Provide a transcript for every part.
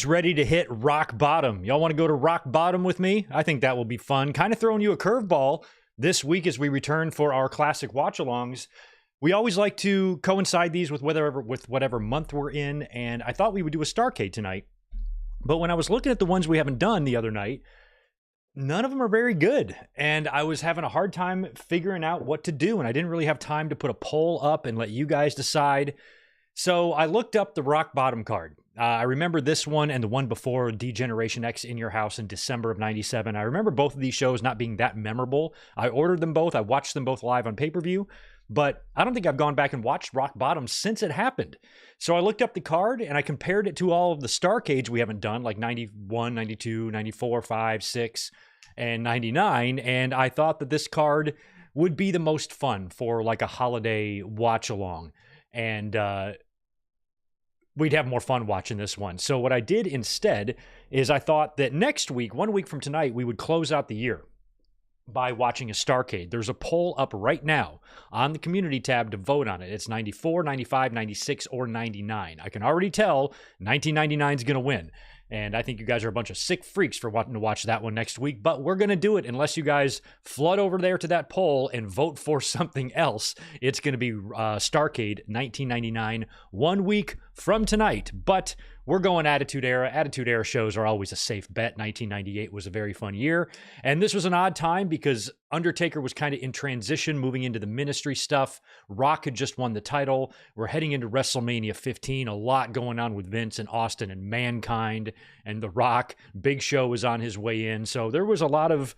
guys ready to hit rock bottom? Y'all want to go to rock bottom with me? I think that will be fun. Kind of throwing you a curveball this week as we return for our classic watch-alongs. We always like to coincide these with whatever month we're in, and I thought we would do a Starrcade tonight. But when I was looking at the ones we haven't done the other night, none of them are very good, and I was having a hard time figuring out what to do, and I didn't really have time to put a poll up and let you guys decide. So I looked up the rock bottom card. I remember this one and the one before, D-Generation X in Your House in December of 97. I remember both of these shows not being that memorable. I ordered them both. I watched them both live on pay-per-view, but I don't think I've gone back and watched rock bottom since it happened. So I looked up the card and I compared it to all of the Starrcades we haven't done, like 91, 92, 94, 5, 6, and 99, and I thought that this card would be the most fun for like a holiday watch-along. And we'd have more fun watching this one. So what I did instead is I thought that next week, 1 week from tonight, we would close out the year by watching a Starrcade. There's a poll up right now on the community tab to vote on it. It's 94, 95, 96, or 99. I can already tell 1999 is going to win. And I think you guys are a bunch of sick freaks for wanting to watch that one next week, but we're going to do it unless you guys flood over there to that poll and vote for something else. It's going to be Starrcade 1999, 1 week from tonight, but we're going Attitude Era. Attitude Era shows are always a safe bet. 1998 was a very fun year, and this was an odd time because Undertaker was kind of in transition, moving into the ministry stuff. Rock had just won the title. We're heading into WrestleMania 15, a lot going on with Vince and Austin and Mankind and The Rock. Big Show was on his way in, so there was a lot of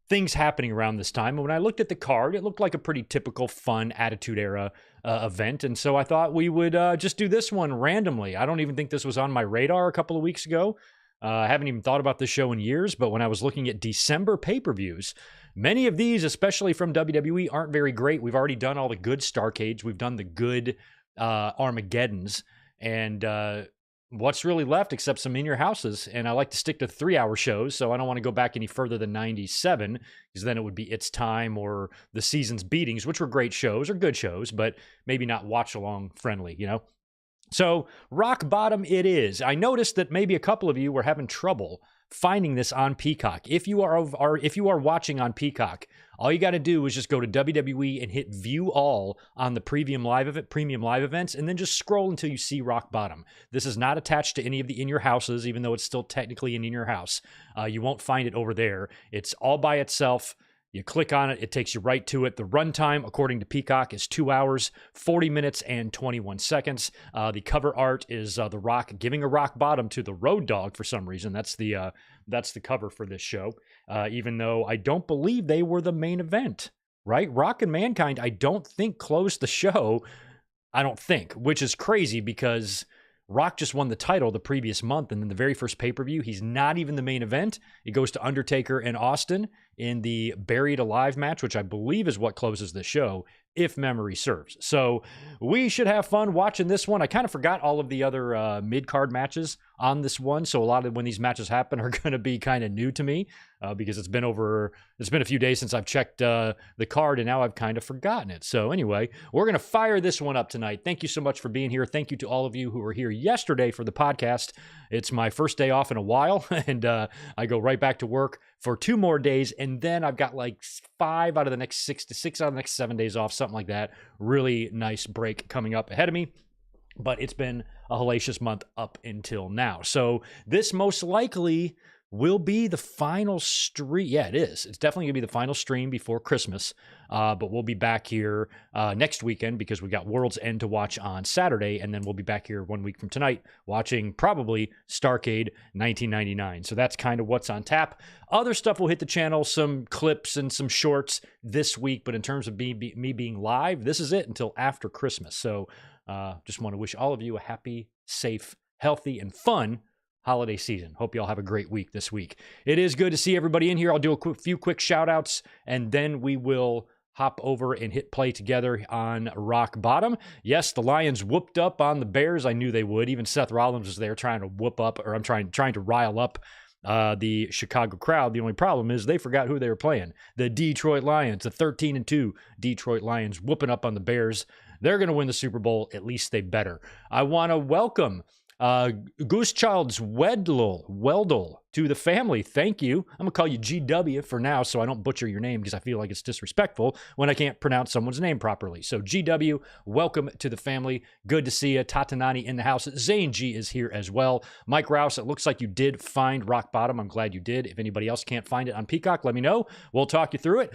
things happening around this time. And when I looked at the card, it looked like a pretty typical fun Attitude Era event. And so I thought we would just do this one randomly. I don't even think this was on my radar a couple of weeks ago. I haven't even thought about this show in years, but when I was looking at December pay-per-views, many of these, especially from WWE, aren't very great. We've already done all the good Starrcades. We've done the good Armageddons. And what's really left except some In Your Houses? And I like to stick to 3-hour shows, so I don't want to go back any further than 97, because then it would be It's Time or The Season's Beatings, which were great shows or good shows, but maybe not watch-along friendly, you know? So rock bottom it is. I noticed that maybe a couple of you were having trouble finding this on Peacock. If you are watching on Peacock, all you got to do is just go to WWE and hit View All on the premium live events, and then just scroll until you see rock bottom. This is not attached to any of the In Your Houses, even though it's still technically in Your House. You won't find it over there. It's all by itself. You click on it, it takes you right to it. The runtime, according to Peacock, is 2 hours, 40 minutes, and 21 seconds. The cover art is The Rock giving a rock bottom to the Road Dogg for some reason. That's the cover for this show, even though I don't believe they were the main event, right? Rock and Mankind, I don't think closed the show. I don't think, which is crazy because Rock just won the title the previous month, and then the very first pay-per-view, he's not even the main event. It goes to Undertaker and Austin in the Buried Alive match, which I believe is what closes the show, if memory serves. So we should have fun watching this one. I kind of forgot all of the other mid-card matches on this one, so a lot of when these matches happen are going to be kind of new to me because it's been a few days since I've checked the card, and now I've kind of forgotten it. So anyway, we're going to fire this one up tonight. Thank you so much for being here. Thank you to all of you who were here yesterday for the podcast. It's my first day off in a while, and I go right back to work for 2 more days, and then I've got like 5 out of the next 6 out of the next 7 days off, something like that. Really nice break coming up ahead of me. But it's been a hellacious month up until now. So this most likely will be the final stream. Yeah, it is. It's definitely going to be the final stream before Christmas. But we'll be back here next weekend because we got World's End to watch on Saturday. And then we'll be back here 1 week from tonight watching probably Starrcade 1999. So that's kind of what's on tap. Other stuff will hit the channel, some clips and some shorts this week. But in terms of me being live, this is it until after Christmas. So just want to wish all of you a happy, safe, healthy, and fun holiday season. Hope you all have a great week this week. It is good to see everybody in here. I'll do a few quick shout outs, and then we will hop over and hit play together on rock bottom. Yes, the Lions whooped up on the Bears. I knew they would. Even Seth Rollins was there trying to rile up the Chicago crowd. The only problem is they forgot who they were playing. The Detroit Lions, the 13-2 Detroit Lions whooping up on the Bears. They're going to win the Super Bowl. At least they better. I want to welcome Goose Child's Weldle to the family. Thank you. I'm going to call you GW for now so I don't butcher your name because I feel like it's disrespectful when I can't pronounce someone's name properly. So GW, welcome to the family. Good to see you. Tatanani in the house. Zane G is here as well. Mike Rouse, it looks like you did find Rock Bottom. I'm glad you did. If anybody else can't find it on Peacock, let me know. We'll talk you through it.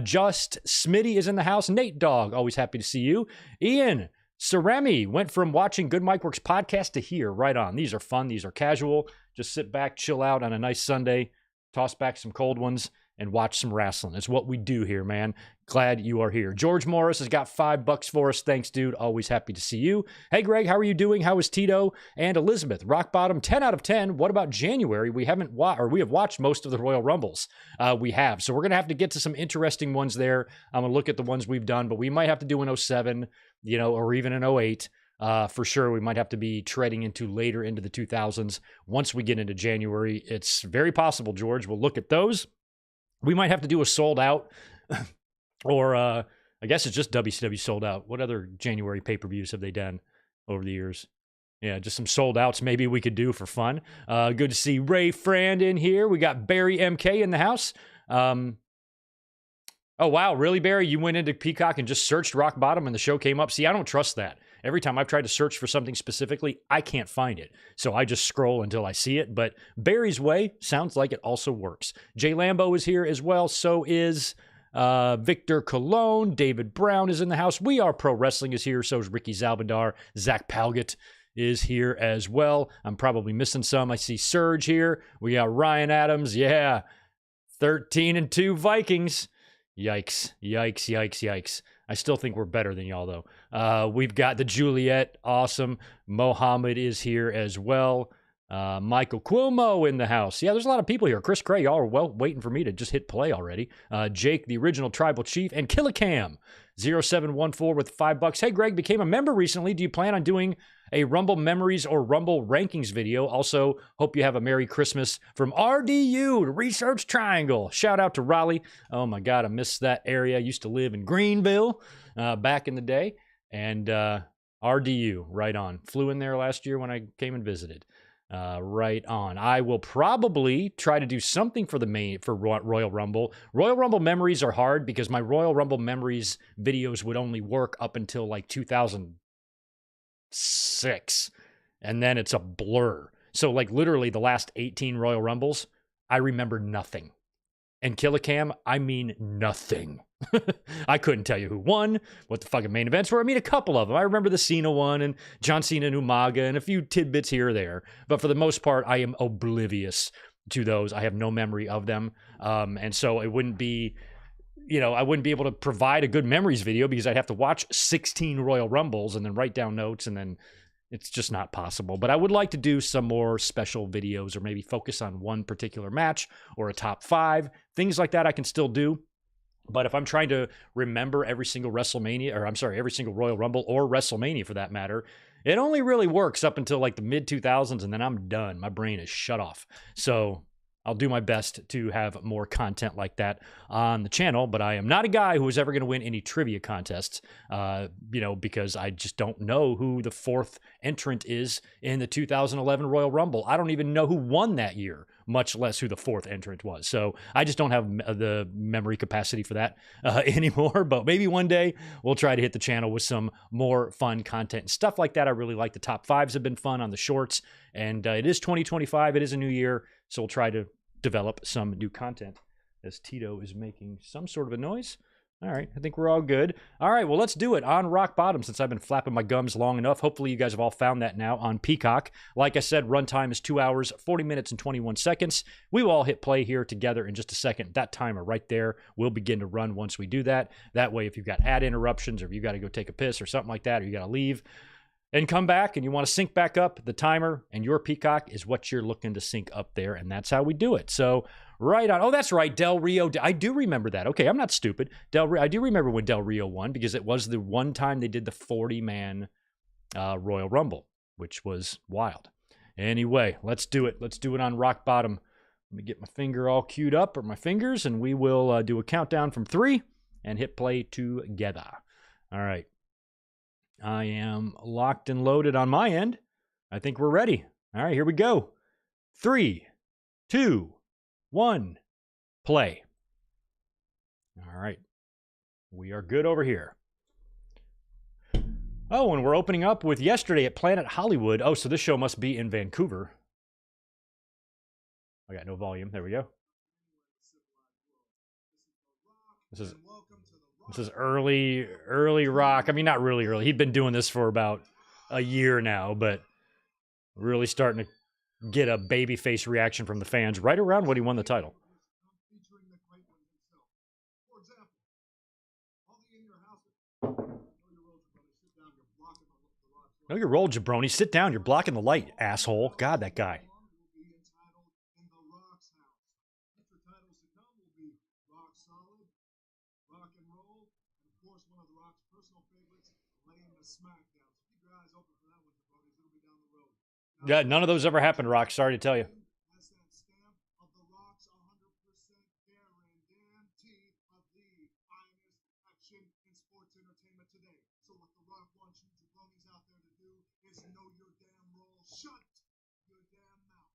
Just Smitty is in the house. Nate Dog, always happy to see you. Ian Saremi went from watching Good Mike Works podcast to here. Right on. These are fun. These are casual. Just sit back, chill out on a nice Sunday, toss back some cold ones, and watch some wrestling. It's what we do here, man. Glad you are here. George Morris has got $5 for us. Thanks, dude. Always happy to see you. Hey, Greg, how are you doing? How is Tito and Elizabeth? Rock Bottom, 10 out of 10. What about January? We have watched most of the Royal Rumbles. We have. So we're going to have to get to some interesting ones there. I'm going to look at the ones we've done, but we might have to do an 07, or even an 08. For sure, we might have to be treading into later into the 2000s. Once we get into January, it's very possible, George. We'll look at those. We might have to do a sold out, or I guess it's just WCW sold out. What other January pay-per-views have they done over the years? Yeah, just some sold outs maybe we could do for fun. Good to see Ray Frand in here. We got Barry MK in the house. Oh, wow. Really, Barry? You went into Peacock and just searched Rock Bottom and the show came up? See, I don't trust that. Every time I've tried to search for something specifically, I can't find it. So I just scroll until I see it. But Barry's way sounds like it also works. Jay Lambo is here as well. So is Victor Colon. David Brown is in the house. We Are Pro Wrestling is here. So is Ricky Zalbandar. Zach Palgott is here as well. I'm probably missing some. I see Surge here. We got Ryan Adams. Yeah. 13-2 Vikings. Yikes, yikes, yikes, yikes. I still think we're better than y'all, though. We've got the Juliet. Awesome. Mohammed is here as well. Michael Cuomo in the house. Yeah, there's a lot of people here. Chris Cray, y'all are waiting for me to just hit play already. Jake, the original tribal chief, and Killicam 0714 with $5. Hey, Greg, became a member recently. Do you plan on doing a Rumble Memories or Rumble Rankings video? Also, hope you have a Merry Christmas from RDU, Research Triangle. Shout out to Raleigh. Oh my God, I miss that area. I used to live in Greenville back in the day. And RDU, right on. Flew in there last year when I came and visited. Right on. I will probably try to do something for Royal Rumble. Royal Rumble memories are hard because my Royal Rumble memories videos would only work up until like 2006, and then it's a blur. So like literally the last 18 Royal Rumbles, I remember nothing. And Killicam, I mean nothing. I couldn't tell you who won, what the fucking main events were. I mean, a couple of them. I remember the Cena one and John Cena and Umaga and a few tidbits here or there. But for the most part, I am oblivious to those. I have no memory of them. And so it wouldn't be, I wouldn't be able to provide a good memories video because I'd have to watch 16 Royal Rumbles and then write down notes, and then it's just not possible. But I would like to do some more special videos or maybe focus on one particular match or a top 5. Things like that I can still do. But if I'm trying to remember every single every single Royal Rumble or WrestleMania for that matter, it only really works up until like the mid 2000s, and then I'm done. My brain is shut off. So I'll do my best to have more content like that on the channel, but I am not a guy who is ever going to win any trivia contests, because I just don't know who the 4th entrant is in the 2011 Royal Rumble. I don't even know who won that year, much less who the 4th entrant was. So I just don't have the memory capacity for that anymore, but maybe one day we'll try to hit the channel with some more fun content and stuff like that. I really like the top 5s have been fun on the shorts, and it is 2025. It is a new year, so we'll try to develop some new content. As Tito is making some sort of a noise. All right, I think we're all good. All right, well, let's do it on Rock Bottom since I've been flapping my gums long enough. Hopefully you guys have all found that now on Peacock. Like I said, runtime is 2 hours, 40 minutes, and 21 seconds. We will all hit play here together in just a second. That timer right there will begin to run once we do that. That way, if you've got ad interruptions or if you got to go take a piss or something like that, or you got to leave and come back and you want to sync back up, the timer and your Peacock is what you're looking to sync up there, and that's how we do it. So right on. Oh, that's right, Del Rio. I do remember that. Okay, I'm not stupid. I do remember when Del Rio won because it was the one time they did the 40-man Royal Rumble, which was wild. Anyway, let's do it. Let's do it on Rock Bottom. Let me get my finger all queued up, or my fingers, and we will do a countdown from 3 and hit play together. All right. I am locked and loaded on my end. I think we're ready. All right, here we go. 3, 2, 1, play. All right. We are good over here. Oh, and we're opening up with yesterday at Planet Hollywood. Oh, so this show must be in Vancouver. I got no volume. There we go. This is early Rock. I mean, not really early. He'd been doing this for about a year now, but really starting to get a babyface reaction from the fans right around when he won the title. Know your role, jabroni. Sit down. You're blocking the light, asshole. God, that guy. Yeah, none of those ever happened, Rock. Sorry to tell you.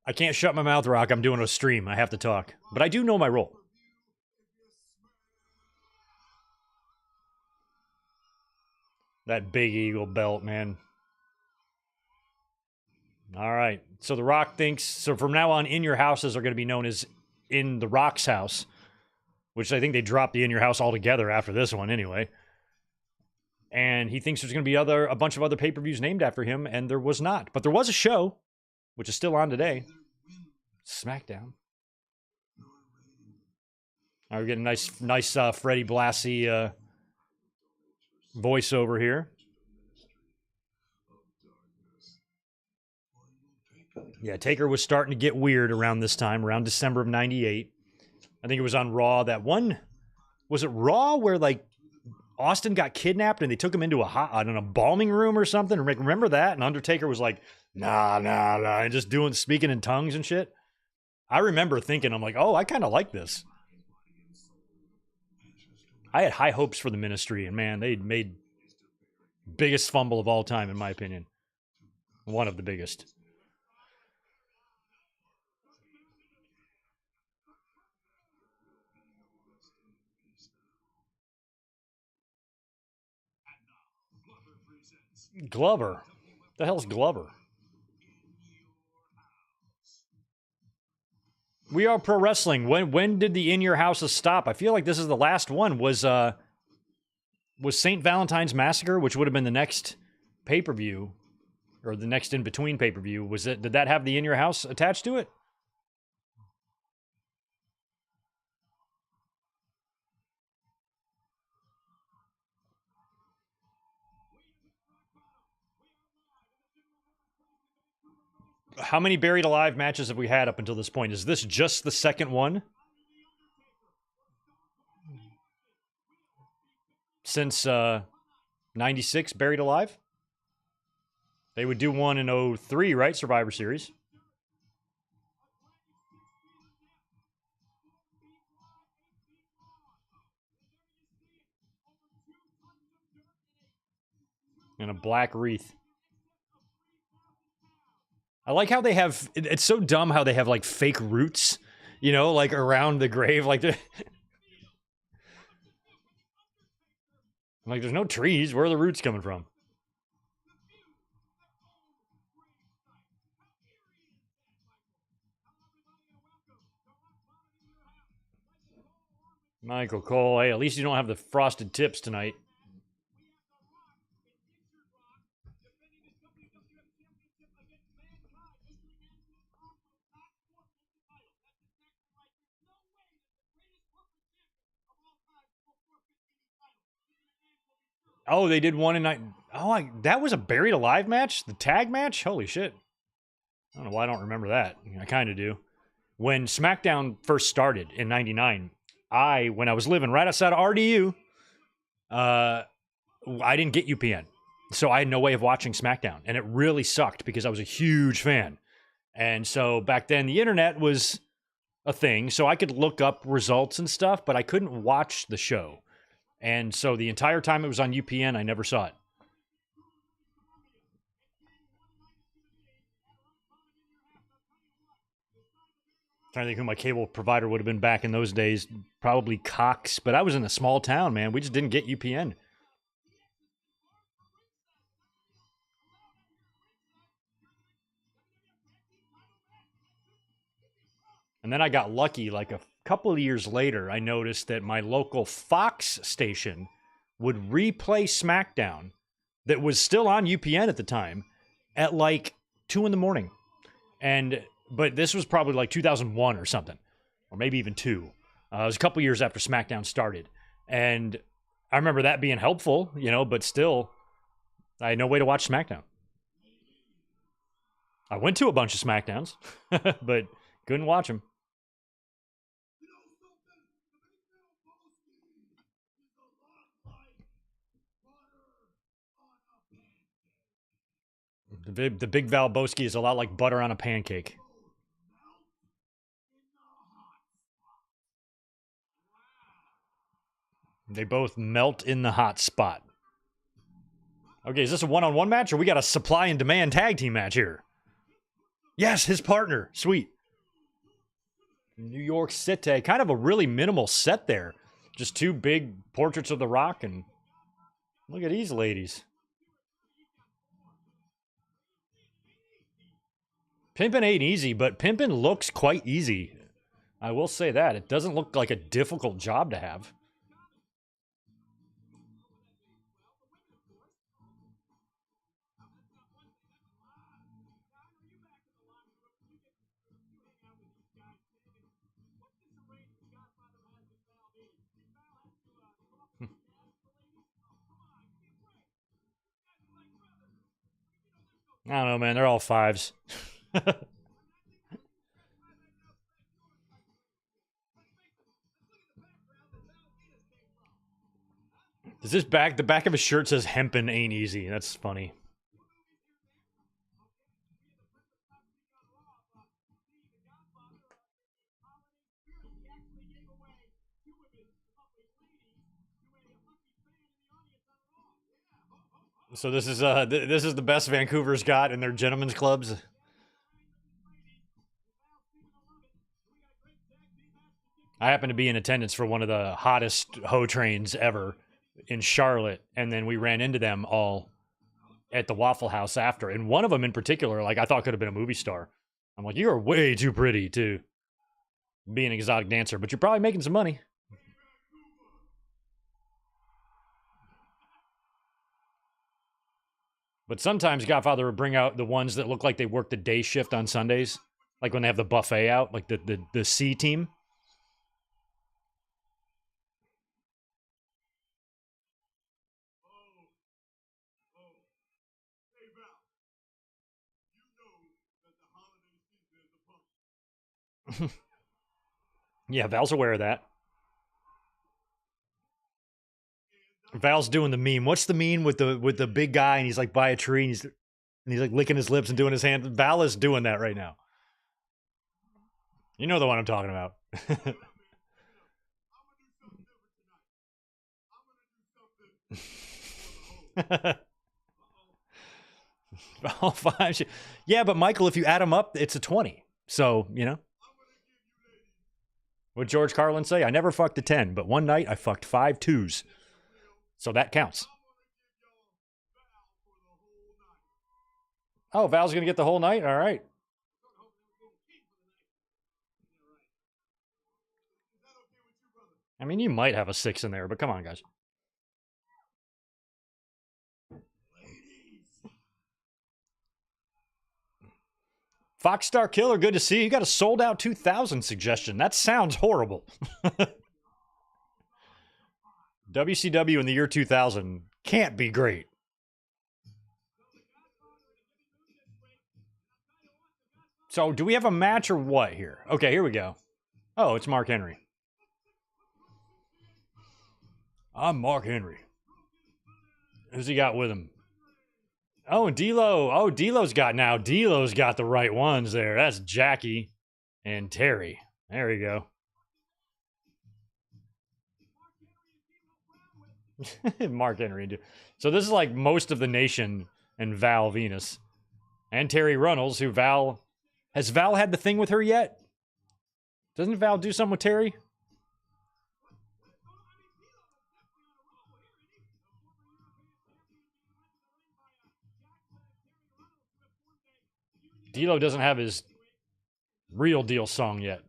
I can't shut my mouth, Rock. I'm doing a stream. I have to talk. But I do know my role. That big eagle belt, man. All right. So The Rock thinks... So from now on, in your houses are going to be known as in The Rock's house. Which I think they dropped the in your house altogether after this one anyway. And he thinks there's going to be a bunch of other pay-per-views named after him, and there was not. But there was a show, which is still on today. SmackDown. All right, we're getting nice Freddie Blassie voiceover here. Yeah, Taker was starting to get weird around this time, around December of '98. I think it was on Raw. That one, was it Raw where like Austin got kidnapped and they took him into an embalming room or something? Remember that? And Undertaker was like, nah, and just speaking in tongues and shit. I remember thinking, I'm like, oh, I kind of like this. I had high hopes for the Ministry, and man, they made biggest fumble of all time, in my opinion. One of the biggest. Glover. The hell's Glover? We Are Pro Wrestling. When did the In Your Houses stop? I feel like this is the last one. Was St. Valentine's Massacre, which would have been the next pay-per-view, or the next in-between pay-per-view, did that have the In Your House attached to it? How many Buried Alive matches have we had up until this point? Is this just the second one? Since 96, Buried Alive? They would do one in 03, right? Survivor Series. And a black wreath. I like how they have... It's so dumb how they have, like, fake roots, you know, like, around the grave. Like, there's no trees. Where are the roots coming from? Michael Cole. Hey, at least you don't have the frosted tips tonight. Oh, they did one in night. Oh, that was a Buried Alive match? The tag match? Holy shit. I don't know why I don't remember that. I kind of do. When SmackDown first started in 99, when I was living right outside of RDU, I didn't get UPN. So I had no way of watching SmackDown. And it really sucked because I was a huge fan. And so back then, the internet was a thing. So I could look up results and stuff, but I couldn't watch the show. And so the entire time it was on UPN, I never saw it. Trying to think who my cable provider would have been back in those days. Probably Cox, but I was in a small town, man. We just didn't get UPN. And then I got lucky, like a couple of years later, I noticed that my local Fox station would replay SmackDown that was still on UPN at the time at like 2 in the morning. But this was probably like 2001 or something, or maybe even 2. It was a couple years after SmackDown started. And I remember that being helpful, but still, I had no way to watch SmackDown. I went to a bunch of SmackDowns, but couldn't watch them. The big Valboski is a lot like butter on a pancake. They both melt in the hot spot. Okay, is this a one-on-one match, or we got a supply and demand tag team match here? Yes, his partner. Sweet. New York City. Kind of a really minimal set there. Just 2 big portraits of The Rock, and look at these ladies. Pimpin' ain't easy, but pimpin' looks quite easy. I will say that. It doesn't look like a difficult job to have. I don't know, man. They're all 5s. Is this back? The back of his shirt says "Hempin' ain't easy." That's funny. So this is the best Vancouver's got in their gentlemen's clubs. I happened to be in attendance for one of the hottest hoe trains ever in Charlotte, and then we ran into them all at the Waffle House after. And one of them in particular, like I thought could have been a movie star. I'm like, you're way too pretty to be an exotic dancer, but you're probably making some money. But sometimes Godfather would bring out the ones that look like they work the day shift on Sundays, like when they have the buffet out, like the C team. Yeah, Val's aware of that. Val's doing the meme. What's the meme with the big guy and he's like by a tree and he's like licking his lips and doing his hand? Val is doing that right now. You know the one I'm talking about. All 5. Yeah, but Michael, if you add them up, it's a 20. So, What George Carlin say? I never fucked a 10, but one night I fucked 5 2s. So that counts. Oh, Val's going to get the whole night? All right. I mean, you might have a 6 in there, but come on, guys. Fox Star Killer, good to see you. You got a sold out 2000 suggestion. That sounds horrible. WCW in the year 2000 can't be great. So, do we have a match or what here? Okay, here we go. Oh, it's Mark Henry. I'm Mark Henry. Who's he got with him? Oh, D'Lo. Oh, D'Lo's got the right ones there. That's Jackie and Terry. There we go. Mark Henry. So this is like most of the nation and Val Venus. And Terry Runnels, who Val... Has Val had the thing with her yet? Doesn't Val do something with Terry? D'Lo doesn't have his real deal song yet.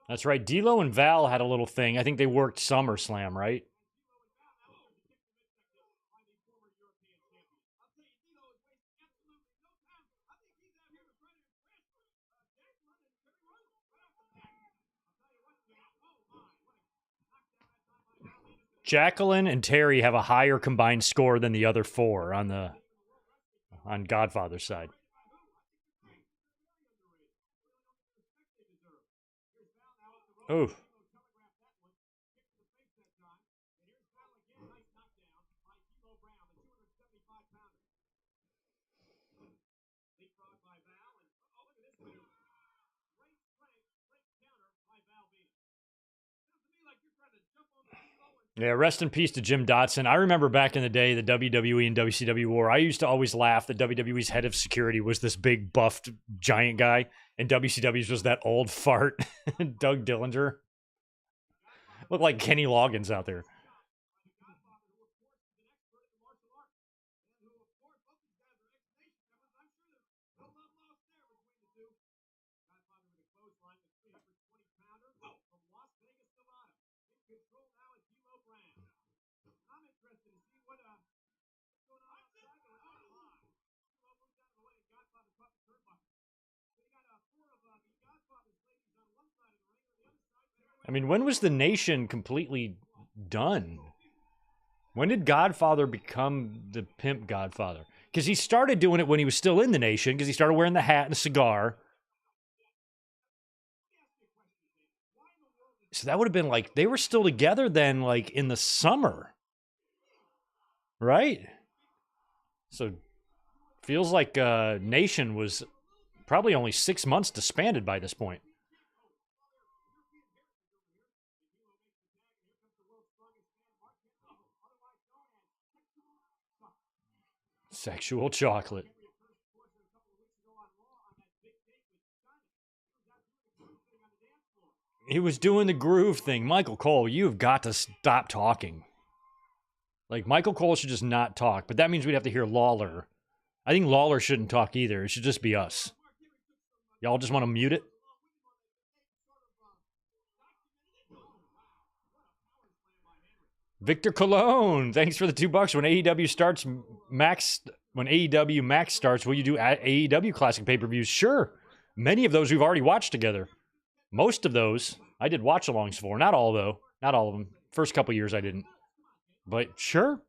That's right. D'Lo and Val had a little thing. I think they worked SummerSlam, right? Jacqueline and Terry have a higher combined score than the other four on Godfather's side. Oh. Yeah, rest in peace to Jim Dotson. I remember back in the day, the WWE and WCW war. I used to always laugh that WWE's head of security was this big, buffed, giant guy, and WCW's was that old fart, Doug Dillinger. Looked like Kenny Loggins out there. I mean, when was the Nation completely done? When did Godfather become the pimp Godfather? Because he started doing it when he was still in the Nation, because he started wearing the hat and the cigar. So that would have been like, they were still together then, like in the summer. Right? So feels like Nation was probably only 6 months disbanded by this point. Sexual chocolate. He was doing the groove thing. Michael Cole, you've got to stop talking. Like, Michael Cole should just not talk, but that means we'd have to hear Lawler. I think Lawler shouldn't talk either. It should just be us. Y'all just want to mute it? Victor Colon, thanks for the $2. When AEW starts, when AEW Max starts, will you do AEW Classic pay-per-views? Sure. Many of those we've already watched together. Most of those I did watch-alongs for. Not all, though. Not all of them. First couple years I didn't. But sure.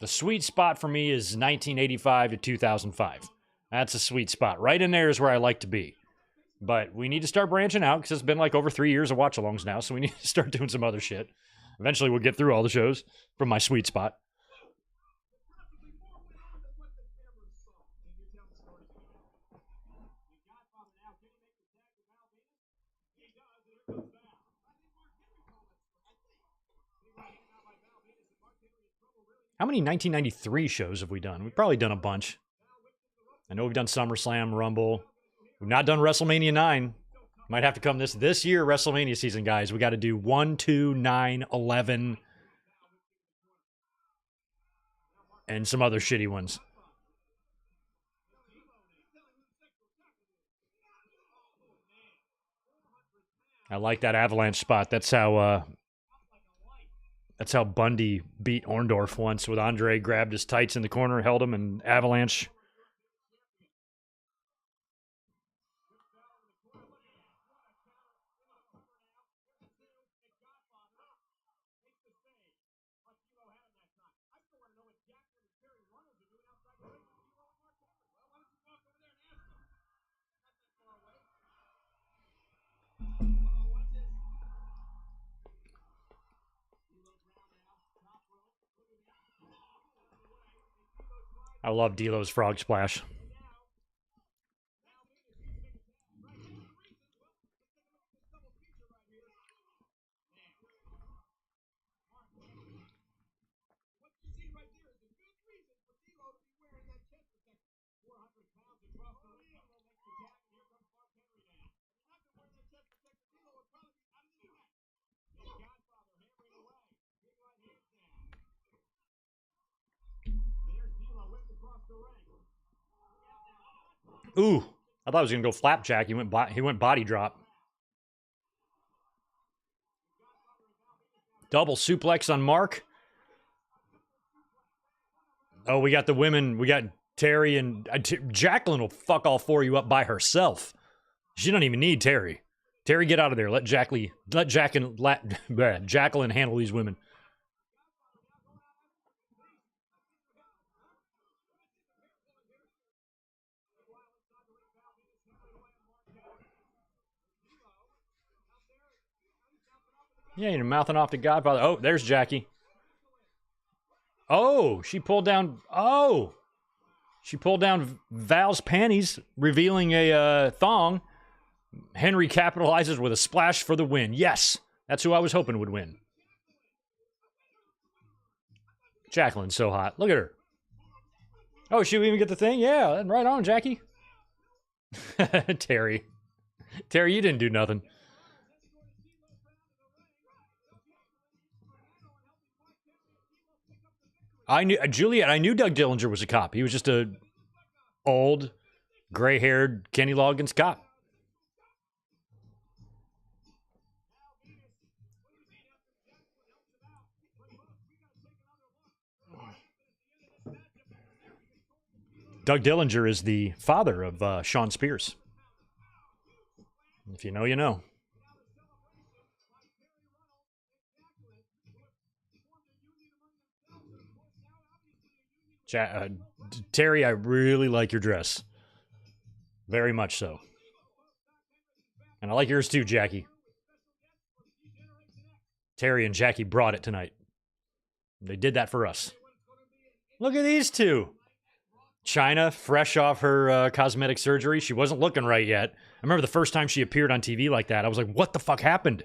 The sweet spot for me is 1985 to 2005. That's a sweet spot. Right in there is where I like to be. But we need to start branching out because it's been like over 3 years of watch-alongs now, so we need to start doing some other shit. Eventually we'll get through all the shows from my sweet spot. How many 1993 shows have we done? We've probably done a bunch. I know we've done SummerSlam, Rumble. We've not done WrestleMania 9. Might have to come this year, WrestleMania season, guys. We got to do 1, 2, 9, 11, and some other shitty ones. I like that Avalanche spot. That's how Bundy beat Orndorff once, with Andre grabbed his tights in the corner, held him, and Avalanche. I love D'Lo's frog splash. Ooh, I thought I was gonna go flapjack. He went body drop. Double suplex on Mark. Oh, we got the women. We got Terry and Jacqueline will fuck all four of you up by herself. She don't even need Terry. Terry, get out of there. Let Jacqueline handle these women. Yeah, you're mouthing off to Godfather. Oh, there's Jackie. Oh, she pulled down. Oh, she pulled down Val's panties, revealing a thong. Henry capitalizes with a splash for the win. Yes, that's who I was hoping would win. Jacqueline's so hot. Look at her. Oh, she even get the thing? Yeah, right on, Jackie. Terry. Terry, you didn't do nothing. I knew Juliet. I knew Doug Dillinger was a cop. He was just a old, gray-haired Kenny Loggins cop. Doug Dillinger is the father of Sean Spears. If you know, you know. Terry, I really like your dress. Very much so. And I like yours too, Jackie. Terry and Jackie brought it tonight. They did that for us. Look at these two. Chyna, fresh off her cosmetic surgery. She wasn't looking right yet. I remember the first time she appeared on TV like that. I was like, what the fuck happened?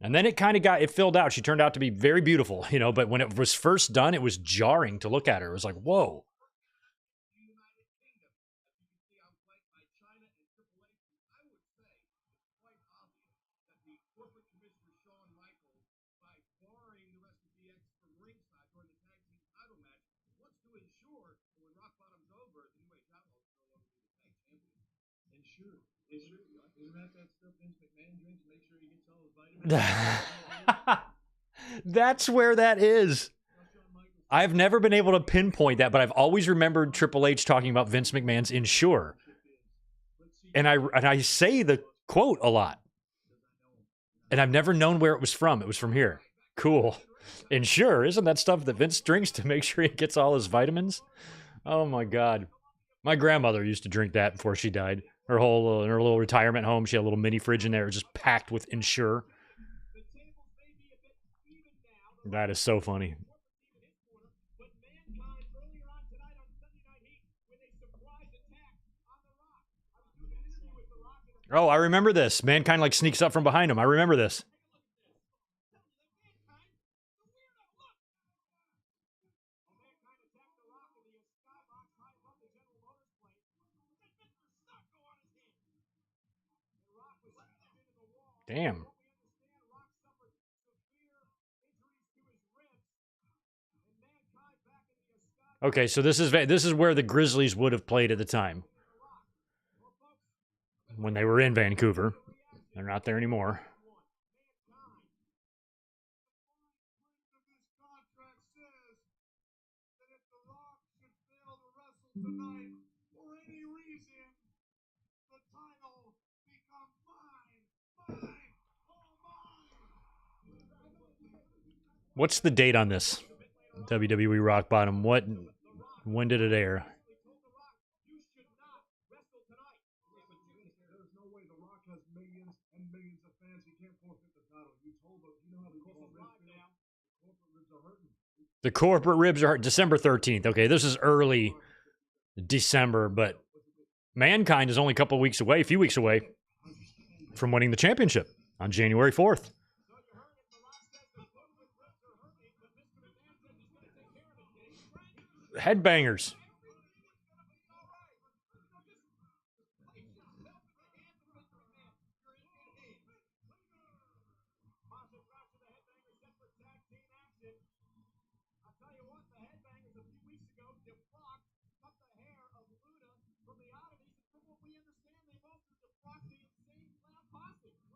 And then it kind of it filled out. She turned out to be very beautiful, you know, but when it was first done, it was jarring to look at her. It was like, whoa. That's where that is. I've never been able to pinpoint that, but I've always remembered Triple H talking about Vince McMahon's Ensure. And I say the quote a lot. And I've never known where it was from. It was from here. Cool. Ensure, isn't that stuff that Vince drinks to make sure he gets all his vitamins? Oh my God. My grandmother used to drink that before she died. Her whole in her little retirement home, she had a little mini fridge in there, just packed with Ensure. That is so funny. Oh, I remember this. Mankind like sneaks up from behind him. I remember this. Damn. Okay, so this is where the Grizzlies would have played at the time when they were in Vancouver. They're not there anymore. What's the date on this? WWE Rock Bottom. When did it air? The corporate ribs are December 13th. Okay, this is early December, but Mankind is only a couple weeks away, a few weeks away from winning the championship on January 4th. Headbangers.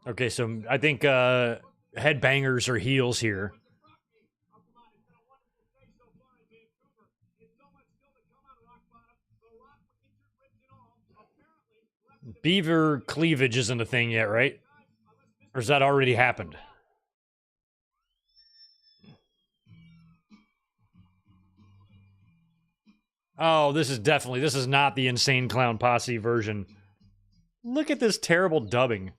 Okay, so I think Headbangers are heels here. Beaver cleavage isn't a thing yet, right? Or has that already happened? Oh, this is not the Insane Clown Posse version. Look at this terrible dubbing.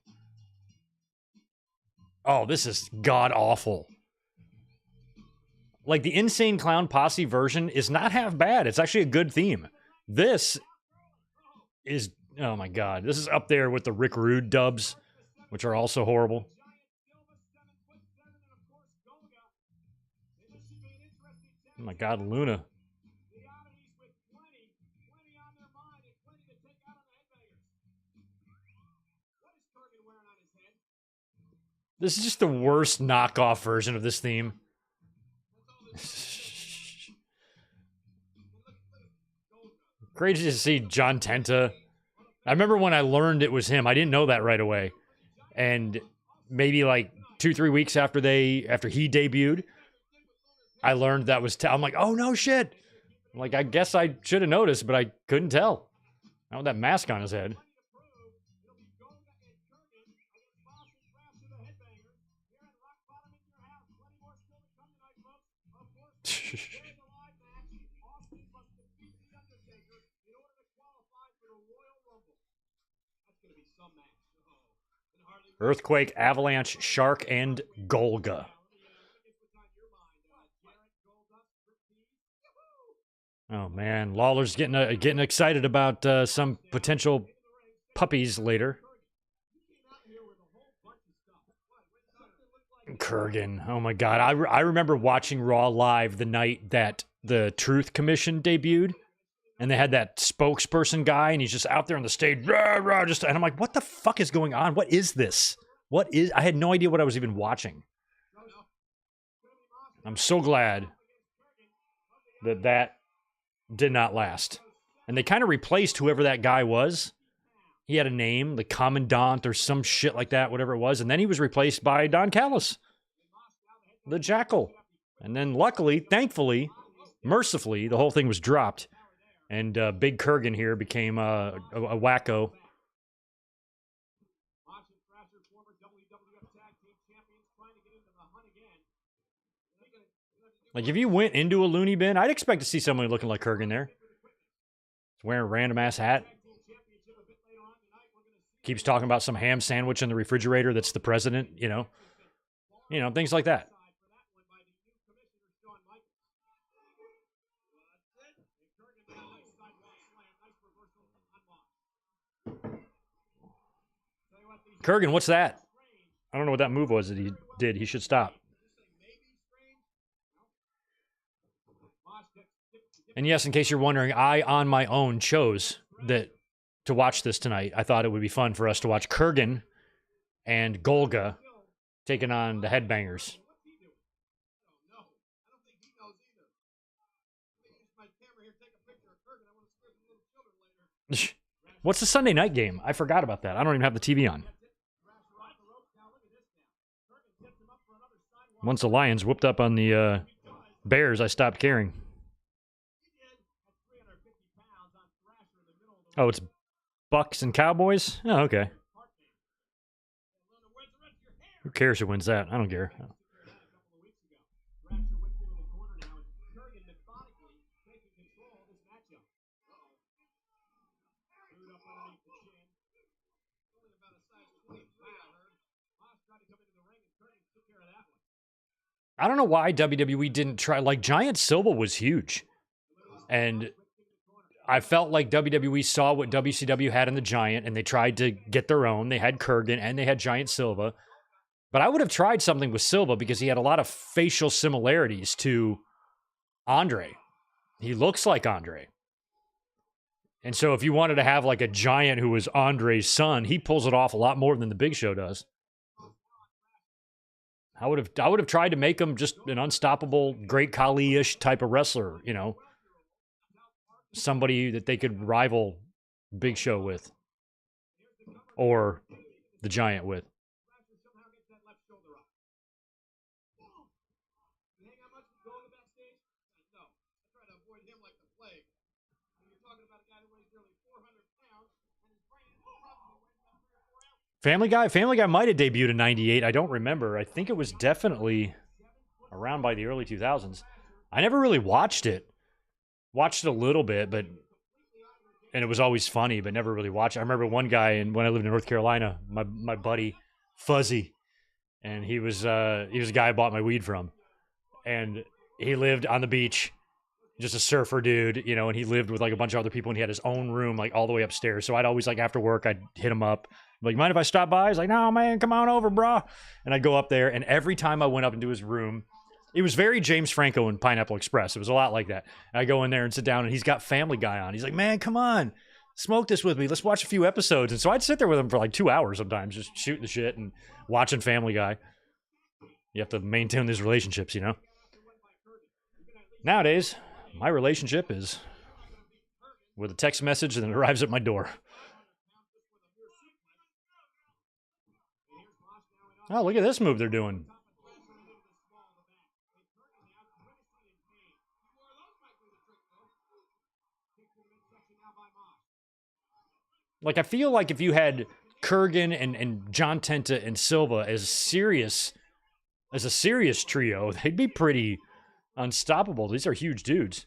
Oh, this is god-awful. Like, the Insane Clown Posse version is not half bad. It's actually a good theme. This is, oh my god. This is up there with the Rick Rude dubs, which are also horrible. Oh my god, Luna. This is just the worst knockoff version of this theme. Crazy to see John Tenta. I remember when I learned it was him. I didn't know that right away. And maybe like 2-3 weeks after he debuted, I learned that was I'm like, oh no shit. I'm like, I guess I should have noticed, but I couldn't tell. Not with that mask on his head. Earthquake, Avalanche, Shark, and Golga. Oh man, Lawler's getting excited about some potential puppies later. Kurgan, oh my god, I remember watching Raw live the night that the Truth Commission debuted, and they had that spokesperson guy, and he's just out there on the stage, rah, rah, and I'm like, what the fuck is going on? What is this? I had no idea what I was even watching. I'm so glad that did not last. And they kind of replaced whoever that guy was. He had a name, the Commandant or some shit like that, whatever it was. And then he was replaced by Don Callis, the Jackal. And then luckily, thankfully, mercifully, the whole thing was dropped. And Big Kurgan here became a wacko. Like, if you went into a loony bin, I'd expect to see somebody looking like Kurgan there. He's wearing a random-ass hat. Keeps talking about some ham sandwich in the refrigerator that's the president, you know, things like that. Kurgan, what's that? I don't know what that move was that he did. He should stop. And yes, in case you're wondering, I, on my own, chose to watch this tonight. I thought it would be fun for us to watch Kurgan and Golga taking on the Headbangers. What's the Sunday night game? I forgot about that. I don't even have the TV on. Once the Lions whooped up on the Bears, I stopped caring. Oh, it's Bucks and Cowboys? Oh, okay. Who cares who wins that? I don't care. I don't know why WWE didn't try. Like, Giant Silva was huge. And I felt like WWE saw what WCW had in the Giant, and they tried to get their own. They had Kurgan, and they had Giant Silva. But I would have tried something with Silva because he had a lot of facial similarities to Andre. He looks like Andre. And so if you wanted to have like a giant who was Andre's son, he pulls it off a lot more than the Big Show does. I would have tried to make him just an unstoppable, Great Khali-ish type of wrestler, you know. Somebody that they could rival Big Show with. Or the Giant with. Family Guy might have debuted in 98. I don't remember. I think it was definitely around by the early 2000s. I never really watched it. Watched it a little bit, and it was always funny, but never really watched it. I remember one guy, and when I lived in North Carolina, my buddy Fuzzy, and he was a guy I bought my weed from, and he lived on the beach, just a surfer dude, you know, and he lived with like a bunch of other people, and he had his own room like all the way upstairs. So I'd always like after work, I'd hit him up, like, mind if I stop by? He's like, no, man, come on over, bro. And I'd go up there, and every time I went up into his room, it was very James Franco and Pineapple Express. It was a lot like that. And I go in there and sit down, and he's got Family Guy on. He's like, man, come on, smoke this with me. Let's watch a few episodes. And so I'd sit there with him for like 2 hours sometimes, just shooting the shit and watching Family Guy. You have to maintain these relationships, you know? Nowadays, my relationship is with a text message and it arrives at my door. Oh, look at this move they're doing. Like, I feel like if you had Kurgan and John Tenta and Silva as a serious trio, they'd be pretty unstoppable. These are huge dudes.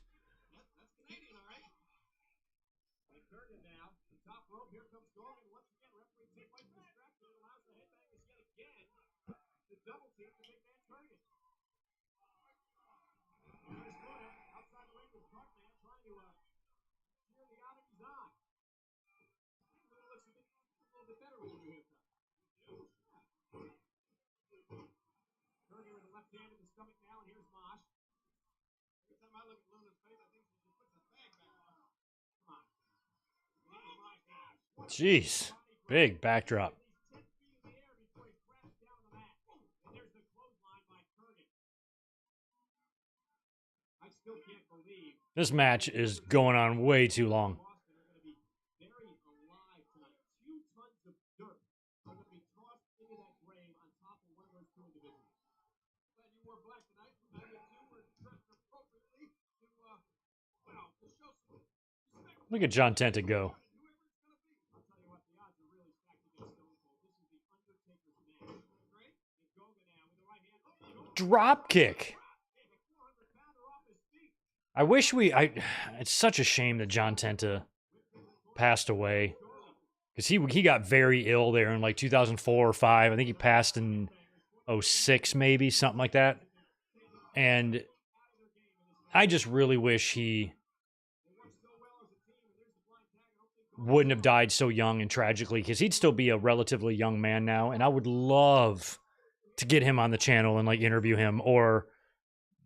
Jeez, big backdrop. This match is going on way too long. Look at John Tenta go. Drop kick. I wish it's such a shame that John Tenta passed away. Because he got very ill there in like 2004 or 5. I think he passed in 06 maybe, something like that. And I just really wish he wouldn't have died so young and tragically, because he'd still be a relatively young man now. And I would love to get him on the channel and like interview him or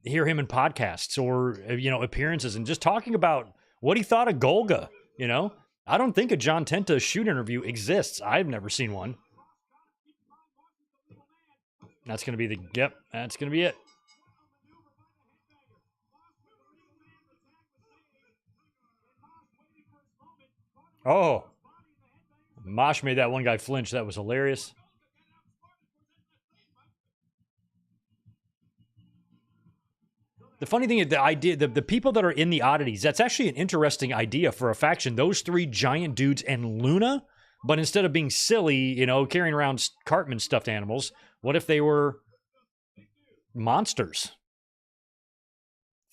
hear him in podcasts or, you know, appearances and just talking about what he thought of Golga, you know? I don't think a John Tenta shoot interview exists. I've never seen one. That's going to be that's going to be it. Oh, Mosh made that one guy flinch. That was hilarious. The funny thing is the idea, the people that are in the Oddities, that's actually an interesting idea for a faction. Those 3 giant dudes and Luna, but instead of being silly, you know, carrying around Cartman stuffed animals, what if they were monsters?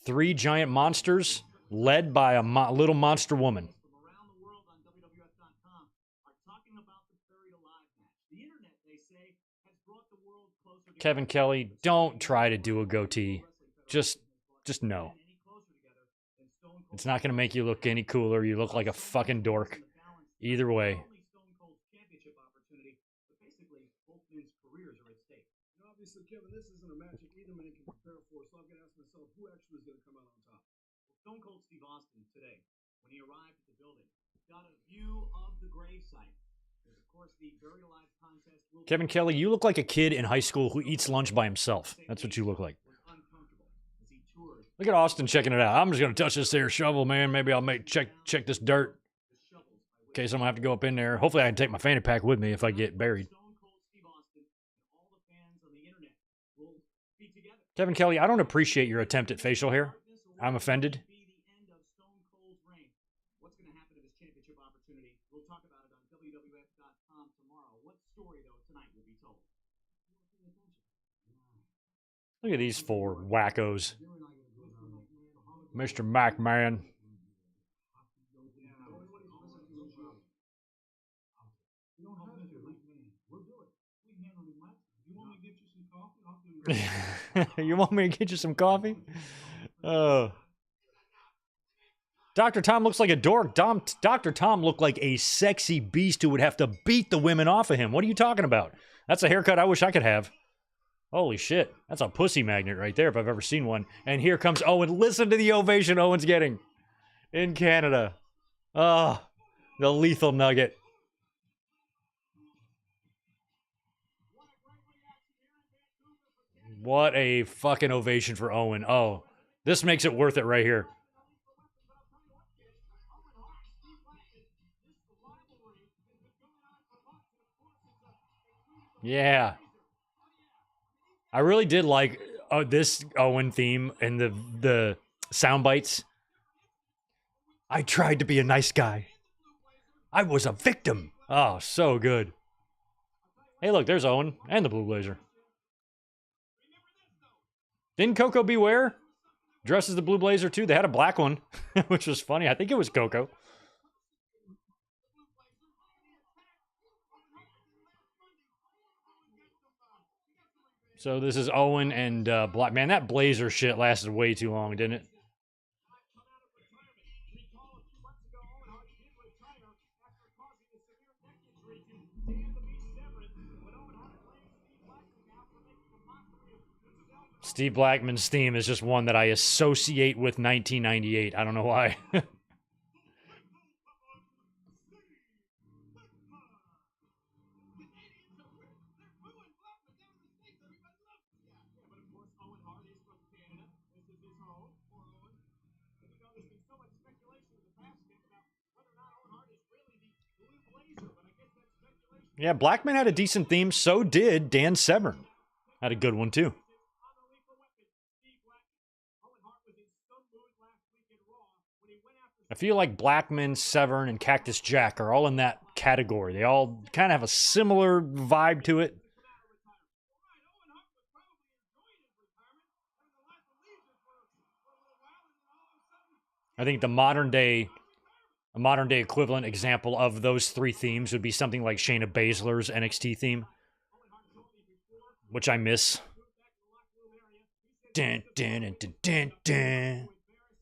3 giant monsters led by a little monster woman. Kevin Kelly, don't try to do a goatee. Just no. It's not going to make you look any cooler. You look like a fucking dork. Either way. Obviously, Kevin, this isn't a match that either man can prepare for, so I've got to ask myself, who actually is going to come out on top? Well, Stone Cold Steve Austin today, when he arrived at the building, got a view of the gravesite. There's, of course, the Buried Alive contest. Kevin Kelly, you look like a kid in high school who eats lunch by himself. That's what you look like. Look at Austin checking it out. I'm just going to touch this there shovel, man. Maybe I'll check this dirt. In case I'm going to have to go up in there. Hopefully I can take my fanny pack with me if I get buried. Kevin Kelly, I don't appreciate your attempt at facial hair. I'm offended. What's going to happen to this championship opportunity? We'll talk about it on WWF.com tomorrow. What story, though, tonight will be told? Look at these four wackos. Mr. McMahon. You want me to get you some coffee? Dr. Tom looks like a dork. Dr. Tom looked like a sexy beast who would have to beat the women off of him. What are you talking about? That's a haircut I wish I could have. Holy shit. That's a pussy magnet right there if I've ever seen one. And here comes Owen. Listen to the ovation Owen's getting in Canada. Oh, the lethal nugget. What a fucking ovation for Owen. Oh, this makes it worth it right here. Yeah. I really did like this Owen theme and the sound bites. I tried to be a nice guy. I was a victim. Oh, so good. Hey, look, there's Owen and the Blue Blazer. Didn't Coco Beware dress as the Blue Blazer too? They had a black one, which was funny. I think it was Coco. So this is Owen and Black. Man, that Blazer shit lasted way too long, didn't it? Steve Blackman's theme is just one that I associate with 1998. I don't know why. Yeah, Blackman had a decent theme. So did Dan Severn. Had a good one, too. I feel like Blackman, Severn, and Cactus Jack are all in that category. They all kind of have a similar vibe to it. I think a modern day equivalent example of those three themes would be something like Shayna Baszler's NXT theme, which I miss. Dun, dun, dun, dun, dun, dun.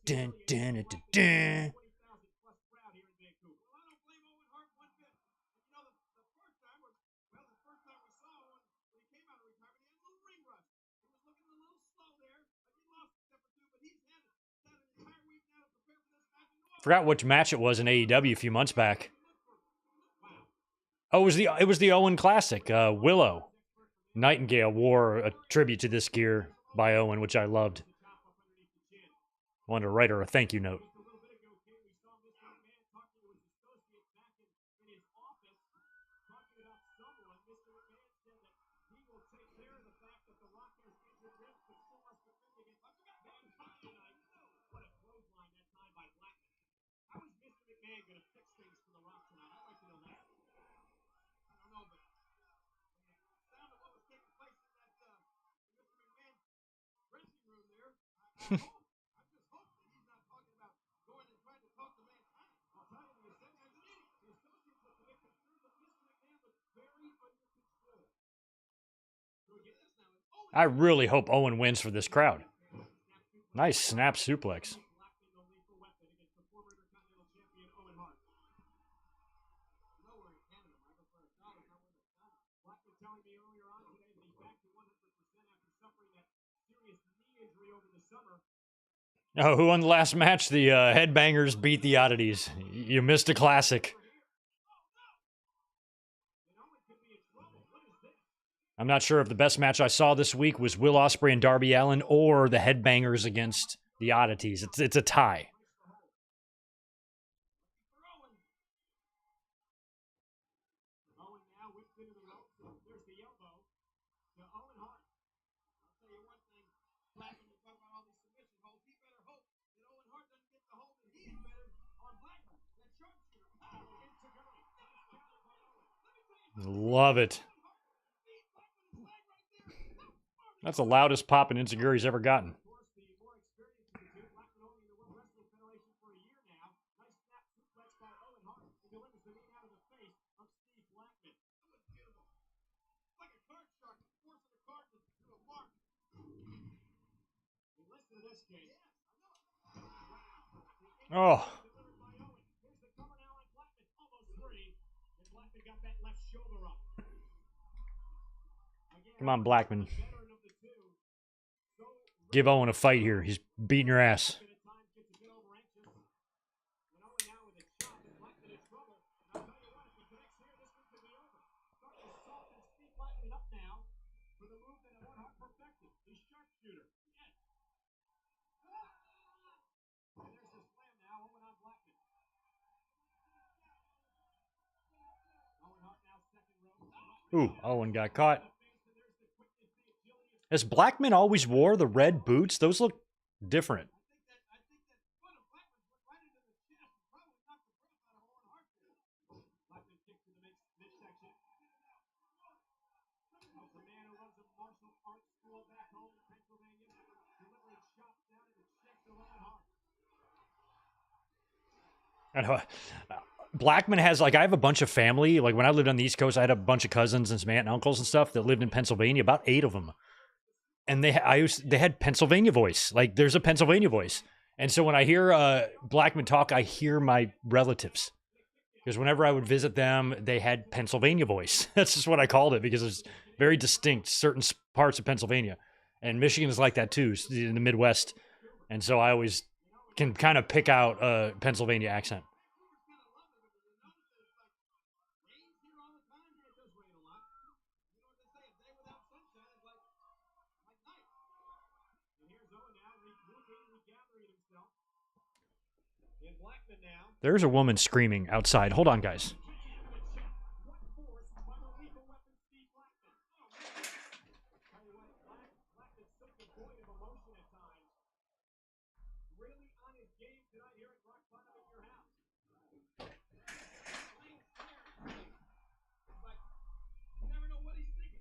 Dun, dun, dun, dun, dun. Forgot which match it was in AEW a few months back. Oh, it was the Owen Classic. Willow Nightingale wore a tribute to this gear by Owen, which I loved. Wanted to write her a thank you note. I really hope Owen wins for this crowd. Nice snap suplex. Oh, who won the last match? The Headbangers beat the Oddities. You missed a classic. I'm not sure if the best match I saw this week was Will Ospreay and Darby Allin or the Headbangers against the Oddities. It's a tie. Owen now whips into the ropes. There's the elbow to Owen Hart. I'll tell you one thing. Blackman, you talk about all these submission holds. He better hope that Owen Hart doesn't get the hold that he invented on Blackman. That sharpshooter. Into Gurney. Love it. That's the loudest pop an Insiguri's ever gotten. Oh. Come on, Blackman. Give Owen a fight here. He's beating your ass. Ooh, Owen got caught. Has Blackman always wore the red boots? Those look different. I know. Blackman has, like, I have a bunch of family. Like, when I lived on the East Coast, I had a bunch of cousins and some aunt and uncles and stuff that lived in Pennsylvania, about 8 of them. And they had Pennsylvania voice. Like, there's a Pennsylvania voice. And so when I hear Blackman talk, I hear my relatives. Because whenever I would visit them, they had Pennsylvania voice. That's just what I called it, because it's very distinct, certain parts of Pennsylvania. And Michigan is like that too, in the Midwest. And so I always can kind of pick out a Pennsylvania accent. There's a woman screaming outside. Hold on, guys.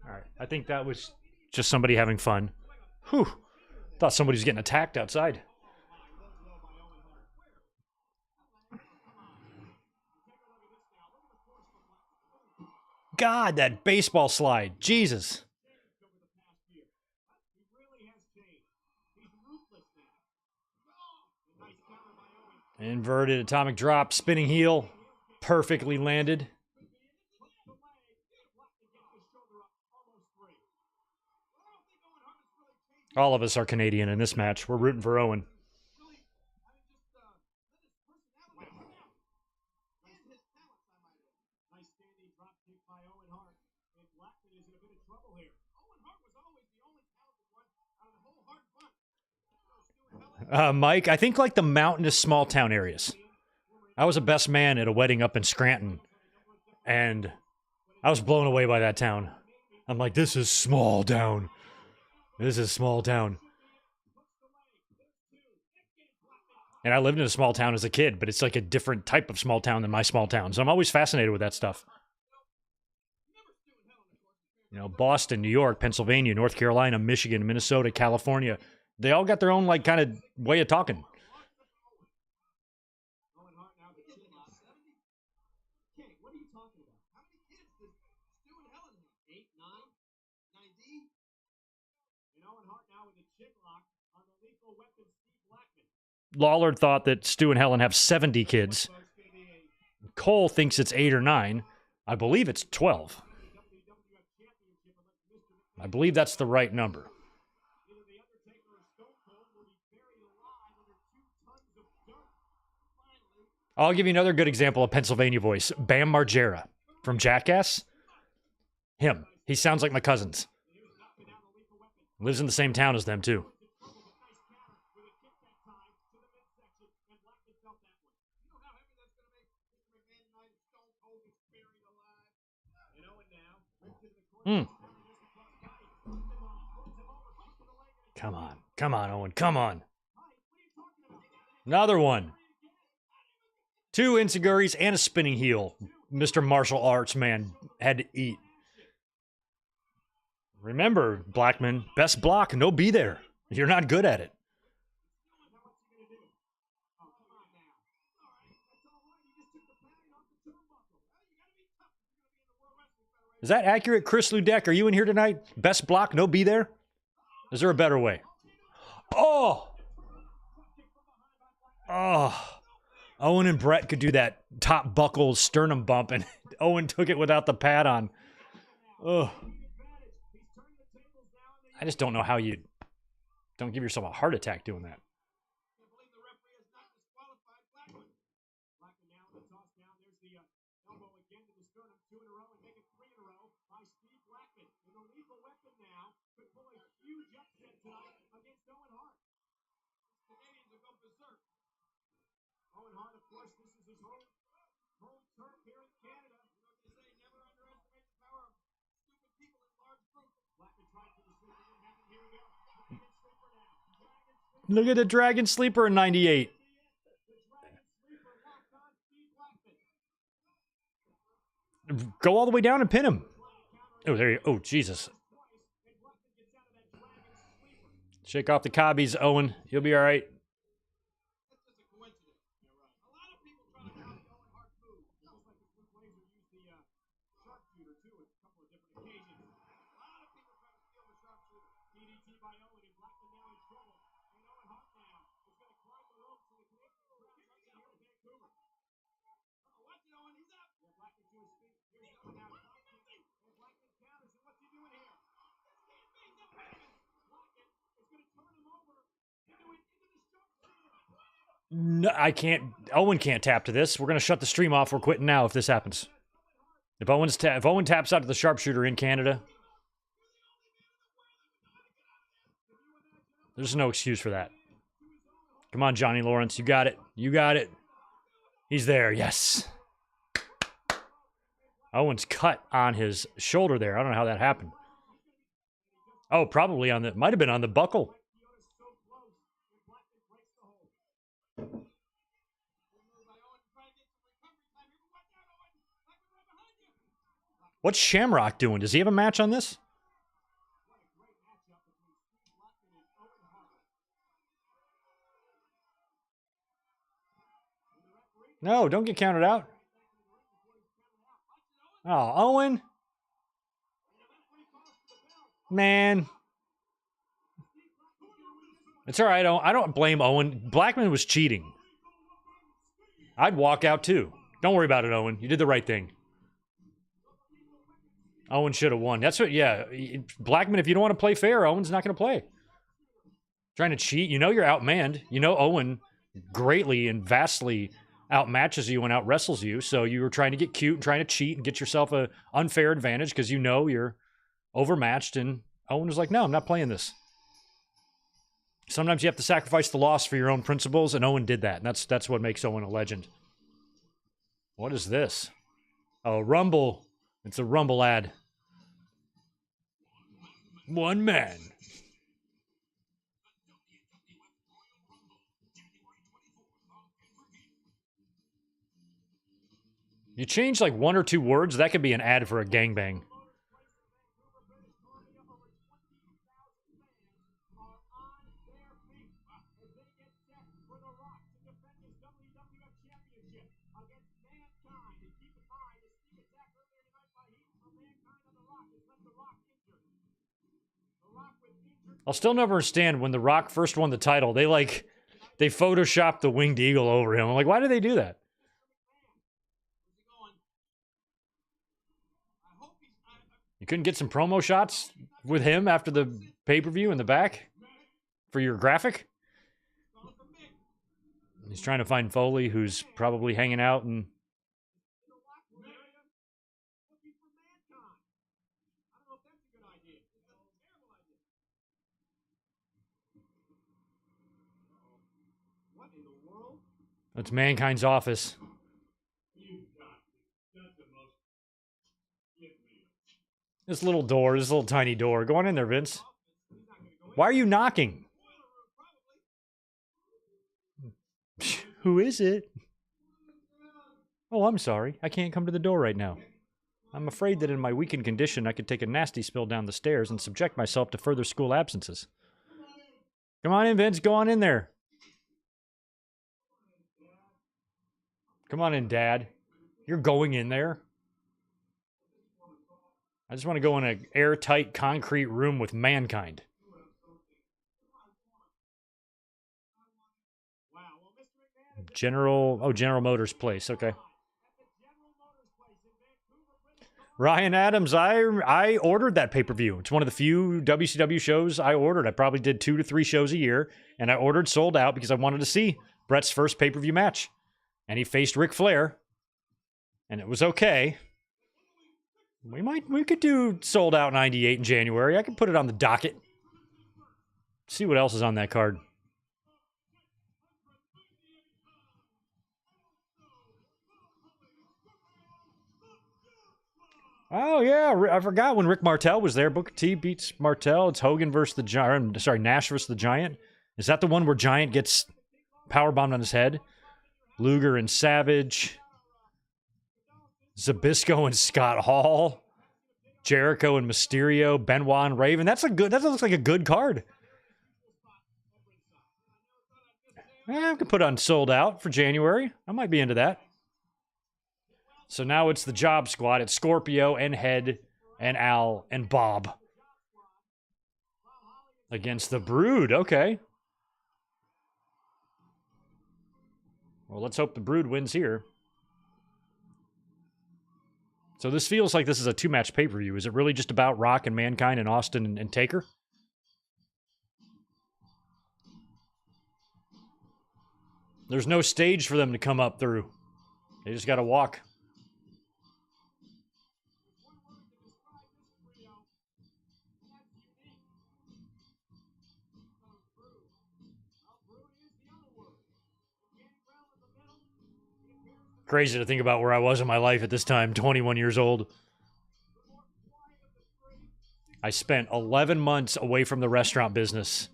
All right. I think that was just somebody having fun. Whew. Thought somebody was getting attacked outside. God, that baseball slide. Jesus. Inverted atomic drop, spinning heel. Perfectly landed. All of us are Canadian in this match. We're rooting for Owen. Mike, I think like the mountainous small town areas. I was a best man at a wedding up in Scranton, and I was blown away by that town. I'm like, this is small town. This is small town. And I lived in a small town as a kid, but it's like a different type of small town than my small town. So I'm always fascinated with that stuff. You know, Boston, New York, Pennsylvania, North Carolina, Michigan, Minnesota, California. They all got their own, like, kind of way of talking. Lawler thought that Stu and Helen have 70 kids. Cole thinks it's 8 or 9. I believe it's 12. I believe that's the right number. I'll give you another good example of Pennsylvania voice. Bam Margera from Jackass. Him. He sounds like my cousins. Lives in the same town as them, too. Come on. Come on, Owen. Come on. Another one. 2 enziguris and a spinning heel. Mr. Martial Arts man had to eat. Remember, Blackman, best block, no be there. You're not good at it. Is that accurate, Chris Ludek? Are you in here tonight? Best block, no be there? Is there a better way? Oh! Oh. Owen and Brett could do that top buckle sternum bump, and Owen took it without the pad on. Ugh. I just don't know how you don't give yourself a heart attack doing that. Owen Hart, of course, this is his home turf here in Canada. You know what they say, never underestimate the power of stupid people in large groups. Blackman tried to the sleeper, didn't happen. Here we go. Dragon sleeper now. Dragon sleeper. Look at the Dragon Sleeper in 98. The Dragon sleeper locked on Steve Blackman. Go all the way down and pin him. Oh, there you go. Oh, Jesus. Shake off the cobbies, Owen. You'll be all right. No, I can't. Owen can't tap to this. We're going to shut the stream off. We're quitting now if this happens. If Owen taps out to the sharpshooter in Canada, there's no excuse for that. Come on, Johnny Lawrence. You got it. You got it. He's there. Yes. Owen's cut on his shoulder there. I don't know how that happened. Oh, probably on the... Might have been on the buckle. What's Shamrock doing? Does he have a match on this? No, don't get counted out. Oh, Owen. Man. It's all right. I don't blame Owen. Blackman was cheating. I'd walk out too. Don't worry about it, Owen. You did the right thing. Owen should have won. That's what, yeah. Blackman, if you don't want to play fair, Owen's not going to play. Trying to cheat. You know you're outmanned. You know Owen greatly and vastly outmatches you and outwrestles you. So you were trying to get cute and trying to cheat and get yourself an unfair advantage because you know you're overmatched. And Owen was like, no, I'm not playing this. Sometimes you have to sacrifice the loss for your own principles, and Owen did that. And that's what makes Owen a legend. What is this? Oh, Rumble. It's a Rumble ad. One man. You change like 1 or 2 words, that could be an ad for a gangbang. I'll still never understand when The Rock first won the title. They photoshopped the winged eagle over him. I'm like, why did they do that? You couldn't get some promo shots with him after the pay-per-view in the back for your graphic? He's trying to find Foley, who's probably hanging out and... That's Mankind's office. This little door, this little tiny door. Go on in there, Vince. Why are you knocking? Who is it? Oh, I'm sorry. I can't come to the door right now. I'm afraid that in my weakened condition, I could take a nasty spill down the stairs and subject myself to further school absences. Come on in, Vince. Go on in there. Come on in, Dad. You're going in there. I just want to go in an airtight concrete room with Mankind. General Motors place. Okay. Ryan Adams, I ordered that pay-per-view. It's one of the few WCW shows I ordered. I probably did 2 to 3 shows a year, and I ordered Sold Out because I wanted to see Brett's first pay-per-view match. And he faced Ric Flair, and it was okay. We could do Sold Out 98 in January. I could put it on the docket. See what else is on that card. Oh, yeah. I forgot when Rick Martel was there. Booker T beats Martel. It's Hogan versus the Giant. Sorry, Nash versus the Giant. Is that the one where Giant gets powerbombed on his head? Luger and Savage. Zbyszko and Scott Hall. Jericho and Mysterio. Benoit and Raven. That looks like a good card. I could put on Sold Out for January. I might be into that. So now it's the Job Squad. It's Scorpio and Head and Al and Bob against the Brood. Okay. Well, let's hope the Brood wins here. So this feels like this is a 2-match pay-per-view. Is it really just about Rock and Mankind and Austin and Taker? There's no stage for them to come up through. They just got to walk. Crazy to think about where I was in my life at this time, 21 years old. I spent 11 months away from the restaurant business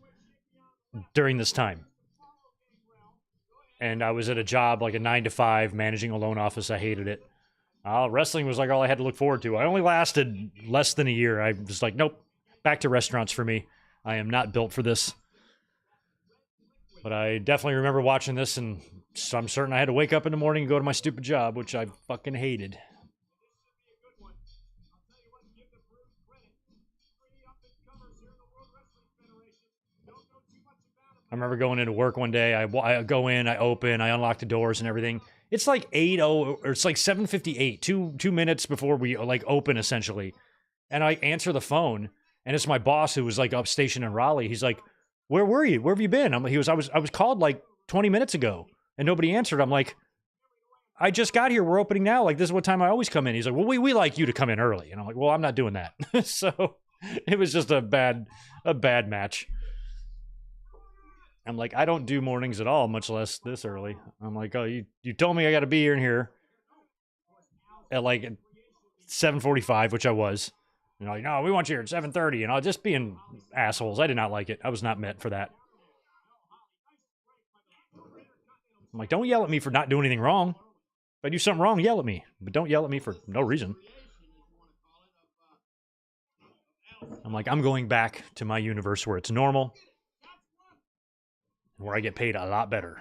during this time. And I was at a job, like a 9-to-5, managing a loan office. I hated it. Wrestling was like all I had to look forward to. I only lasted less than a year. I was like, nope, back to restaurants for me. I am not built for this. But I definitely remember watching this, and so I'm certain I had to wake up in the morning and go to my stupid job, which I fucking hated. I remember going into work one day. I go in, I open, I unlock the doors and everything. It's like 8:00 or it's like 7:58, 2 minutes before we like open essentially. And I answer the phone, and it's my boss who was like up stationed in Raleigh. He's like, "Where were you? Where have you been?" I was called like 20 minutes ago, and nobody answered. I'm like, "I just got here. We're opening now. Like this is what time I always come in." He's like, "Well, we like you to come in early," and I'm like, "Well, I'm not doing that." So it was just a bad match. I'm like, I don't do mornings at all, much less this early. I'm like, oh, you told me I got to be here at like 7:45, which I was. And like, no, we want you here at 7:30, and I'll just being assholes. I did not like it. I was not meant for that. I'm like, don't yell at me for not doing anything wrong. If I do something wrong, yell at me, but don't yell at me for no reason. I'm like, I'm going back to my universe where it's normal, where I get paid a lot better.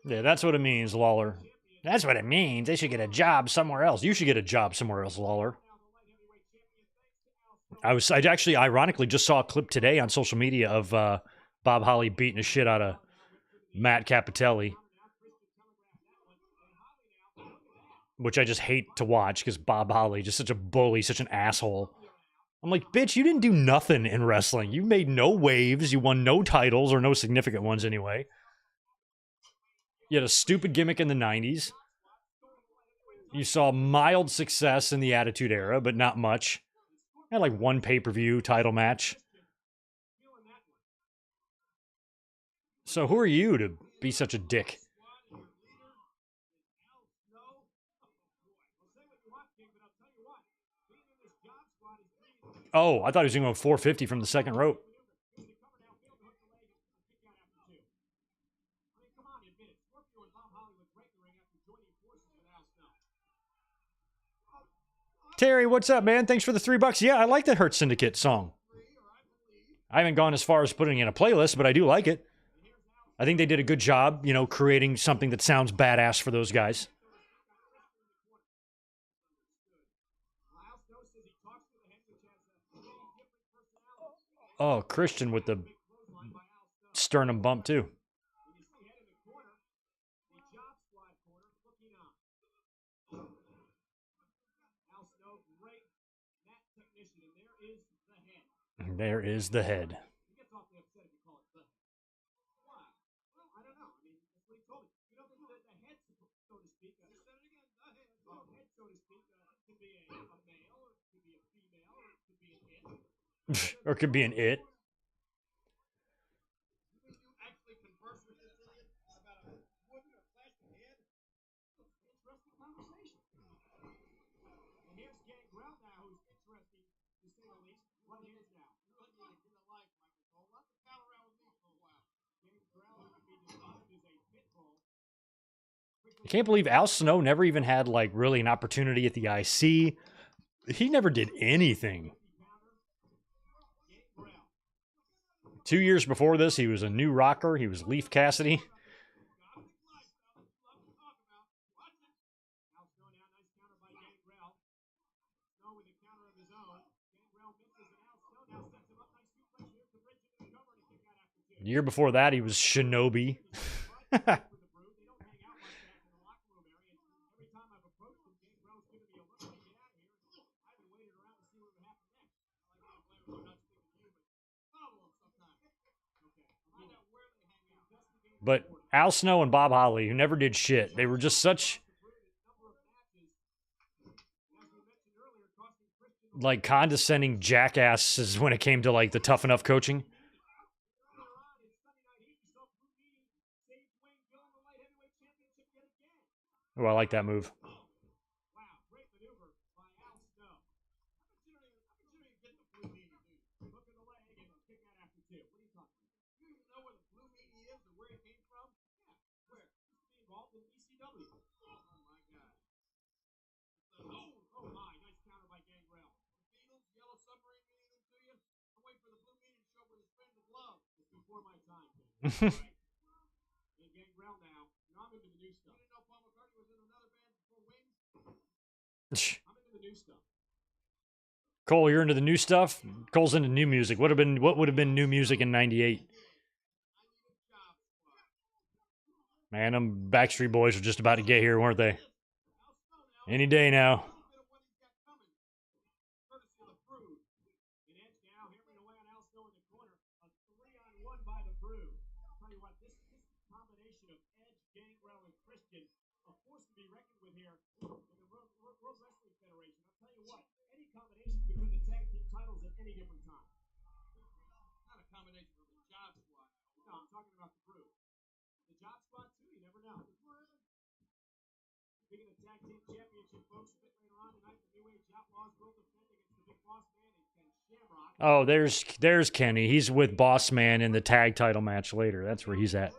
Yeah, that's what it means, Lawler. That's what it means. They should get a job somewhere else. You should get a job somewhere else, Lawler. I actually ironically just saw a clip today on social media of Bob Holly beating the shit out of Matt Capitelli, which I just hate to watch because Bob Holly just such a bully, such an asshole. I'm like, bitch, you didn't do nothing in wrestling. You made no waves. You won no titles, or no significant ones anyway. You had a stupid gimmick in the 90s. You saw mild success in the Attitude Era, but not much. Had like one pay-per-view title match. So who are you to be such a dick? Oh, I thought he was going to go 450 from the second rope. Terry, what's up, man? Thanks for the $3. Yeah, I like the Hurt Syndicate song. I haven't gone as far as putting it in a playlist, but I do like it. I think they did a good job, you know, creating something that sounds badass for those guys. Oh, Christian with the sternum bump, too. There is the head. Or it could be an it. I can't believe Al Snow never even had like really an opportunity at the IC. He never did anything. 2 years before this, he was a new rocker. He was Leaf Cassidy. The year before that, he was Shinobi. But Al Snow and Bob Holly, who never did shit, they were just such like condescending jackasses when it came to like the Tough Enough coaching. Oh, I like that move. Cole, you're into the new stuff? Cole's into new music. What would have been new music in '98? Man, them Backstreet Boys were just about to get here, weren't they? Any day now. Oh, there's Kenny. He's with Boss Man in the tag title match later. That's where he's at.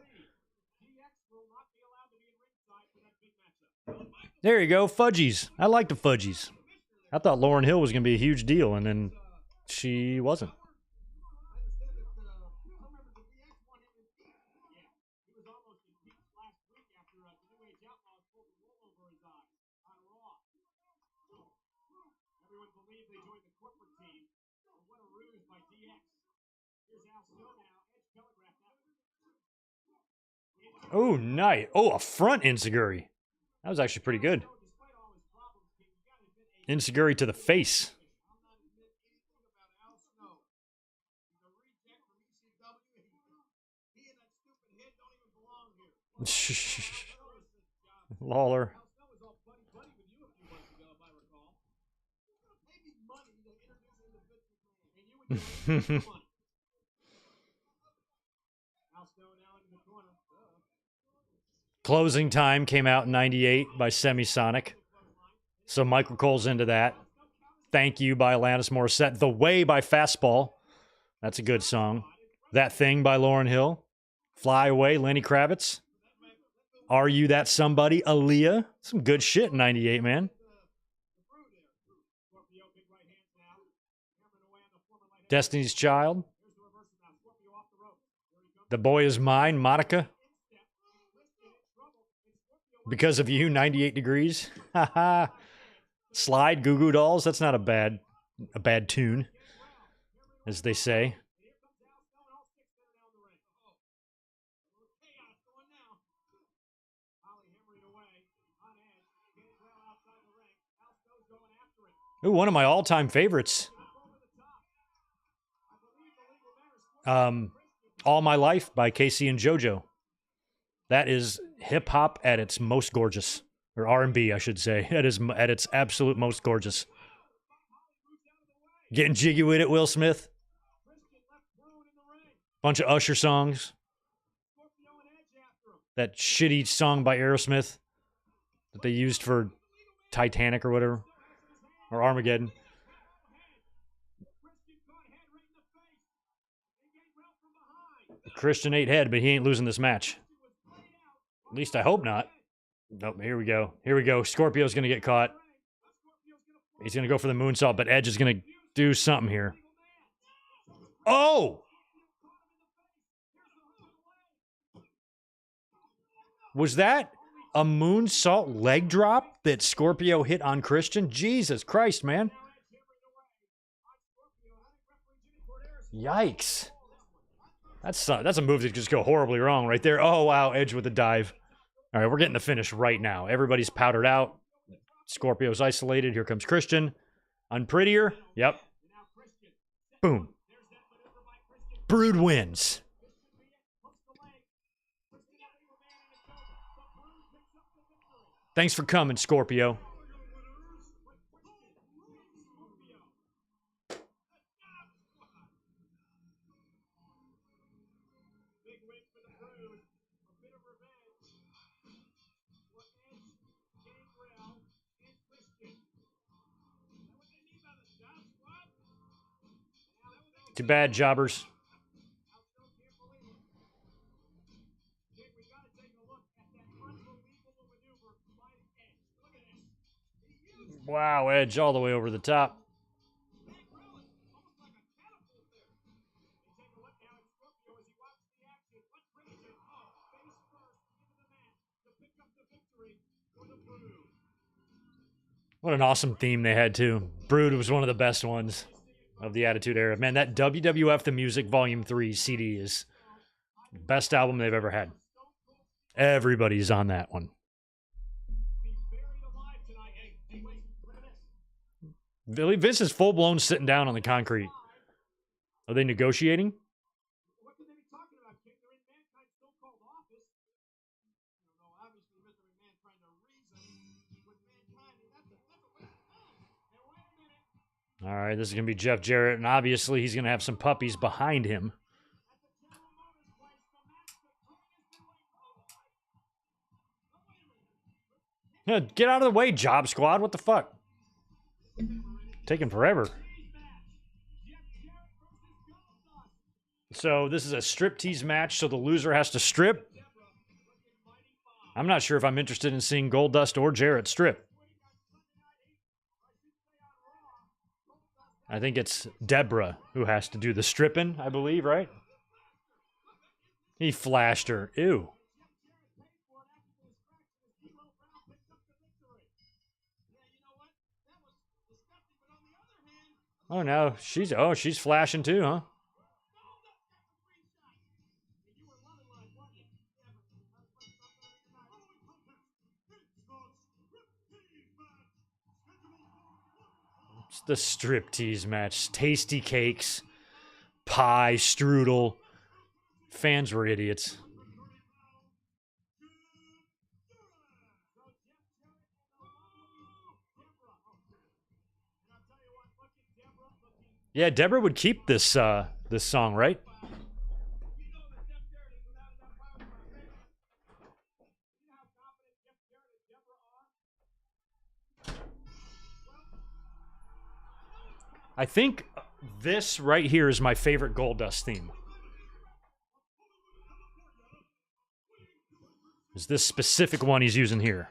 There you go, Fudgies. I like the Fudgies. I thought Lauryn Hill was going to be a huge deal, and then she wasn't. Oh, nice. Oh, a front enziguri. That was actually pretty good. Enziguri to the face. Lawler. Closing Time came out in 98 by Semisonic. So Michael Cole's into that. Thank You by Alanis Morissette. The Way by Fastball. That's a good song. That Thing by Lauryn Hill. Fly Away, Lenny Kravitz. Are You That Somebody, Aaliyah. Some good shit in 98, man. Destiny's Child. The Boy Is Mine, Monica. Because of You, 98 Degrees. Haha. Slide, Goo Goo Dolls. That's not a bad tune, as they say. Ooh, one of my all-time favorites. All My Life by Casey and JoJo. That is hip-hop at its most gorgeous. Or R&B, I should say. It is at its absolute most gorgeous. Getting jiggy with it, Will Smith. Bunch of Usher songs. That shitty song by Aerosmith that they used for Titanic or whatever. Or Armageddon. Christian ate head, but he ain't losing this match. At least I hope not. Nope, here we go. Here we go. Scorpio's going to get caught. He's going to go for the moonsault, but Edge is going to do something here. Oh! Was that a moonsault leg drop that Scorpio hit on Christian? Jesus Christ, man. Yikes. That's a move that could just go horribly wrong right there. Oh, wow, Edge with the dive. All right, we're getting the finish right now. Everybody's powdered out. Scorpio's isolated. Here comes Christian. Unprettier. Yep. Boom. Brood wins. Thanks for coming, Scorpio. Too bad, jobbers. Wow, Edge all the way over the top. What an awesome theme they had, too. Brood was one of the best ones of the Attitude Era. Man, that WWF The Music Volume 3 CD is the best album they've ever had. Everybody's on that one. Vince is full-blown sitting down on the concrete. Are they negotiating? All right, this is going to be Jeff Jarrett, and obviously he's going to have some puppies behind him. Yeah, get out of the way, Job Squad. What the fuck? Taking forever. So this is a striptease match, so the loser has to strip. I'm not sure if I'm interested in seeing Goldust or Jarrett strip. I think it's Deborah who has to do the stripping, I believe, right? He flashed her. Ew. Oh no, she's flashing too, huh? The striptease match. Tasty cakes, pie, strudel. Fans were idiots. Yeah, Deborah would keep this this song, right? I think this right here is my favorite Goldust theme. Is this specific one he's using here?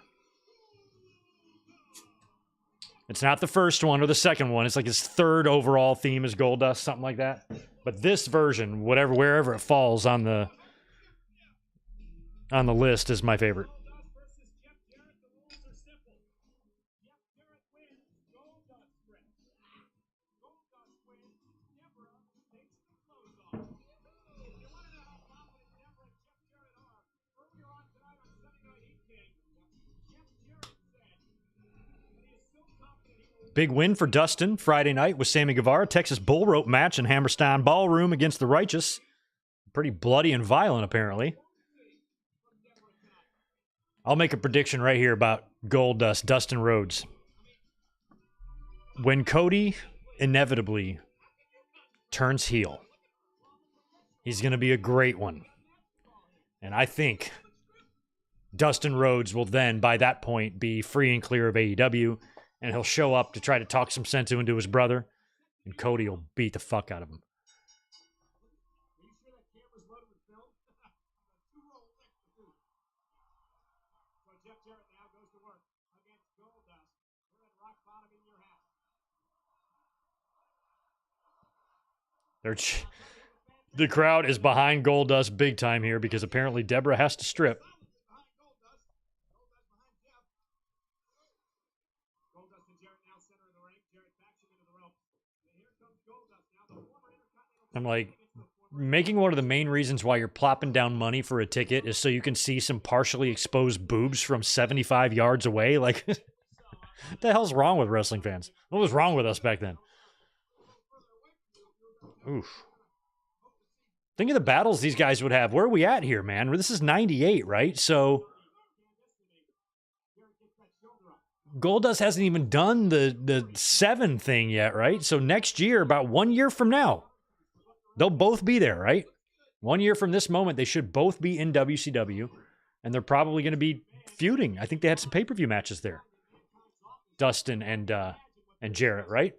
It's not the first one or the second one. It's like his third overall theme is Goldust, something like that. But this version, wherever it falls on the list, is my favorite. Big win for Dustin Friday night with Sammy Guevara. Texas bull rope match in Hammerstein Ballroom against the Righteous. Pretty bloody and violent, apparently. I'll make a prediction right here about Goldust, Dustin Rhodes. When Cody inevitably turns heel, he's going to be a great one. And I think Dustin Rhodes will then, by that point, be free and clear of AEW. And he'll show up to try to talk some sense into his brother. And Cody will beat the fuck out of him. The crowd is behind Goldust big time here because apparently Deborah has to strip. I'm like, making one of the main reasons why you're plopping down money for a ticket is so you can see some partially exposed boobs from 75 yards away. Like, what the hell's wrong with wrestling fans? What was wrong with us back then? Oof. Think of the battles these guys would have. Where are we at here, man? This is 98, right? So Goldust hasn't even done the 7 thing yet, right? So next year, about 1 year from now, they'll both be there, right? 1 year from this moment, they should both be in WCW, and they're probably going to be feuding. I think they had some pay-per-view matches there. Dustin and Jarrett, right?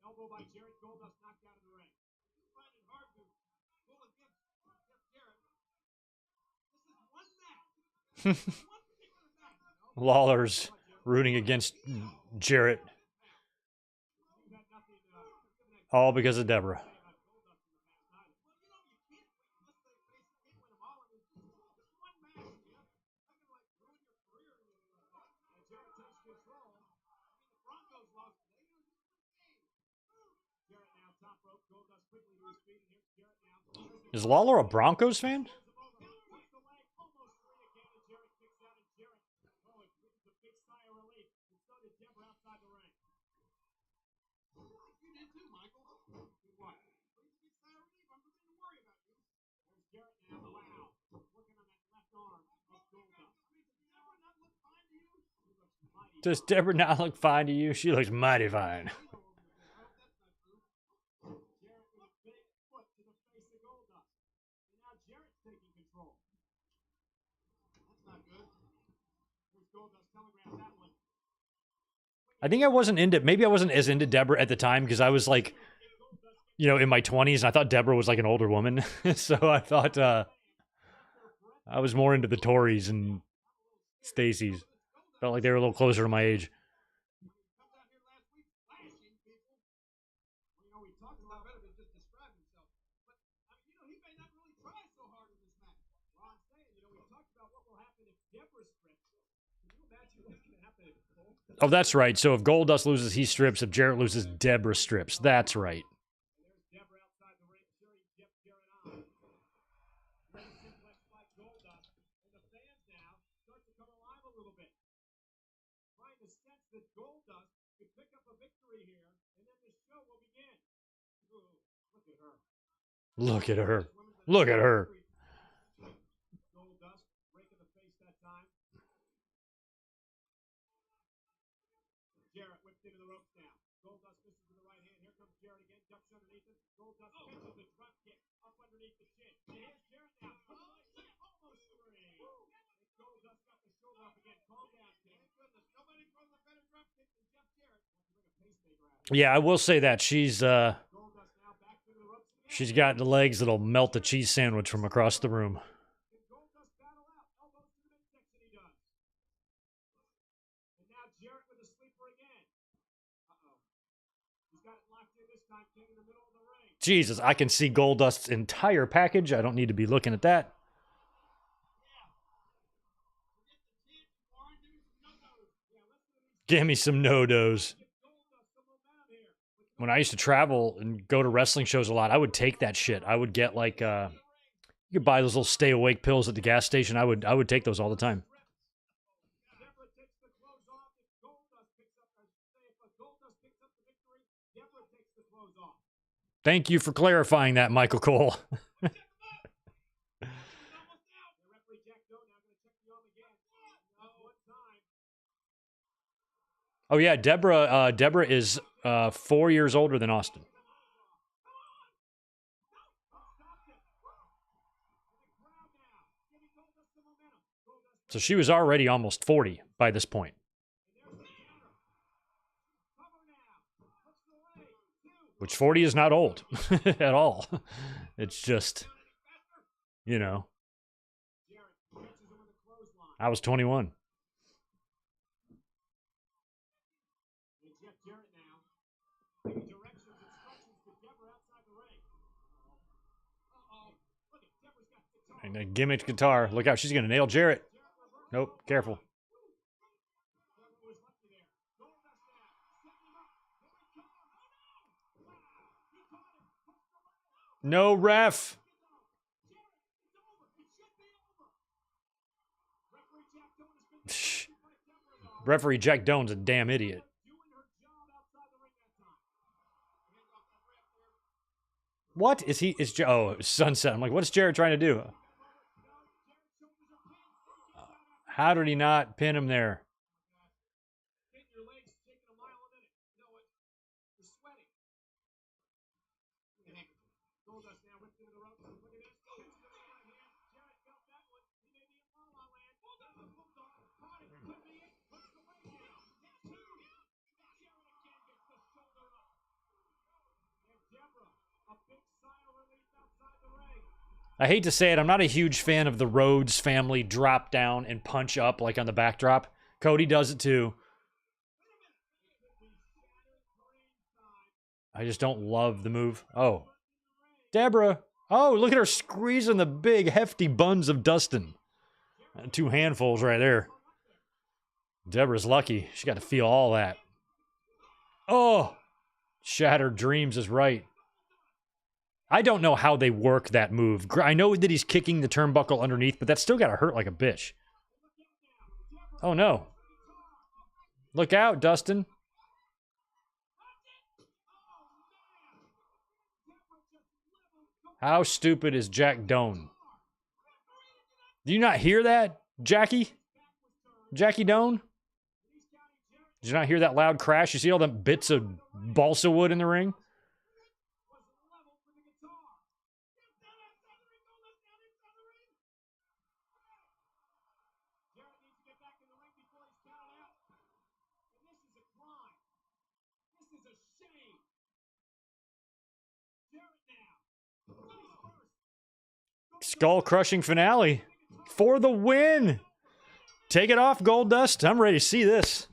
Elbow by Jarrett, Goldust knocked out of the ring. He's finding it hard to pull against Jarrett. This is one match. Lawler's rooting against Jarrett. All because of Deborah. Is Lawler a Broncos fan? Does Deborah not look fine to you? She looks mighty fine. I think I wasn't into, maybe I wasn't as into Deborah at the time because I was like, you know, in my 20s, and I thought Deborah was like an older woman. So I thought I was more into the Tories and Stacy's. Felt like they were a little closer to my age. Oh, that's right. So if Goldust loses, he strips. If Jarrett loses, Deborah strips. That's right. Look at her. Look at her. Jarrett whipped into the ropes now. Goldust misses with the right hand. Here comes Jarrett again. Ducks underneath him. Goldust catches the drop kick up underneath the chin. And here's Jarrett now. Almost three. And Goldust got the shoulder up again. Calm down, King. Thank goodness. Nobody throws a better drop kick than Jeff Jarrett. Yeah, I will say that she's got the legs that'll melt a cheese sandwich from across the room. Jesus, I can see Goldust's entire package. I don't need to be looking at that. Give me some no-dos. When I used to travel and go to wrestling shows a lot, I would take that shit. I would get like you could buy those little stay awake pills at the gas station. I would take those all the time. Thank you for clarifying that, Michael Cole. Oh yeah, Deborah is 4 years older than Austin. So she was already almost 40 by this point. Which 40 is not old at all. It's just, you know, I was 21. And a gimmick guitar. Look out, she's going to nail Jarrett. Nope, careful. No ref. Referee Jack Doan's a damn idiot. What is he? Oh, sunset. I'm like, what is Jarrett trying to do? How did he not pin him there? I hate to say it, I'm not a huge fan of the Rhodes family drop down and punch up like on the backdrop. Cody does it too. I just don't love the move. Oh. Deborah. Oh, look at her squeezing the big, hefty buns of Dustin. 2 handfuls right there. Deborah's lucky. She got to feel all that. Oh. Shattered Dreams is right. I don't know how they work that move. I know that he's kicking the turnbuckle underneath, but that's still got to hurt like a bitch. Oh, no. Look out, Dustin. How stupid is Jack Doan? Do you not hear that, Jackie? Jackie Doan? Did you not hear that loud crash? You see all them bits of balsa wood in the ring? Skull-crushing finale for the win. Take it off, Goldust. I'm ready to see this.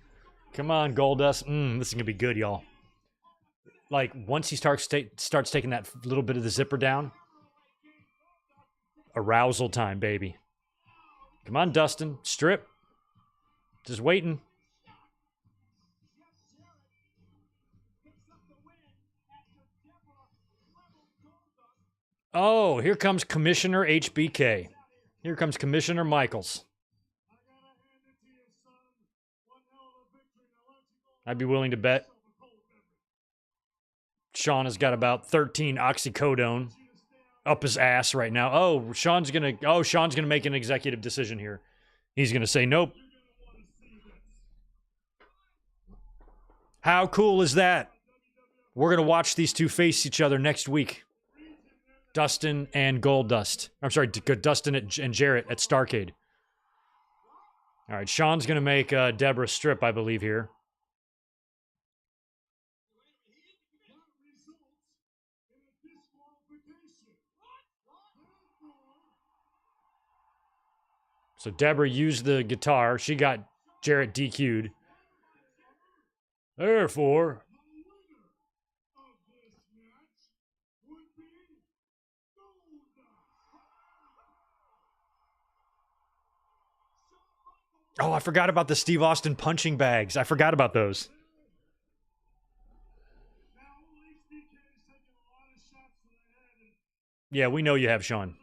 Come on, Goldust. This is going to be good, y'all. Like, once he starts taking that little bit of the zipper down, arousal time, baby. Come on, Dustin. Strip. Just waiting. Oh, here comes Commissioner HBK. Here comes Commissioner Michaels. I'd be willing to bet Sean has got about 13 oxycodone up his ass right now. Oh, Sean's gonna make an executive decision here. He's gonna say nope. How cool is that? We're gonna watch these two face each other next week. Dustin and Goldust. I'm sorry, Dustin and Jarrett at Starrcade. All right, Sean's gonna make Deborah strip, I believe, here. So Deborah used the guitar. She got Jarrett DQ'd. Therefore, oh, I forgot about the Steve Austin punching bags. I forgot about those. Yeah, we know you have, Sean.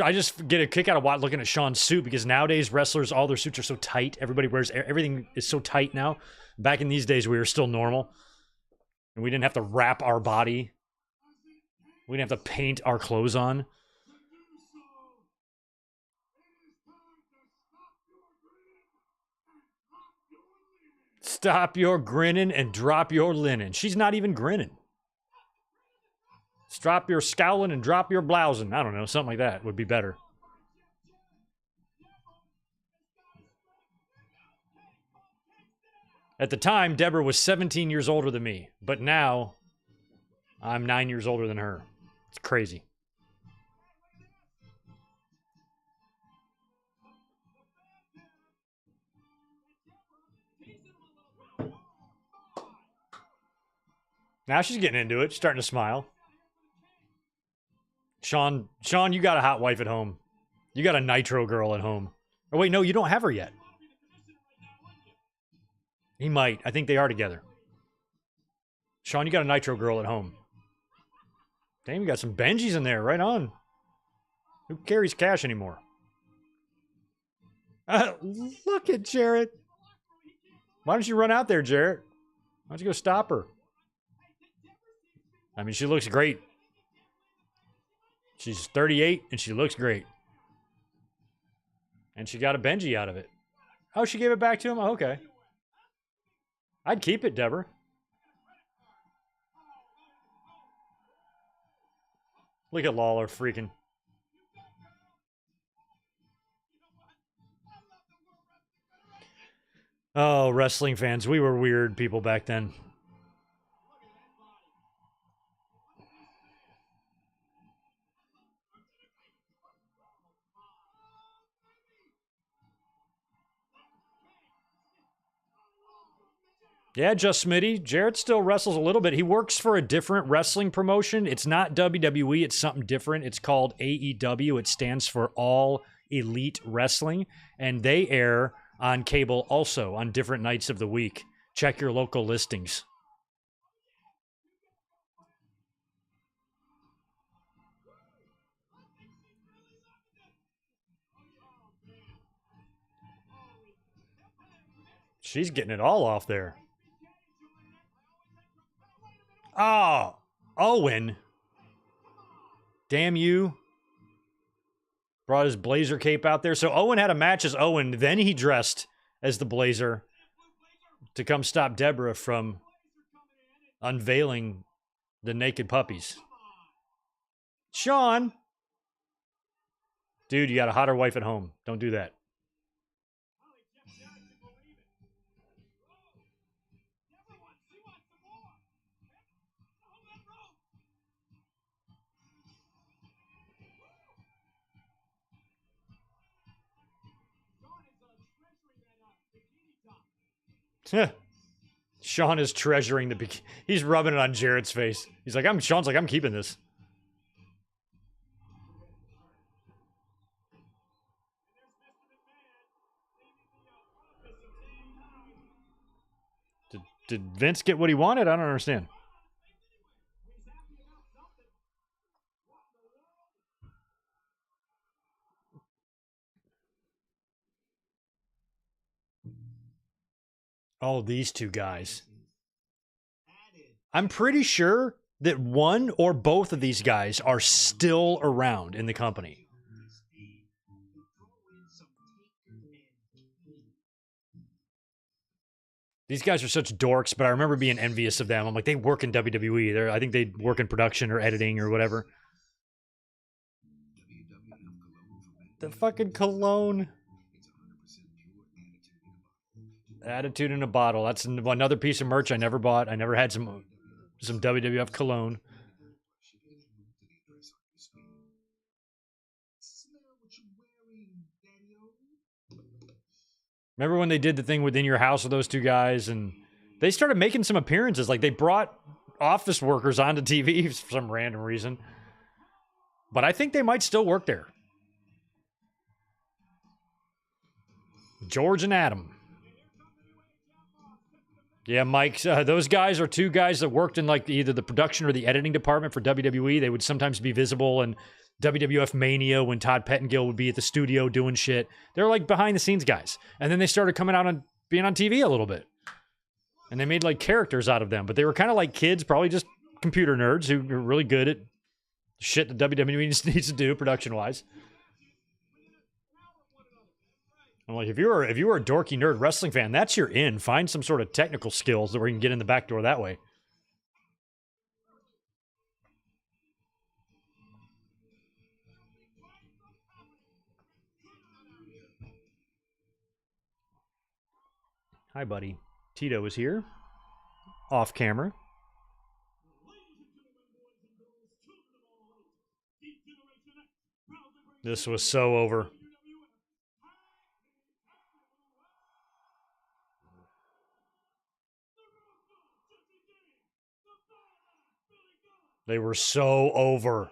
I just get a kick out of looking at Sean's suit because nowadays wrestlers, all their suits are so tight. Everybody wears, everything is so tight now. Back in these days, we were still normal. And we didn't have to wrap our body. We didn't have to paint our clothes on. Stop your grinning and drop your linen. She's not even grinning. Stop your scowling and drop your blousing. I don't know, something like that would be better. At the time, Deborah was 17 years older than me, but now I'm 9 years older than her. It's crazy. Now she's getting into it, starting to smile. Sean, you got a hot wife at home. You got a Nitro girl at home. Oh, wait, no, you don't have her yet. He might. I think they are together. Sean, you got a Nitro girl at home. Damn, you got some Benjis in there. Right on. Who carries cash anymore? Look at Jarrett. Why don't you run out there, Jarrett? Why don't you go stop her? I mean, she looks great. She's 38, and she looks great. And she got a Benji out of it. Oh, she gave it back to him? Oh, okay. I'd keep it, Deborah. Look at Lawler freaking. Oh, wrestling fans. We were weird people back then. Yeah, just Smitty. Jarrett still wrestles a little bit. He works for a different wrestling promotion. It's not WWE. It's something different. It's called AEW. It stands for All Elite Wrestling. And they air on cable also on different nights of the week. Check your local listings. She's getting it all off there. Oh, Owen. Damn you. Brought his Blazer cape out there. So Owen had a match as Owen. Then he dressed as the Blazer to come stop Deborah from unveiling the naked puppies. Sean. Dude, you got a hotter wife at home. Don't do that. Sean is treasuring the bikini. He's rubbing it on Jarrett's face. He's like, Sean's like, I'm keeping this. Did Vince get what he wanted? I don't understand. Oh, these two guys. I'm pretty sure that one or both of these guys are still around in the company. These guys are such dorks, but I remember being envious of them. I'm like, they work in WWE. I think they work in production or editing or whatever. The fucking cologne. Attitude in a bottle. That's another piece of merch I never bought. I never had some WWF cologne. Remember when they did the thing within your house with those two guys, and they started making some appearances. Like, they brought office workers onto TV for some random reason. But I think they might still work there. George and Adam. Yeah, Mike, those guys are two guys that worked in like either the production or the editing department for WWE. They would sometimes be visible in WWF Mania when Todd Pettengill would be at the studio doing shit. They're like behind the scenes guys. And then they started coming out and being on TV a little bit. And they made like characters out of them. But they were kind of like kids, probably just computer nerds who were really good at shit that WWE needs to do production-wise. I'm like, if you were a dorky nerd wrestling fan, that's your in. Find some sort of technical skills that we can get in the back door that way. Hi, buddy. Tito is here. Off camera. This was so over. They were so over.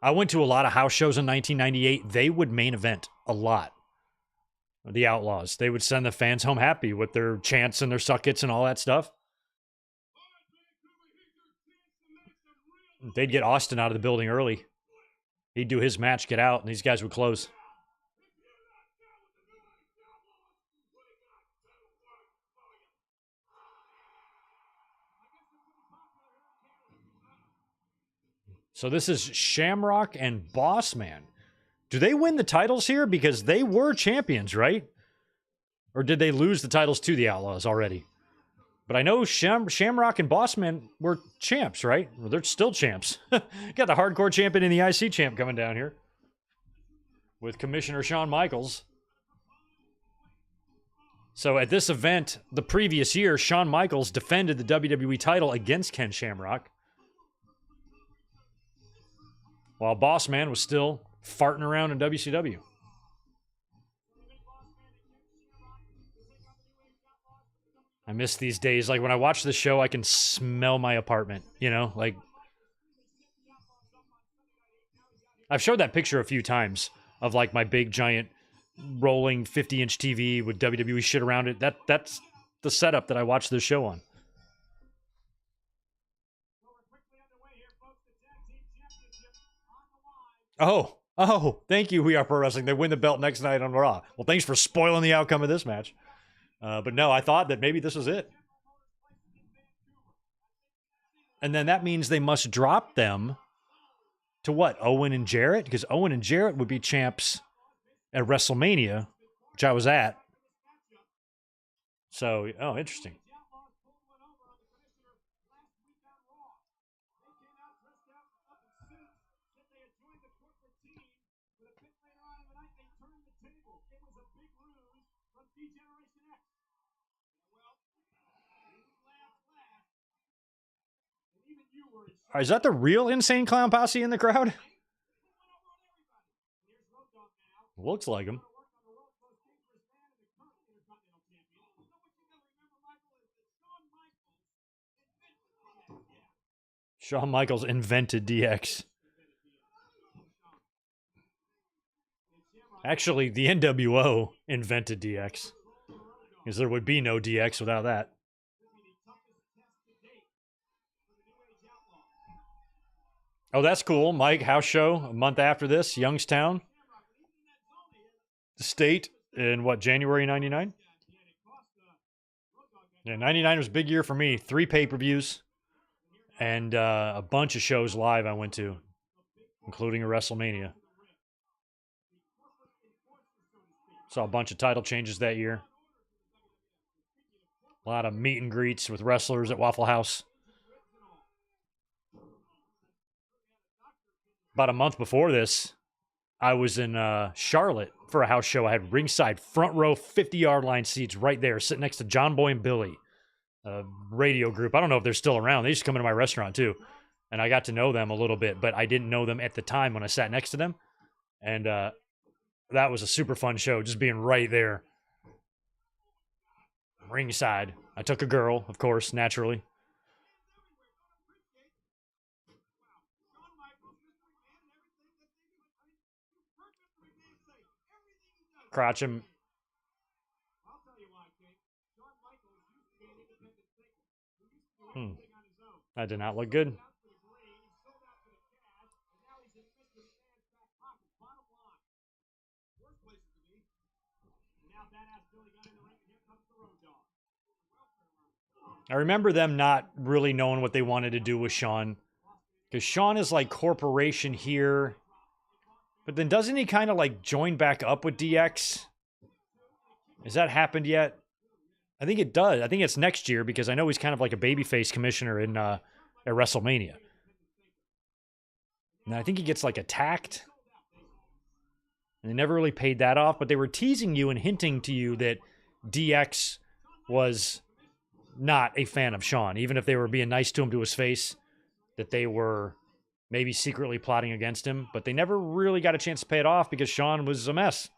I went to a lot of house shows in 1998. They would main event a lot. The Outlaws. They would send the fans home happy with their chants and their suckets and all that stuff. They'd get Austin out of the building early. He'd do his match, get out, and these guys would close. So this is Shamrock and Bossman. Do they win the titles here? Because they were champions, right? Or did they lose the titles to the Outlaws already? But I know Shamrock and Bossman were champs, right? Well, they're still champs. Got the hardcore champion and the IC champ coming down here. With Commissioner Shawn Michaels. So at this event, the previous year, Shawn Michaels defended the WWE title against Ken Shamrock. While Bossman was still farting around in WCW. I miss these days. Like, when I watch the show, I can smell my apartment, you know? Like, I've showed that picture a few times of, like, my big, giant, rolling 50-inch TV with WWE shit around it. That's the setup that I watch this show on. Oh, thank you, We Are Pro Wrestling. They win the belt next night on Raw. Well, thanks for spoiling the outcome of this match. But no, I thought that maybe this was it. And then that means they must drop them to what? Owen and Jarrett? Because Owen and Jarrett would be champs at WrestleMania, which I was at. So, oh, interesting. Is that the real Insane Clown Posse in the crowd? Looks like him. Shawn Michaels invented DX. Actually, the NWO invented DX. Because there would be no DX without that. Oh, that's cool. Mike, house show a month after this, Youngstown. The state in what, January 99? Yeah, 99 was a big year for me. 3 pay-per-views and a bunch of shows live I went to, including a WrestleMania. Saw a bunch of title changes that year. A lot of meet and greets with wrestlers at Waffle House. About a month before this, I was in Charlotte for a house show. I had ringside front row 50-yard line seats right there, sitting next to John Boy and Billy, a radio group. I don't know if they're still around. They used to come into my restaurant too. And I got to know them a little bit, but I didn't know them at the time when I sat next to them. And that was a super fun show, just being right there. Ringside. I took a girl, of course, naturally. Crotch him. That did not look good. I remember them not really knowing what they wanted to do with Shawn. Because Shawn is like corporation here. But then doesn't he kind of like join back up with DX? Has that happened yet? I think it does. I think it's next year because I know he's kind of like a babyface commissioner in at WrestleMania. And I think he gets like attacked. And they never really paid that off, but they were teasing you and hinting to you that DX was not a fan of Shawn, even if they were being nice to him to his face, that they were maybe secretly plotting against him, but they never really got a chance to pay it off because Shawn was a mess.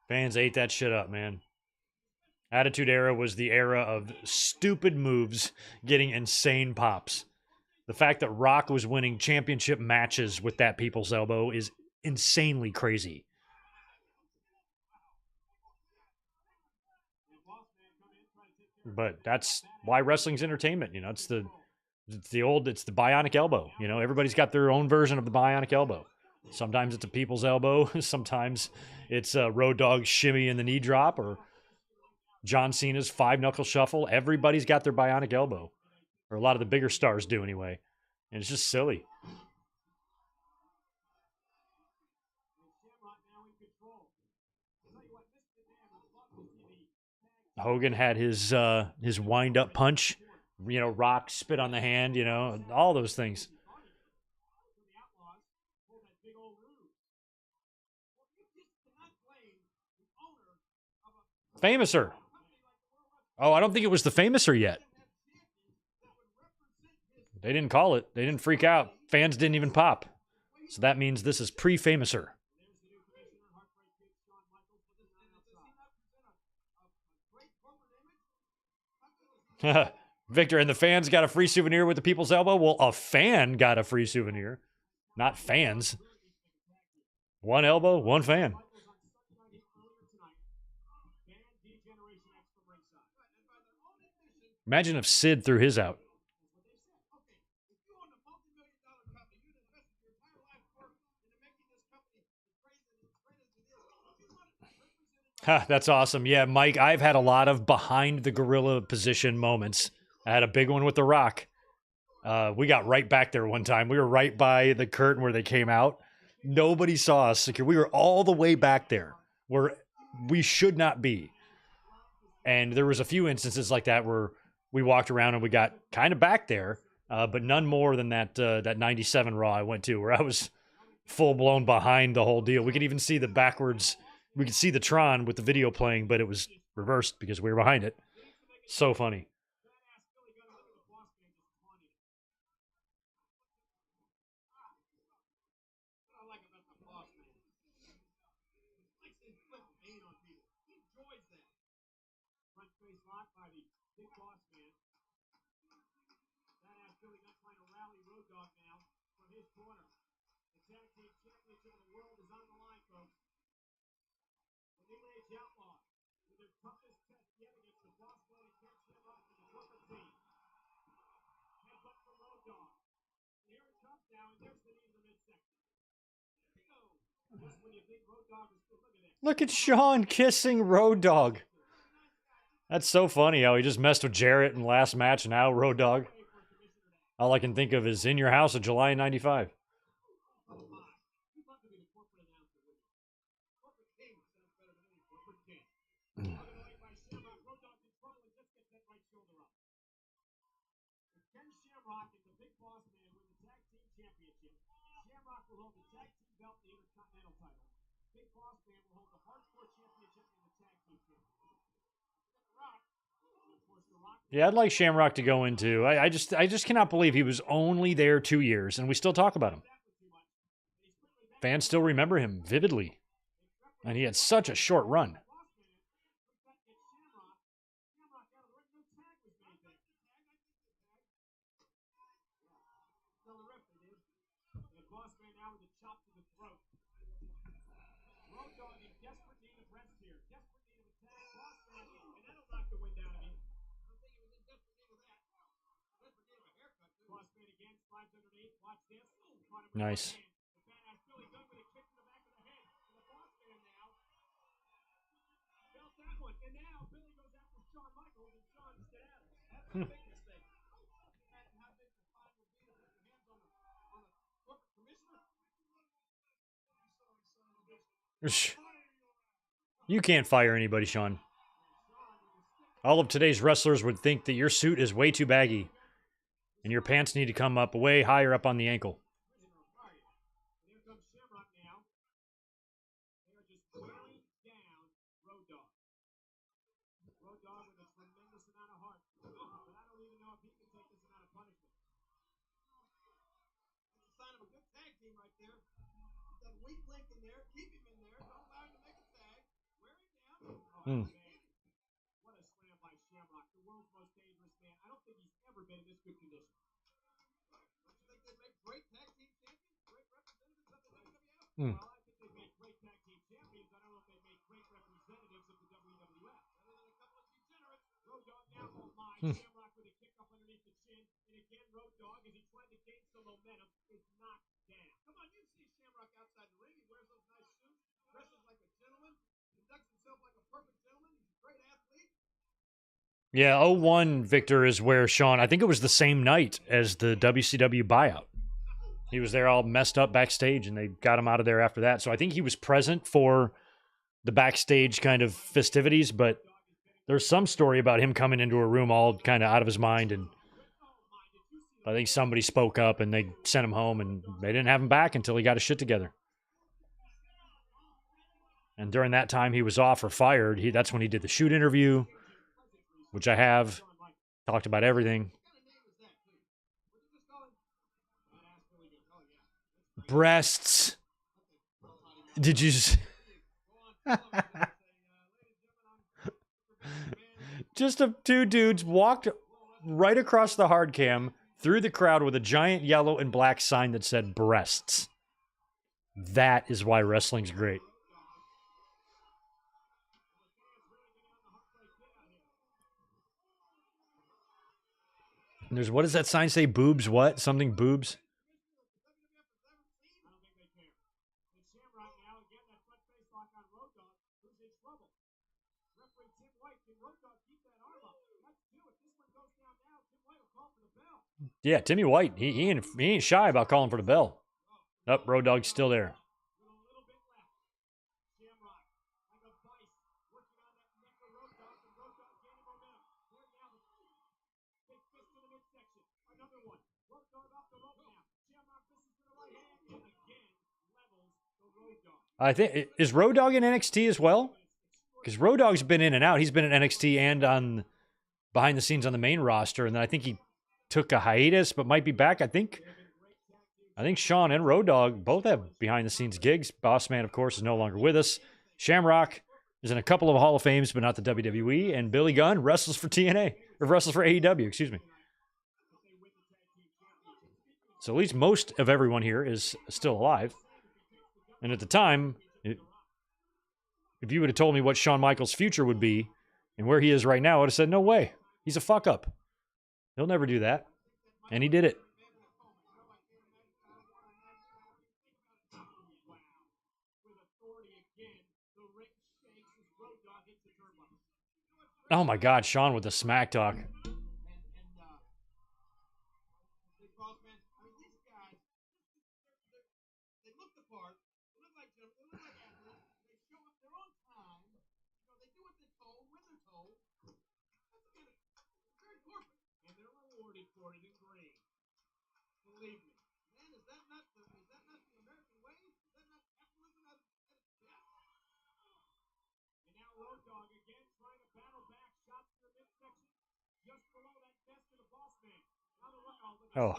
Fans ate that shit up, man. Attitude Era was the era of stupid moves getting insane pops. The fact that Rock was winning championship matches with that people's elbow is insanely crazy. But that's why wrestling's entertainment. You know, it's the bionic elbow. You know, everybody's got their own version of the bionic elbow. Sometimes it's a people's elbow. Sometimes it's a Road Dogg shimmy and the knee drop, or John Cena's 5-knuckle shuffle. Everybody's got their bionic elbow. Or a lot of the bigger stars do anyway. And it's just silly. Hogan had his wind-up punch. You know, Rock spit on the hand, you know, all those things. Famouser. Oh, I don't think it was the Famouser yet. They didn't call it. They didn't freak out. Fans didn't even pop. So that means this is pre-Famouser. Victor, and the fans got a free souvenir with the people's elbow? Well, a fan got a free souvenir. Not fans. One elbow, one fan. Imagine if Sid threw his out. That's awesome. Yeah, Mike, I've had a lot of behind the gorilla position moments. I had a big one with The Rock. We got right back there one time. We were right by the curtain where they came out. Nobody saw us. We were all the way back there where we should not be. And there was a few instances like that where we walked around and we got kind of back there, but none more than that 97 Raw I went to where I was full-blown behind the whole deal. We could even see the backwards. We could see the Tron with the video playing, but it was reversed because we were behind it. So funny. face lock by the Big Boss Man. Badass Billy Gunn trying to rally Road Dogg now from his corner. The tag team championship of the world is on the line, folks. The New Age Outlaws with their toughest test yet against the Boss Man and Ken Shamrock and the corporate team. Headbutt from Road Dogg. And here it comes now, and there's the knee in the midsection. Bingo! Just when you think Road Dogg is good, look at that. Look at Sean kissing Road Dogg. That's so funny how he just messed with Jarrett in last match, and now Road Dogg. All I can think of is In Your House of July 95. Shamrock and the Big Boss Man win the tag team championship. Shamrock will hold the tag team belt and the Intercontinental title. Big Boss Man will hold the Hardcore championship and the tag team championship. Yeah, I'd like Shamrock to go into. I just cannot believe he was only there 2 years, and we still talk about him. Fans still remember him vividly, and he had such a short run. Road Dogg in desperate need of rest here. Desperate need of attack. Boss Man, and that'll knock the wind out of him. I don't think he was in desperate need of that. Desperate need of a haircut. Boss Man again slides underneath. Watch this. Nice. The badass Billy Gunn with a kick to the back of the head. And the Boss Man now felt that one. And now Billy goes after Shawn Michaels, and Shawn get out of it. That's a big mistake. Imagine how big the fine would be to put your hands on the corporate commissioner. You can't fire anybody, Sean. All of today's wrestlers would think that your suit is way too baggy, and your pants need to come up way higher up on the ankle. Here comes Shamrock now. They are just wearing down Road Dogg. Road Dogg with a tremendous amount of heart. But I don't even know if he can take this amount of punishment. That's a sign of a good tag team right there. That weak link in there. Keep him in there. Don't allow him to make a tag. Wear him down. Oh, man. What a slam by Shamrock. The world's most dangerous man. I don't think he's ever been in this good condition. Don't you think they'd make great tag team champions? Great representatives of the WWF? Well, I think they'd make great tag team champions. I don't know if they'd make great representatives of the WWF. Better than a couple of degenerates. Road Dogg now, oh my. Shamrock with a kick up underneath the chin. And again, Road Dogg, as he tried to gain some momentum, is knocked down. Come on, you see Shamrock outside the ring. He wears those nice suits, dresses like a gentleman, conducts himself like a perfect gentleman. He's a great athlete. Yeah, 01 Victor is where Sean, I think it was the same night as the WCW buyout. He was there all messed up backstage, and they got him out of there after that. So I think he was present for the backstage kind of festivities, but there's some story about him coming into a room all kind of out of his mind, and I think somebody spoke up, and they sent him home, and they didn't have him back until he got his shit together. And during that time he was off or fired, that's when he did the shoot interview, which I have. Talked about everything. Breasts. Did you... Just two dudes walked right across the hard cam through the crowd with a giant yellow and black sign that said breasts. That is why wrestling's great. And there's, what does that sign say? Boobs what? Something boobs? Yeah, Timmy White, he ain't shy about calling for the bell. Oh, Road Dogg's still there. I think, is Road Dogg in NXT as well? Because Road Dogg's been in and out. He's been in NXT and on behind the scenes on the main roster, and then I think he took a hiatus, but might be back. I think Sean and Road Dogg both have behind the scenes gigs. Boss Man, of course, is no longer with us. Shamrock is in a couple of Hall of Fames, but not the WWE. And Billy Gunn wrestles for TNA, or wrestles for AEW, excuse me. So at least most of everyone here is still alive. And at the time, if you would have told me what Shawn Michaels' future would be and where he is right now, I would have said, no way. He's a fuck up. He'll never do that. And he did it. Oh my God, Shawn with the smack talk. Oh.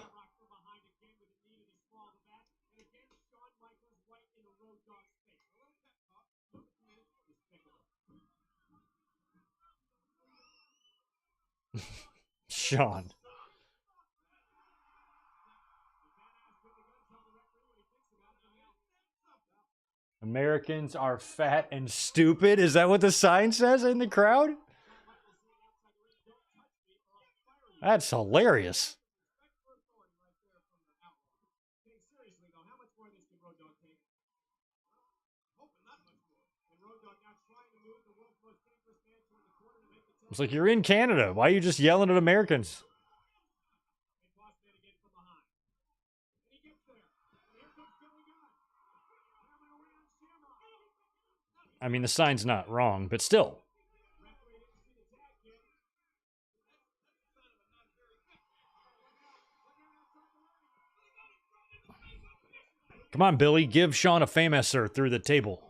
Shawn. Americans are fat and stupid. Is that what the sign says in the crowd? That's hilarious. It's like, you're in Canada. Why are you just yelling at Americans? I mean, the sign's not wrong, but still. Come on, Billy. Give Shawn a famouser through the table.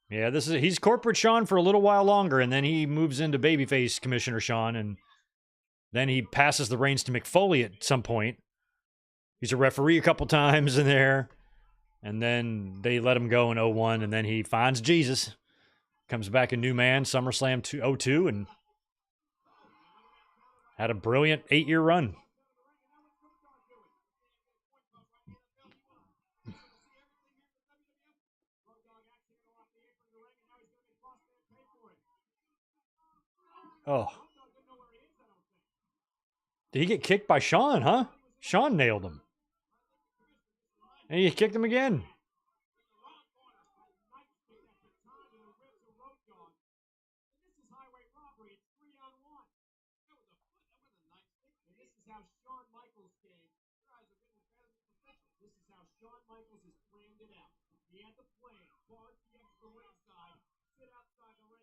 Yeah, he's corporate Shawn for a little while longer, and then he moves into babyface Commissioner Shawn, and then he passes the reins to McFoley at some point. He's a referee a couple times in there, and then they let him go in 01, and then he finds Jesus, comes back a new man, SummerSlam 02, and had a brilliant 8-year run. Oh. Did he get kicked by Shawn, huh? Shawn nailed him. And he kicked him again.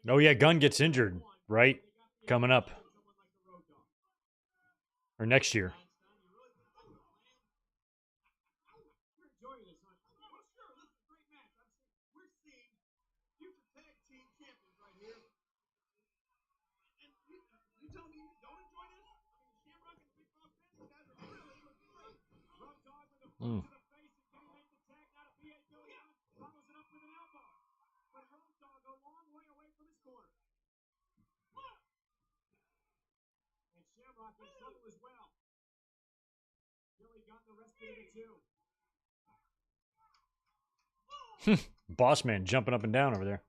Oh, yeah, Gunn gets injured, right? Coming up. Or next year. Mm. Boss man jumping up and down over there.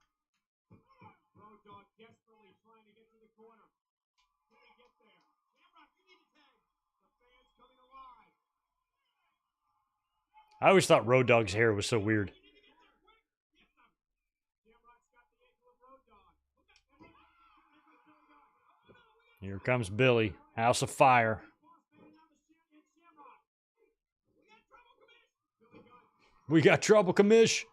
I always thought Road Dogg's hair was so weird. Here comes Billy, House of Fire. We got trouble, commish.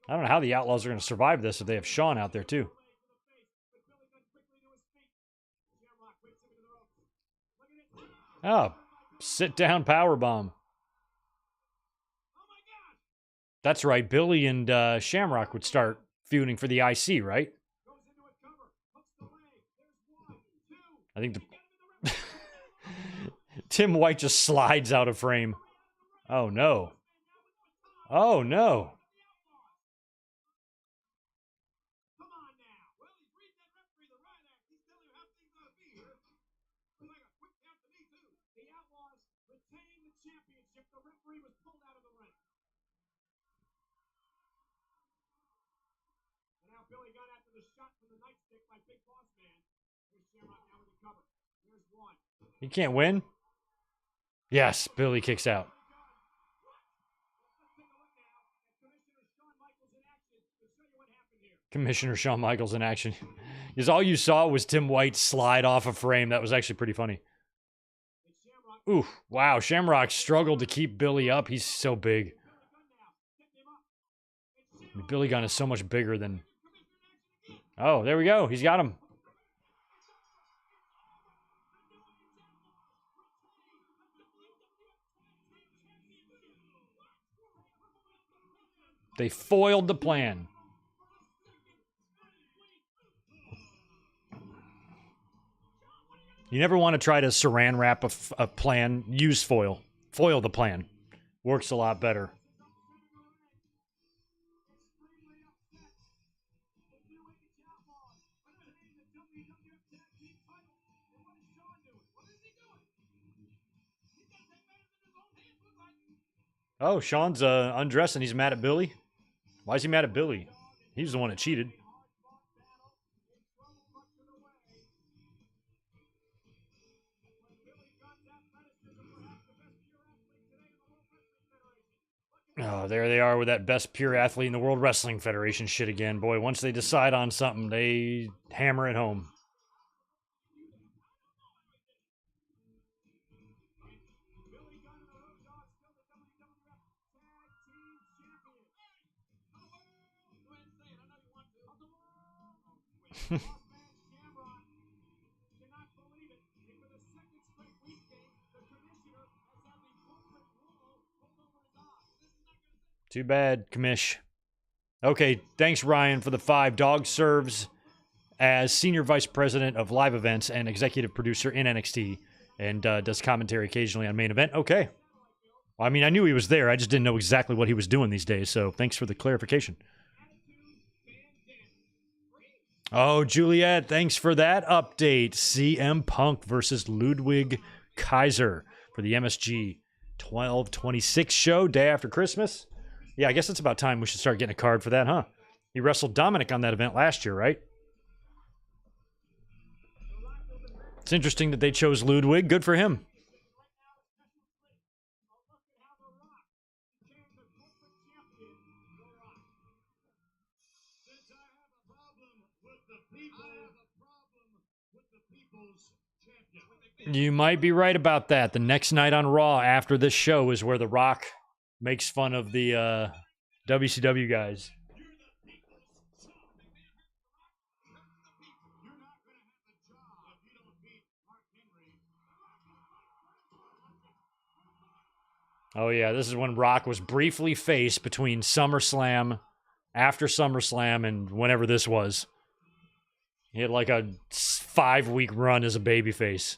I don't know how the Outlaws are going to survive this if they have Shawn out there, too. Oh, sit-down powerbomb. That's right. Billy and Shamrock would start feuding for the IC, right? I think Tim White just slides out of frame. Oh, no. Oh, no. Come on now. Well, he's reading that referee the right act. He's telling you how things ought to be here. Looks like a quick count to me, too. The Outlaws retain the championship. The referee was pulled out of the ring. And now Billy got after the shot from the nightstick by Big Boss Man. Here's Shamrock now with the cover. Here's one. He can't win? Yes, Billy kicks out. Commissioner Shawn Michaels in action. Because all you saw was Tim White slide off a frame. That was actually pretty funny. Ooh, wow. Shamrock struggled to keep Billy up. He's so big. I mean, Billy Gunn is so much bigger than... Oh, there we go. He's got him. They foiled the plan. You never want to try to saran wrap a plan. Use foil. Foil the plan. Works a lot better. Oh, Sean's undressing. He's mad at Billy. Why is he mad at Billy? He's the one that cheated. Oh, there they are with that best pure athlete in the World Wrestling Federation shit again. Boy, once they decide on something, they hammer it home. Too bad, Commish. Okay, thanks, Ryan, for the 5. Dog serves as Senior Vice President of Live Events and Executive Producer in NXT and does commentary occasionally on Main Event. Okay. Well, I mean, I knew he was there. I just didn't know exactly what he was doing these days, so thanks for the clarification. Oh, Juliet, thanks for that update. CM Punk versus Ludwig Kaiser for the MSG 1226 show, day after Christmas. Yeah, I guess it's about time we should start getting a card for that, huh? He wrestled Dominic on that event last year, right? It's interesting that they chose Ludwig. Good for him. You might be right about that. The next night on Raw after this show is where The Rock makes fun of the WCW guys. Oh, yeah, this is when Rock was briefly face between SummerSlam, after SummerSlam, and whenever this was. He had like a 5-week run as a babyface.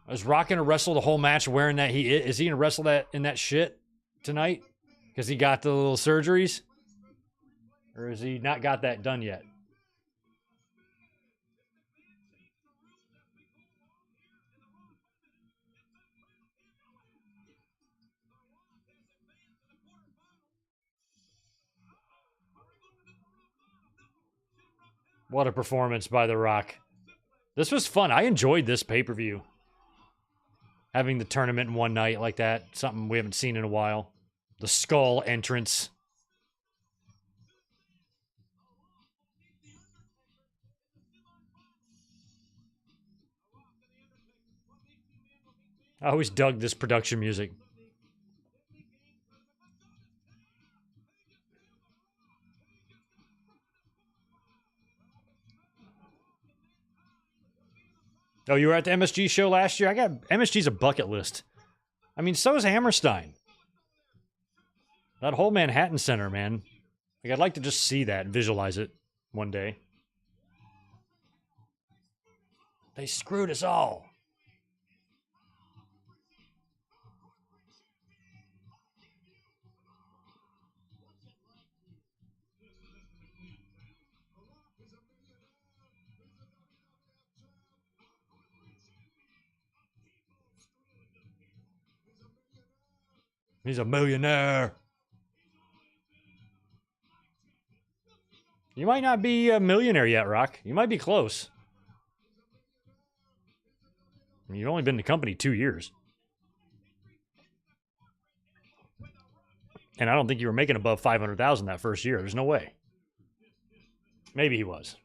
Is Rock gonna wrestle the whole match wearing that? Is he gonna wrestle that in that shit tonight? Because he got the little surgeries, or has he not got that done yet? What a performance by The Rock. This was fun. I enjoyed this pay-per-view. Having the tournament in one night like that, something we haven't seen in a while. The skull entrance. I always dug this production music. Oh, you were at the MSG show last year? I got MSG's a bucket list. I mean, so is Hammerstein. That whole Manhattan Center, man. Like, I'd like to just see that and visualize it one day. They screwed us all. He's a millionaire. You might not be a millionaire yet, Rock. You might be close. I mean, you've only been in the company 2 years. And I don't think you were making above $500,000 that first year. There's no way. Maybe he was.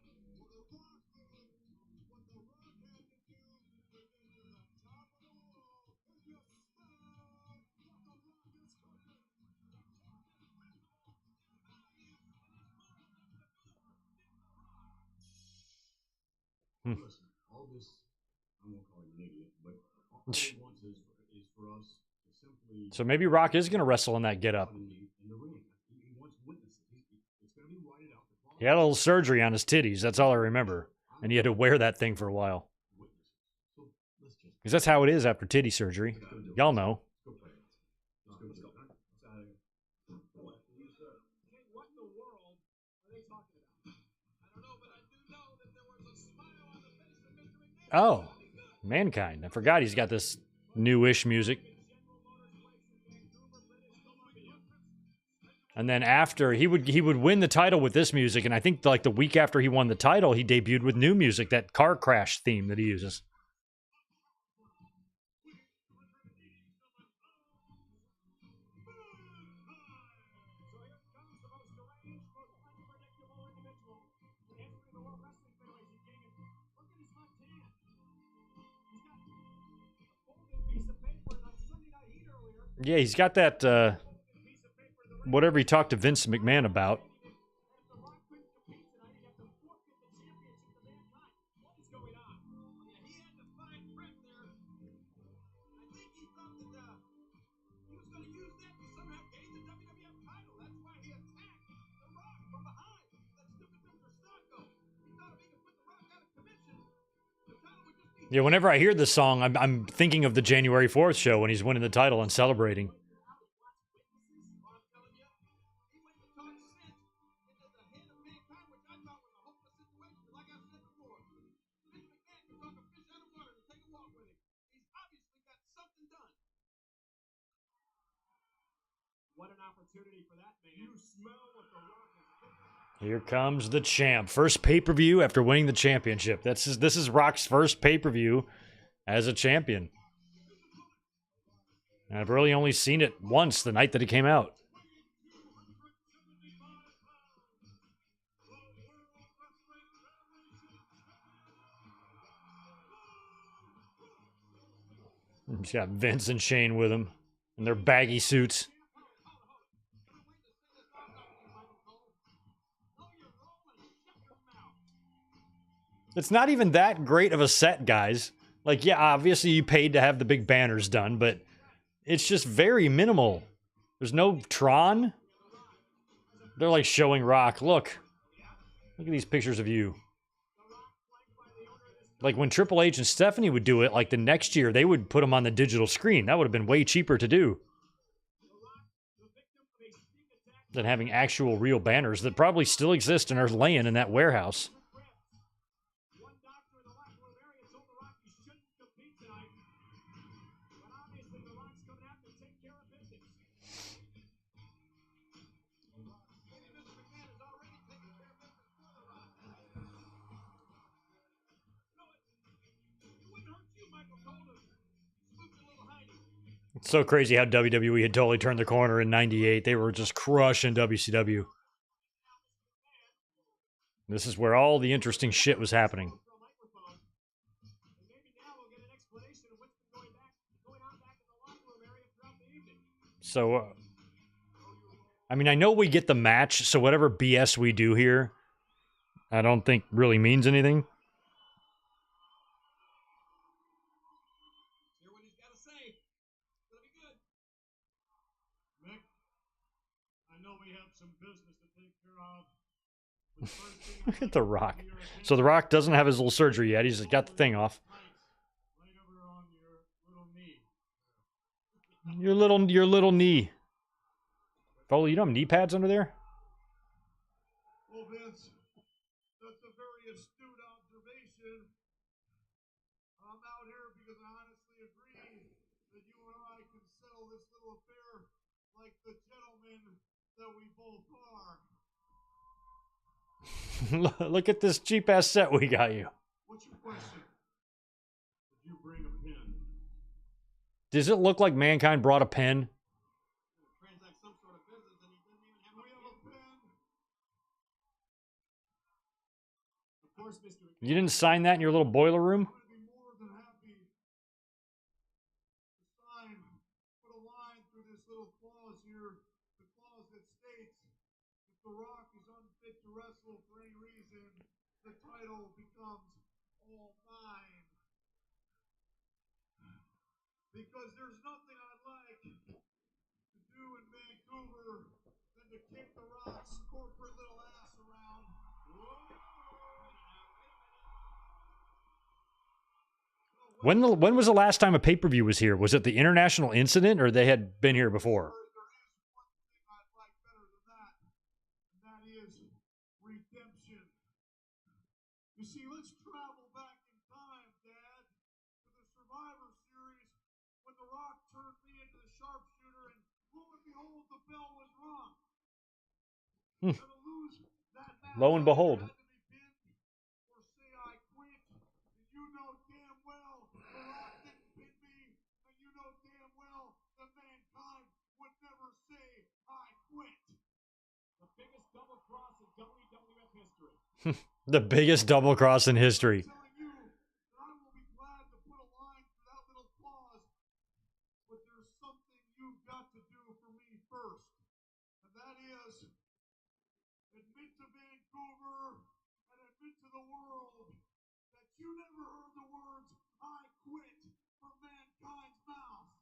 Listen, all this, I won't call him an idiot, but all he wants is for us to simply. So maybe Rock is going to wrestle in that get-up. In the ring. He wants witnesses. It's going to be whited out. He had a little surgery on his titties. That's all I remember. And he had to wear that thing for a while. Because that's how it is after titty surgery. Y'all know. Let's go. What in the world are they talking about? I don't know, but I do know that there was a smile on the face of Mr. McMahon. Oh, Mankind. I forgot he's got this newish music. And then after, he would win the title with this music, and I think like the week after he won the title, he debuted with new music, that car crash theme that he uses. Yeah, he's got that, whatever he talked to Vince McMahon about. Yeah, whenever I hear this song, I'm thinking of the January 4th show when he's winning the title and celebrating. What an opportunity for that man. You smell what the Rock is. Here comes the champ. First pay-per-view after winning the championship. This is Rock's first pay-per-view as a champion. And I've really only seen it once, the night that it came out. He's got Vince and Shane with him in their baggy suits. It's not even that great of a set, guys. Like, yeah, obviously you paid to have the big banners done, but it's just very minimal. There's no Tron. They're like showing Rock. Look at these pictures of you. Like when Triple H and Stephanie would do it, like the next year, they would put them on the digital screen. That would have been way cheaper to do than having actual real banners that probably still exist and are laying in that warehouse. It's so crazy how WWE had totally turned the corner in '98. They were just crushing WCW. This is where all the interesting shit was happening. So, I mean, I know we get the match, so whatever BS we do here, I don't think really means anything. some business to take care of. But first thing I'd Look at like The to bring Rock. to your So The attention Rock doesn't have his little surgery yet. He's just got the thing off. Nice. Right over on your little knee. Your little knee. Foley, you don't have knee pads under there? Well, Vince, that's a very astute observation. I'm out here because I honestly agree that you and I can settle this little affair like the gentlemen that we both are. Look at this cheap ass set we got you. What's your question? Did you bring a pen? Does it look like Mankind brought a pen? Transact some sort of business and he didn't even have a pen. Of course, Mr. You didn't sign that in your little boiler room? I'm going to be more than happy to sign, put a line through this little clause here, the clause that states, if The Rock is unfit to wrestle for any reason, the title becomes all mine. Because there's nothing I'd like to do in Vancouver than to kick The Rock's corporate little ass around. When was the last time a pay-per-view was here? Was it the International Incident or they had been here before? There is one thing I'd like better than that, and that is redemption. You see, let's travel back in time, Dad, to the Survivor Series when The Rock turned me into the sharpshooter, and lo and behold, the bell was rung. And to lose that match, Lo and behold. I had to be pinned or say I quit. And you know damn well The Rock didn't pin me, and you know damn well that Mankind would never say I quit. The biggest double cross in WWF history. The biggest double cross in history. I'm telling you that I will be glad to put a line through that little clause, but there's something you've got to do for me first, and that is admit to Vancouver and admit to the world that you never heard the words "I quit" from Mankind's mouth.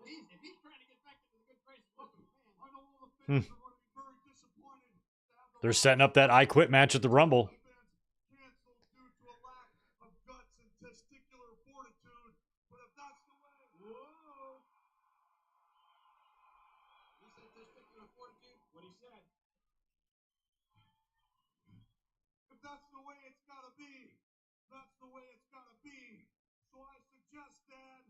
If he's trying to get back into the good graces of the fans, I know all the fans are going to be very disappointed to have the They're setting up that I Quit match at the Rumble. canceled due to a lack of guts and testicular fortitude. But if that's the way, whoa! He said testicular fortitude. What he said. If that's the way it's got to be, that's the way it's got to be. So I suggest, Dad,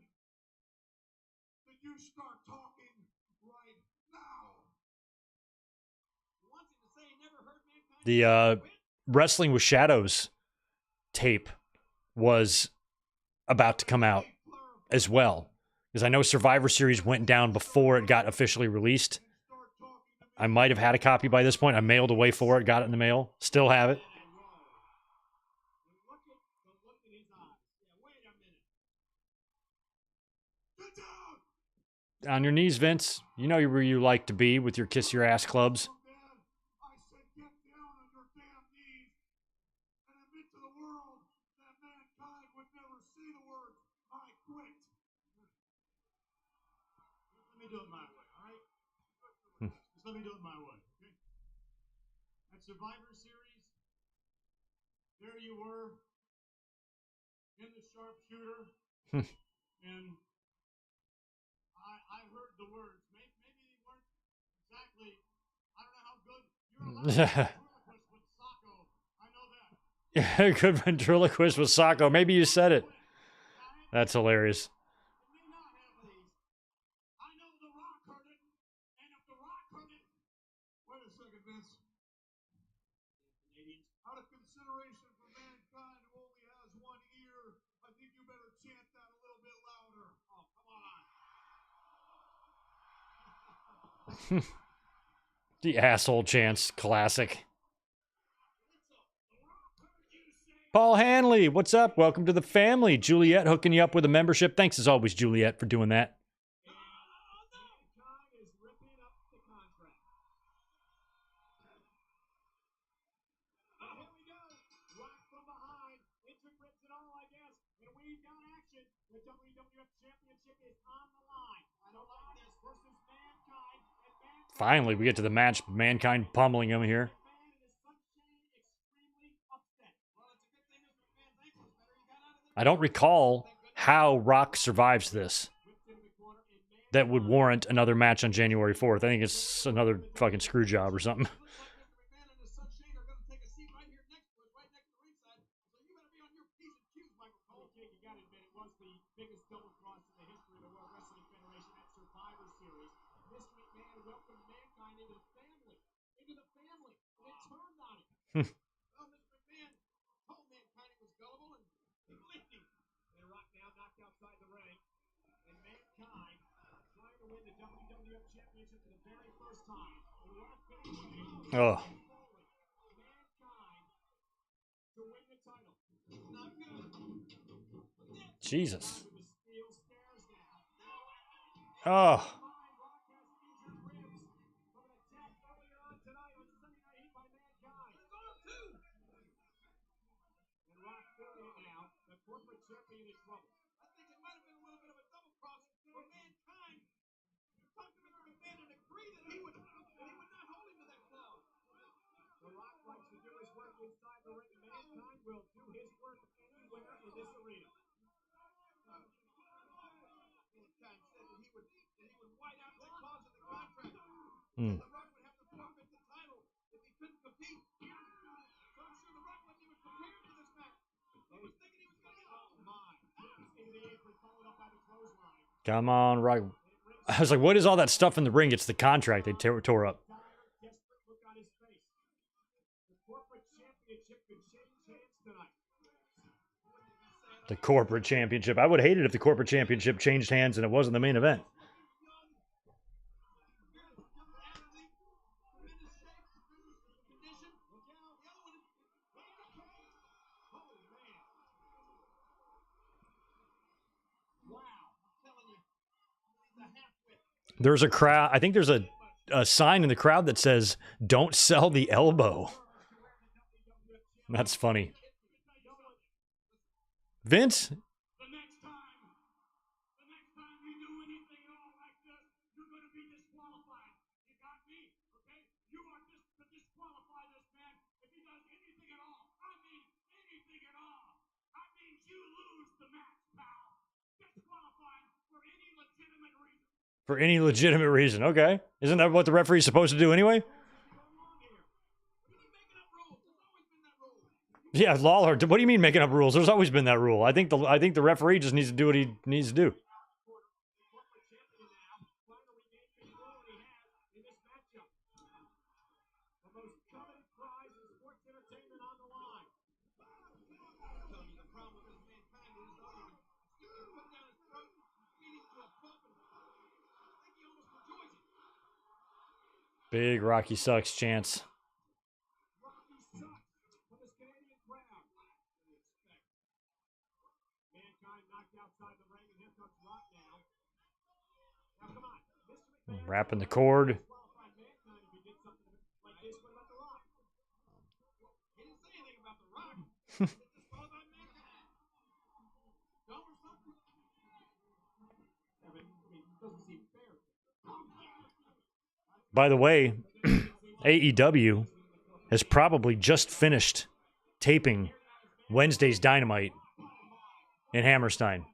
that you start talking right now. He wants him to say he never heard Mankind. The Wrestling with Shadows tape was about to come out as well. Because I know Survivor Series went down before it got officially released. I might have had a copy by this point. I mailed away for it, got it in the mail. Still have it. Look at his eyes. Yeah, wait a minute. Get down! On your knees, Vince. You know where you like to be with your kiss your ass clubs. Dad, I said get down on your damn knees and admit to the world that Mankind would never say the words, I quit. Let me do it my way, all right? Just let me do it my way, okay? At Survivor Series, there you were in the sharpshooter, and I heard the words. Maybe they weren't exactly, I don't know how good. You're allowed to ventriloquist with Sacco. I know that. Good ventriloquist with Sacco. Maybe you said it. That's hilarious. It may not have these. I know The Rock heard it, and if The Rock heard it, wait a second, Vince. Canadians, out of consideration for Mankind, who only has one ear, I think you better chant that a little bit louder. Oh, come on. The asshole chants. Classic. Paul Hanley, what's up? Welcome to the family. Juliet hooking you up with a membership. Thanks as always, Juliet, for doing that. Mankind is ripping up the contract. Here we go. Rock from behind. Injured ribs and all, I guess. And we've got action. The WWF Championship is on the line. The Oddities versus Mankind. And Finally, we get to the match. Mankind pummeling him here. I don't recall how Rock survives this. That would warrant another match on January 4th. I think it's another fucking screw job or something. Oh. Jesus. Oh. Hmm. Come on, right. I was like, what is all that stuff in the ring? It's the contract they tore up. The corporate championship. I would hate it if the corporate championship changed hands and it wasn't the main event. There's a crowd. I think there's a sign in the crowd that says, "Don't sell the elbow." That's funny. Vince? For any legitimate reason. Okay. Isn't that what the referee's supposed to do anyway? Yeah, Lawler. What do you mean making up rules? There's always been that rule. I think the referee just needs to do what he needs to do. Big Rocky sucks chance. Wrapping the cord. By the way, AEW has probably just finished taping Wednesday's Dynamite in Hammerstein.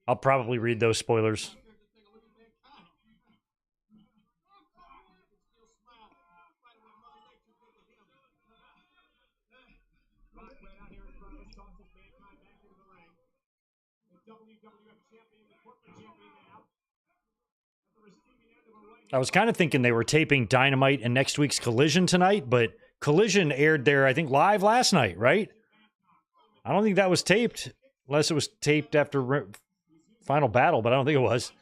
I'll probably read those spoilers. I was kind of thinking they were taping Dynamite and next week's Collision tonight, but Collision aired there, I think, live last night, right? I don't think that was taped, unless it was taped after Final Battle, but I don't think it was.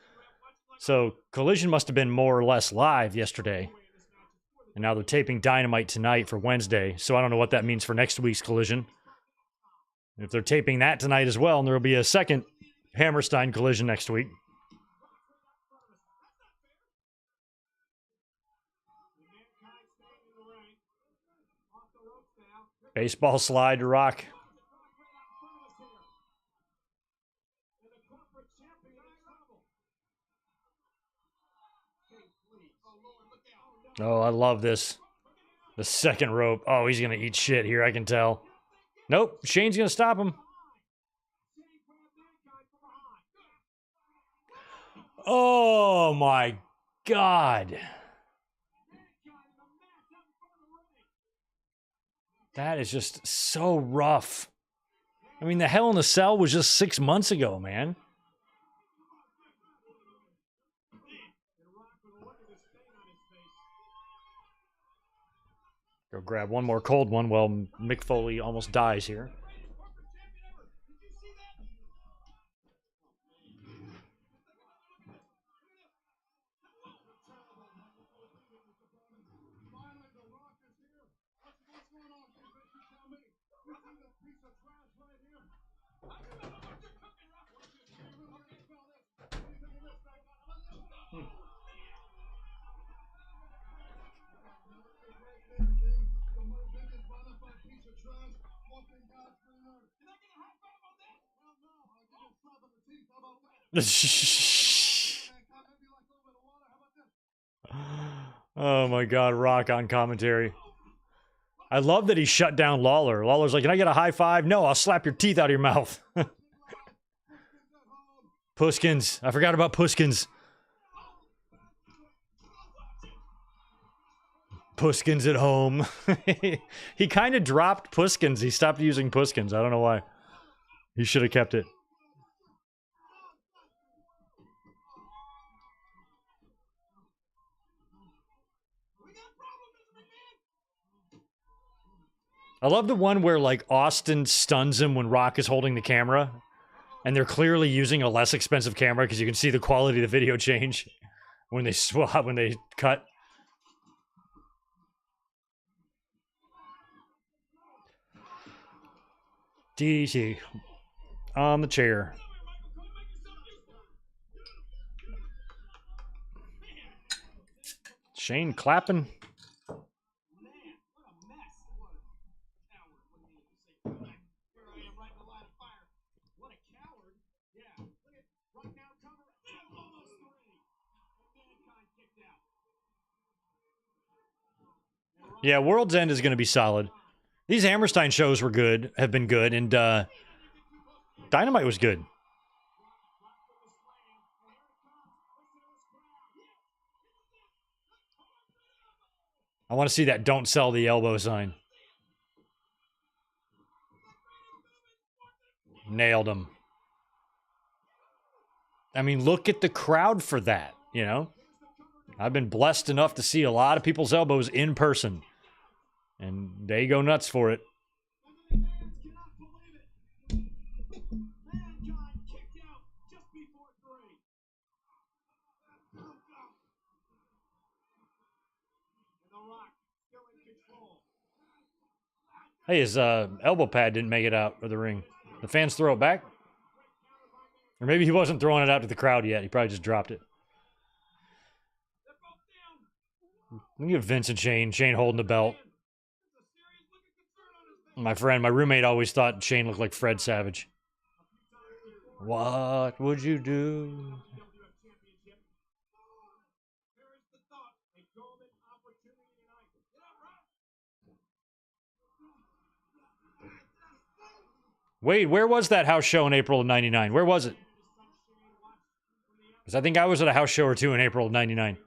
So Collision must have been more or less live yesterday. And now they're taping Dynamite tonight for Wednesday, so I don't know what that means for next week's Collision. If they're taping that tonight as well, and there will be a second Hammerstein Collision next week. Baseball slide to Rock. Oh, I love this. The second rope. Oh, he's going to eat shit here, I can tell. Nope, Shane's going to stop him. Oh, my God. That is just so rough. I mean, the Hell in a Cell was just 6 months ago, man. Go grab one more cold one while Mick Foley almost dies here. Oh my God, Rock on commentary. I love that he shut down Lawler. Lawler's like, can I get a high five? No, I'll slap your teeth out of your mouth. Puskins. I forgot about Puskins. Puskins at home. He kind of dropped Puskins. He stopped using Puskins. I don't know why. He should have kept it. I love the one where, like, Austin stuns him when Rock is holding the camera. And they're clearly using a less expensive camera because you can see the quality of the video change when they swap, when they cut. DC on the chair. Shane clapping. Yeah, World's End is going to be solid. These Hammerstein shows were good, have been good, and Dynamite was good. I want to see that don't sell the elbow sign. Nailed him. I mean, look at the crowd for that, you know? I've been blessed enough to see a lot of people's elbows in person. And they go nuts for it. Hey, his elbow pad didn't make it out of the ring. The fans throw it back? Or maybe he wasn't throwing it out to the crowd yet. He probably just dropped it. Look at Vince and Shane. Shane holding the belt. My friend, my roommate always thought Shane looked like Fred Savage. What would you do? Wait, where was that house show in April of 99? Where was it? Because I think I was at a house show or two in April of 99.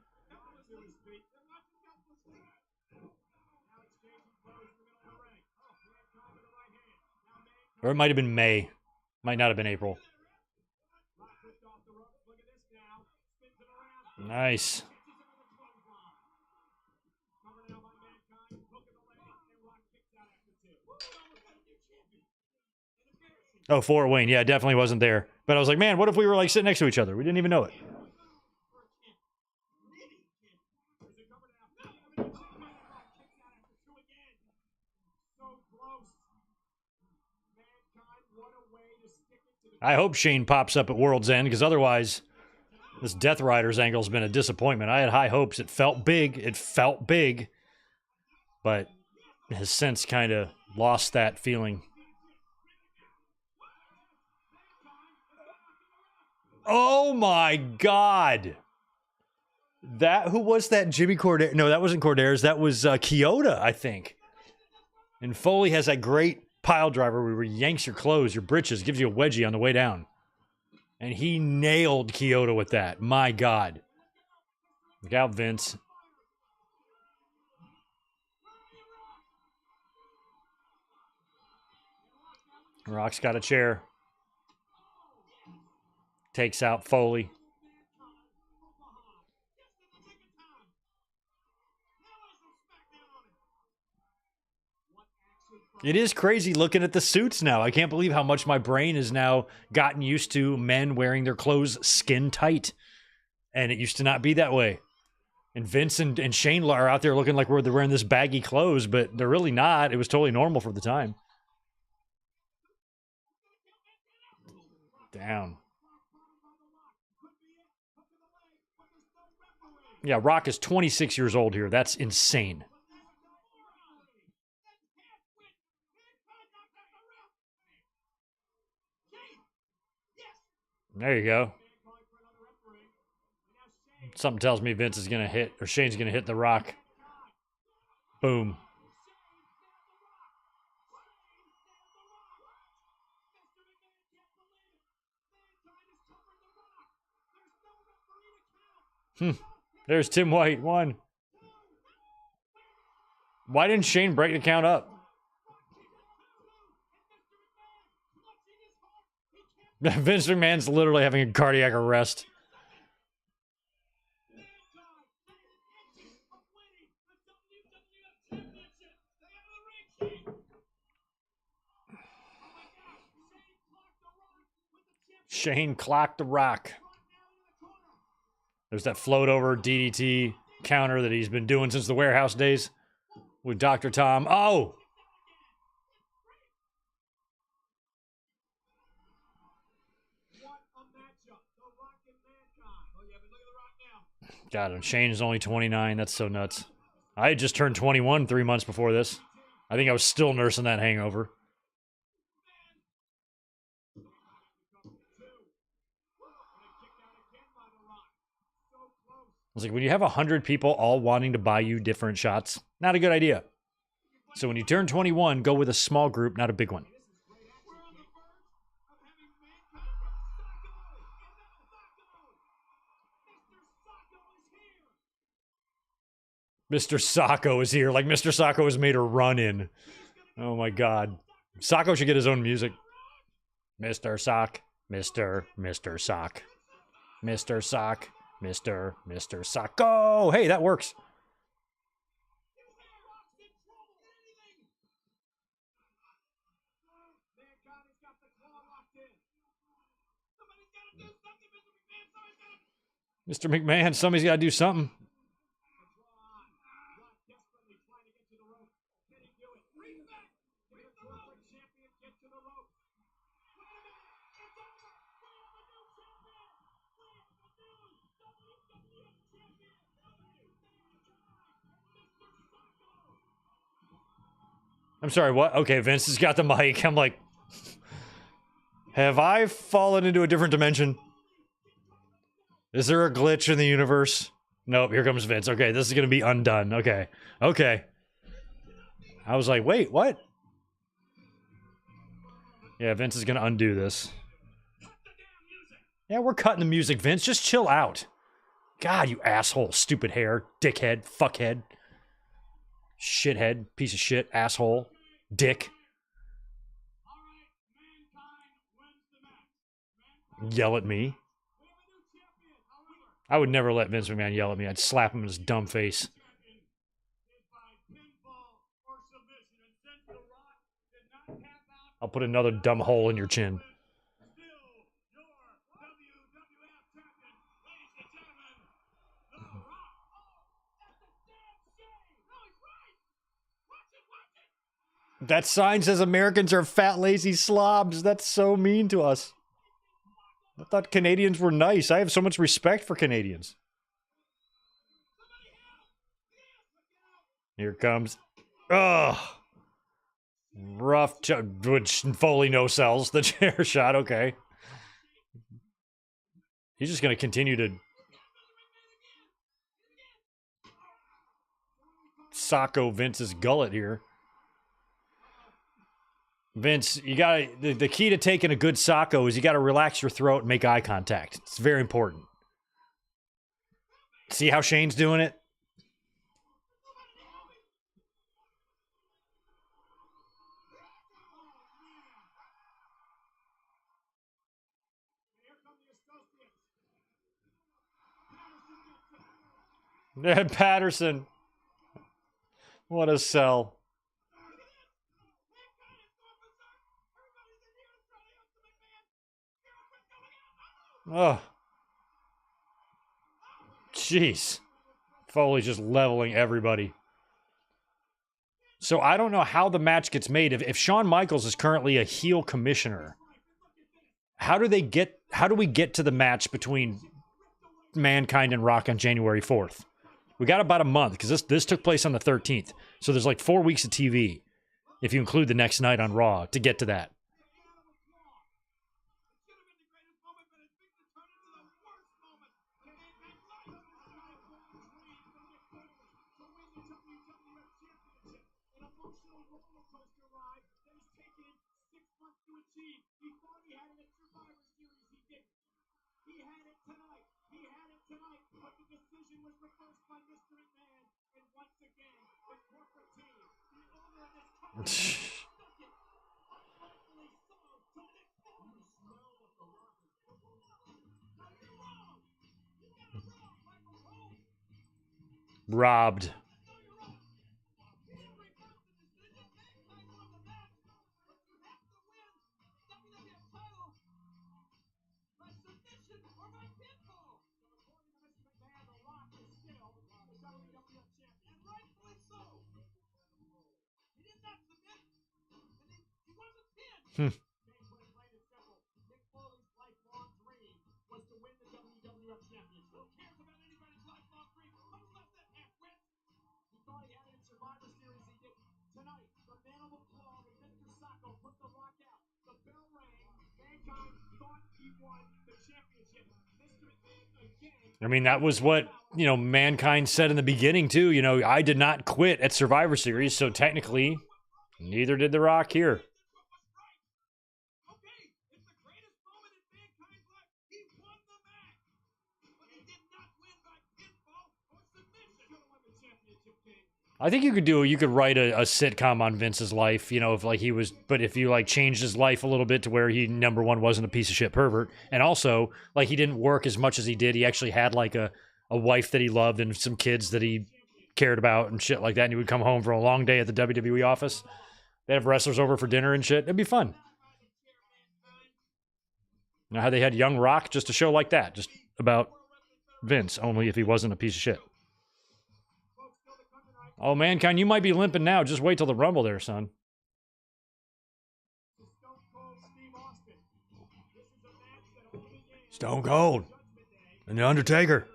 Or it might have been May. Might not have been April. Nice. Oh, Fort Wayne. Yeah, definitely wasn't there. But I was like, man, what if we were like sitting next to each other? We didn't even know it. I hope Shane pops up at World's End, because otherwise, this Death Riders angle's been a disappointment. I had high hopes. It felt big. It felt big. But has since kind of lost that feeling. Oh my God. Who was that? Jimmy Corderas? No, that wasn't Corderas. That was Kyoto, I think. And Foley has that great pile driver where he yanks your clothes, your britches, gives you a wedgie on the way down. And he nailed Kyoto with that. My God. Look out, Vince. Rock's got a chair. Takes out Foley. It is crazy looking at the suits now. I can't believe how much my brain has now gotten used to men wearing their clothes skin tight. And it used to not be that way. And Vince and Shane are out there looking like they're wearing this baggy clothes, but they're really not. It was totally normal for the time. Down. Yeah, Rock is 26 years old here. That's insane. There you go. Something tells me Vince is going to hit, or Shane's going to hit the Rock. Boom. There's Tim White, 1. Why didn't Shane break the count up? Vince McMahon's literally having a cardiac arrest. Shane clocked the Rock. There's that float over DDT counter that he's been doing since the warehouse days with Dr. Tom. Oh! God, and Shane is only 29. That's so nuts. I had just turned 21 3 months before this. I think I was still nursing that hangover. I was like, when you have 100 people all wanting to buy you different shots, not a good idea. So when you turn 21, go with a small group, not a big one. Mr. Sacco is here. Like Mr. Sacco has made a run in. Oh my God. Sacco should get his own music. Mr. Sock. Mr. Sock. Mr. Sock. Mr. Sacco. Hey, that works. Mr. McMahon, somebody's got to do something. I'm sorry, what? Okay, Vince has got the mic. I'm like, have I fallen into a different dimension? Is there a glitch in the universe? Nope, here comes Vince. Okay, this is going to be undone. Okay. I was like, wait, what? Yeah, Vince is going to undo this. Yeah, we're cutting the music, Vince. Just chill out. God, you asshole. Stupid hair. Dickhead. Fuckhead. Shithead. Piece of shit. Asshole. Dick. Yell at me. I would never let Vince McMahon yell at me. I'd slap him in his dumb face. I'll put another dumb hole in your chin. That sign says Americans are fat, lazy slobs. That's so mean to us. I thought Canadians were nice. I have so much respect for Canadians. Here comes. Ugh. Rough. Which Foley no sells. The chair shot. Okay. He's just going to continue to. Socko Vince's gullet here. Vince, you gotta, the key to taking a good Socko is you gotta relax your throat and make eye contact. It's very important. See how Shane's doing it? Patterson. What a sell. Oh. Jeez. Foley's just leveling everybody. So I don't know how the match gets made. If Shawn Michaels is currently a heel commissioner, how do we get to the match between Mankind and Rock on January 4th? We got about a month, because this took place on the 13th. So there's like 4 weeks of TV, if you include the next night on Raw, to get to that. Robbed. I mean, that was what, Mankind said in the beginning, too. I did not quit at Survivor Series, so technically, neither did The Rock here. I think you could write a sitcom on Vince's life, if you changed his life a little bit to where he, number one, wasn't a piece of shit pervert. And also, he didn't work as much as he did. He actually had a wife that he loved and some kids that he cared about and shit like that. And he would come home from a long day at the WWE office. They'd have wrestlers over for dinner and shit. It'd be fun. Now how they had Young Rock, just a show like that, just about Vince, only if he wasn't a piece of shit. Oh, Mankind, you might be limping now. Just wait till the Rumble there, son. Stone Cold and The Undertaker.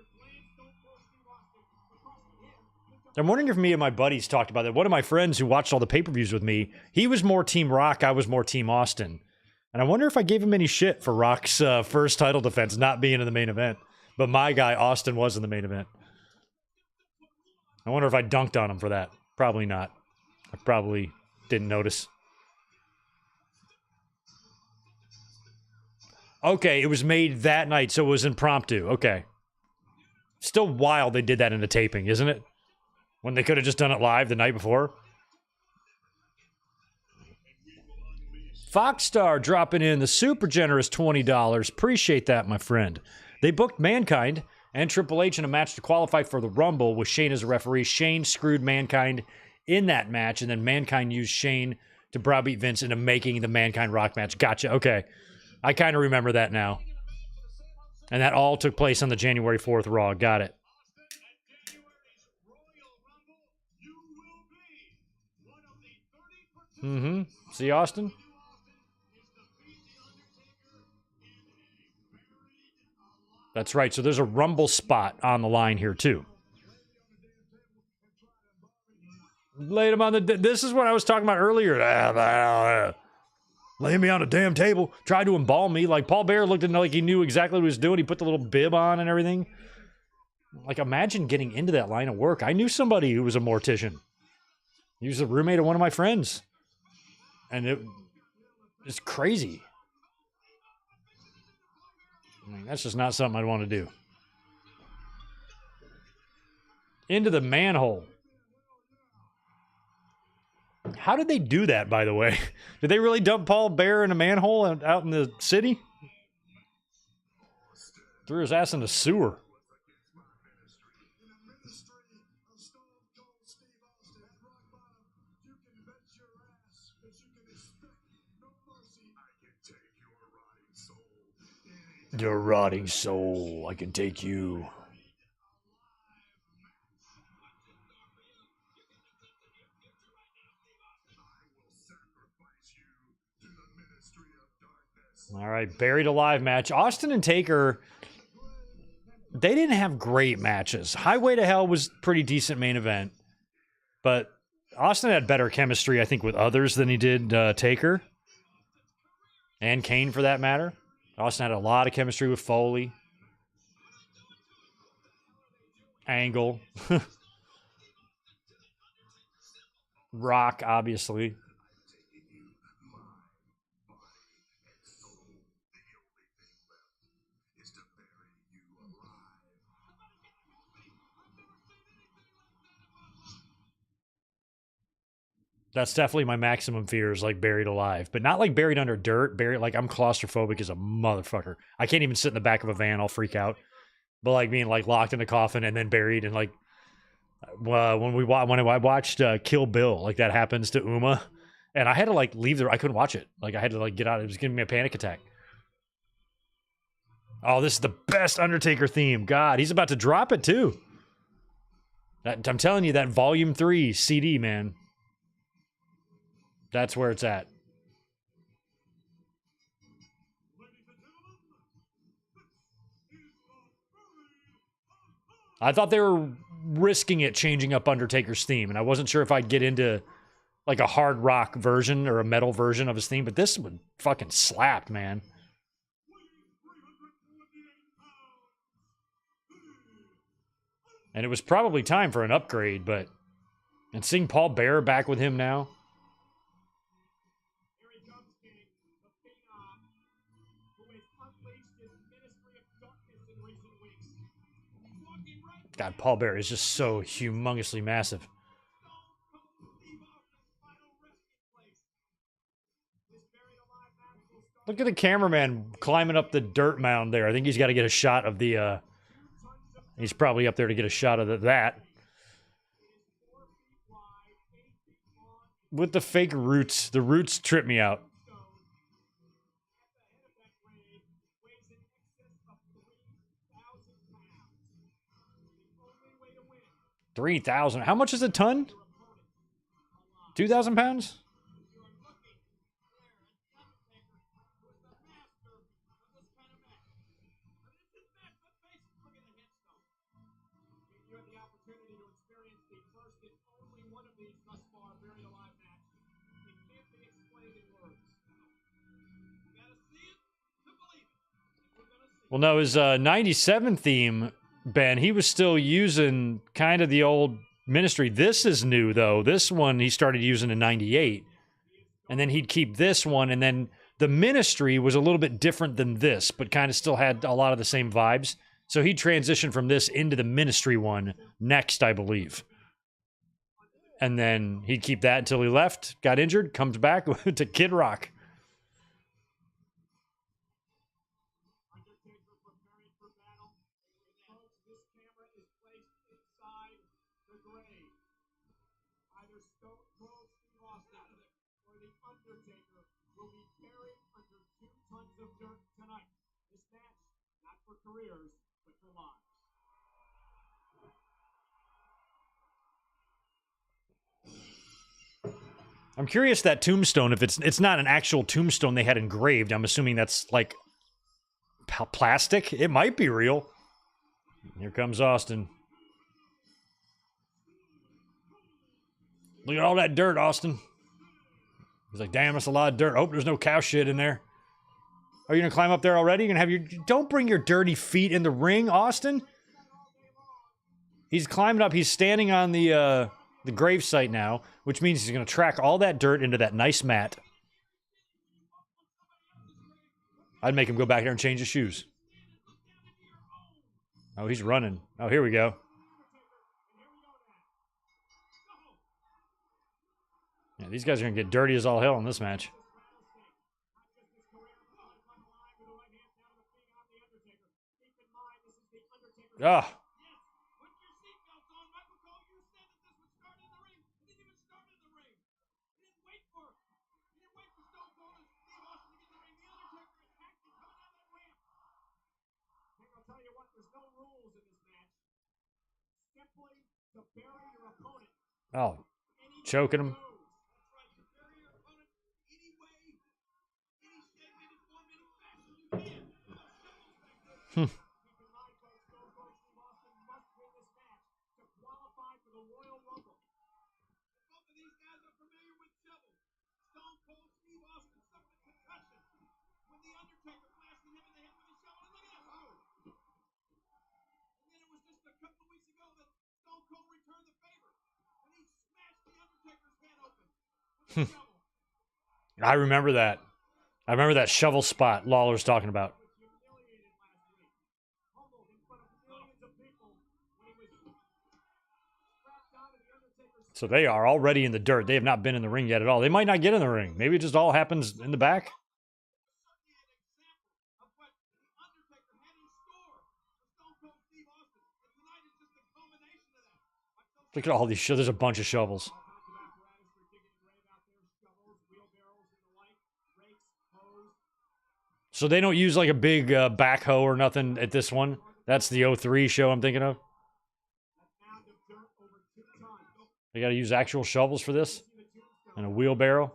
I'm wondering if me and my buddies talked about that. One of my friends who watched all the pay-per-views with me, he was more Team Rock, I was more Team Austin. And I wonder if I gave him any shit for Rock's first title defense not being in the main event. But my guy, Austin, was in the main event. I wonder if I dunked on him for that. Probably not. I probably didn't notice. Okay, it was made that night, so it was impromptu. Okay. Still wild they did that in a taping, isn't it? When they could have just done it live the night before. Foxstar dropping in the super generous $20. Appreciate that, my friend. They booked Mankind and Triple H in a match to qualify for the Rumble with Shane as a referee. Shane screwed Mankind in that match, and then Mankind used Shane to browbeat Vince into making the Mankind Rock match. Gotcha. Okay. I kind of remember that now. And that all took place on the January 4th Raw. Got it. Mm-hmm. See, Austin? That's right. So there's a Rumble spot on the line here, too. Laid him on the... This is what I was talking about earlier. Lay me on a damn table. Tried to embalm me. Paul Bear looked like he knew exactly what he was doing. He put the little bib on and everything. Imagine getting into that line of work. I knew somebody who was a mortician. He was a roommate of one of my friends. And it's crazy. I mean, that's just not something I'd want to do. Into the manhole. How did they do that, by the way? Did they really dump Paul Bear in a manhole out in the city? Threw his ass in the sewer. Your rotting soul, I can take you. All right, buried alive match. Austin and Taker, they didn't have great matches. Highway to Hell was pretty decent main event, but Austin had better chemistry, I think, with others than he did Taker. And Kane, for that matter. Austin had a lot of chemistry with Foley. Angle. Rock, obviously. That's definitely my maximum fear is like buried alive, but not like buried under dirt. Buried like I'm claustrophobic as a motherfucker. I can't even sit in the back of a van. I'll freak out. But like being like locked in a coffin and then buried and like when I watched Kill Bill, like that happens to Uma, and I had to like leave I couldn't watch it. Like I had to like get out. It was giving me a panic attack. Oh, this is the best Undertaker theme. God, he's about to drop it too. I'm telling you, that Volume 3 CD, man. That's where it's at. I thought they were risking it changing up Undertaker's theme, and I wasn't sure if I'd get into like a hard rock version or a metal version of his theme, but this one fucking slapped, man. And it was probably time for an upgrade, but... And seeing Paul Bear back with him now... God, Paul Bear is just so humongously massive. Look at the cameraman climbing up the dirt mound there. I think he's got to get a shot of the... He's probably up there to get a shot of that. With the fake roots. The roots trip me out. 3,000. How much is a ton? 2,000 pounds? Well, no, his 97 theme, Ben, he was still using kind of the old Ministry. This is new, though. This one he started using in 98. And then he'd keep this one, and then the Ministry was a little bit different than this, but kind of still had a lot of the same vibes. So he transitioned from this into the Ministry one next, I believe. And then he'd keep that until he left, got injured, comes back to Kid Rock. I'm curious that tombstone, if it's not an actual tombstone they had engraved. I'm assuming that's like plastic. It might be real. Here comes Austin. Look at all that dirt, Austin. He's like, damn, that's a lot of dirt. Oh, there's no cow shit in there. Are you gonna climb up there already? You're gonna have your... Don't bring your dirty feet in the ring, Austin. He's climbing up. He's standing on the the grave site now, which means he's going to track all that dirt into that nice mat. I'd make him go back there and change his shoes. Oh, he's running. Oh, here we go. Yeah, these guys are going to get dirty as all hell in this match. Ah. Oh, choking him. I remember that. I remember that shovel spot Lawler's talking about. So they are already in the dirt. They have not been in the ring yet at all. They might not get in the ring. Maybe it just all happens in the back. Look at all these shovels. There's a bunch of shovels. So they don't use like a big backhoe or nothing at this one. That's the 03 show I'm thinking of. They got to use actual shovels for this and a wheelbarrow.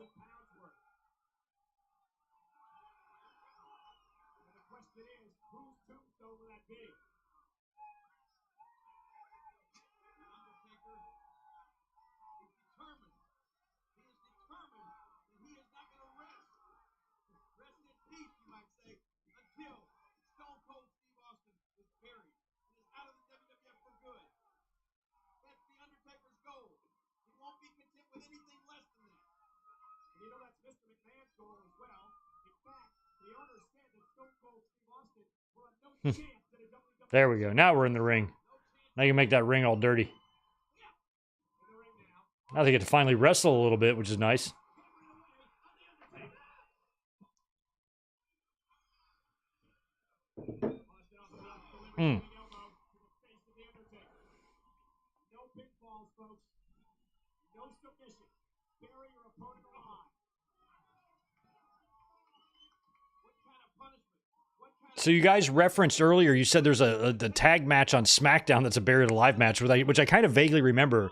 There we go. Now we're in the ring. Now you can make that ring all dirty. Now they get to finally wrestle a little bit, which is nice. So you guys referenced earlier, you said there's the tag match on SmackDown that's a Buried Alive match, which I kind of vaguely remember.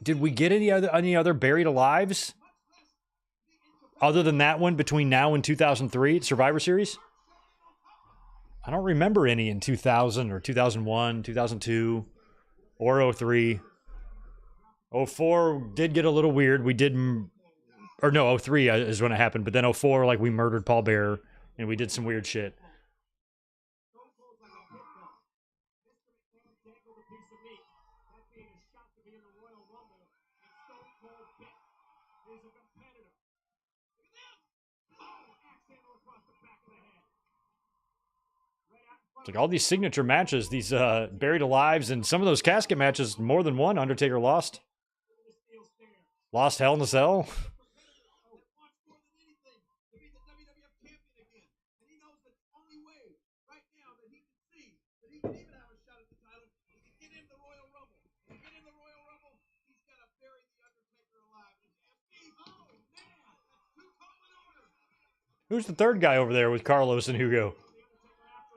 Did we get any other Buried Alives other than that one between now and 2003 Survivor Series? I don't remember any in 2000 or 2001, 2002, or 03. 04 did get a little weird. We did... Or no, 03 is when it happened. But then 04, like, we murdered Paul Bearer. And we did some weird shit. It's like all these signature matches, these Buried Alives, and some of those casket matches, more than one, Undertaker lost. Lost Hell in a Cell. Who's the third guy over there with Carlos and Hugo?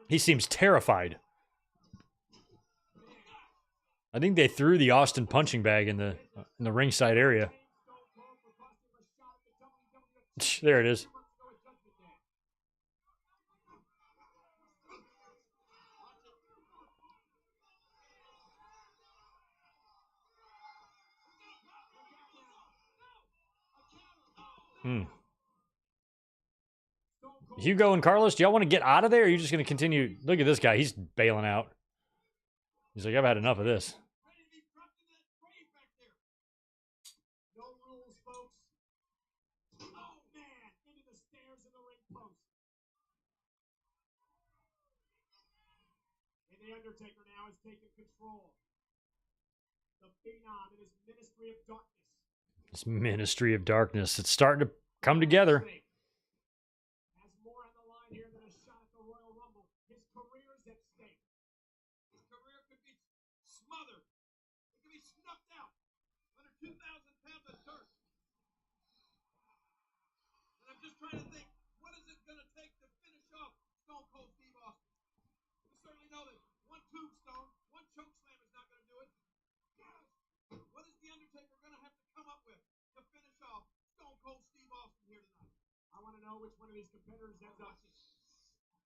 He seems terrified. I think they threw the Austin punching bag in the ringside area. There it is. Hugo and Carlos, do y'all want to get out of there, or are you just going to continue? Look at this guy. He's bailing out. He's like, I've had enough of this. no rules, folks. Oh, man, into the stairs of the ring post. And the Undertaker now has taken control. The Phenom in his Ministry of Darkness. This Ministry of Darkness. It's starting to come together. Has more on the line here than a shot at the Royal Rumble. His career is at stake. His career could be smothered. It could be snuffed out under 2,000 pounds of dirt. And I'm just trying to think, what is it going to take to finish off Stone Cold Steve Austin? We certainly know that one tombstone, one choke slam is not going to do it. What is the Undertaker going to have to come up with to finish off Stone Cold Steve Austin here tonight? I want to know which one of these competitors ends up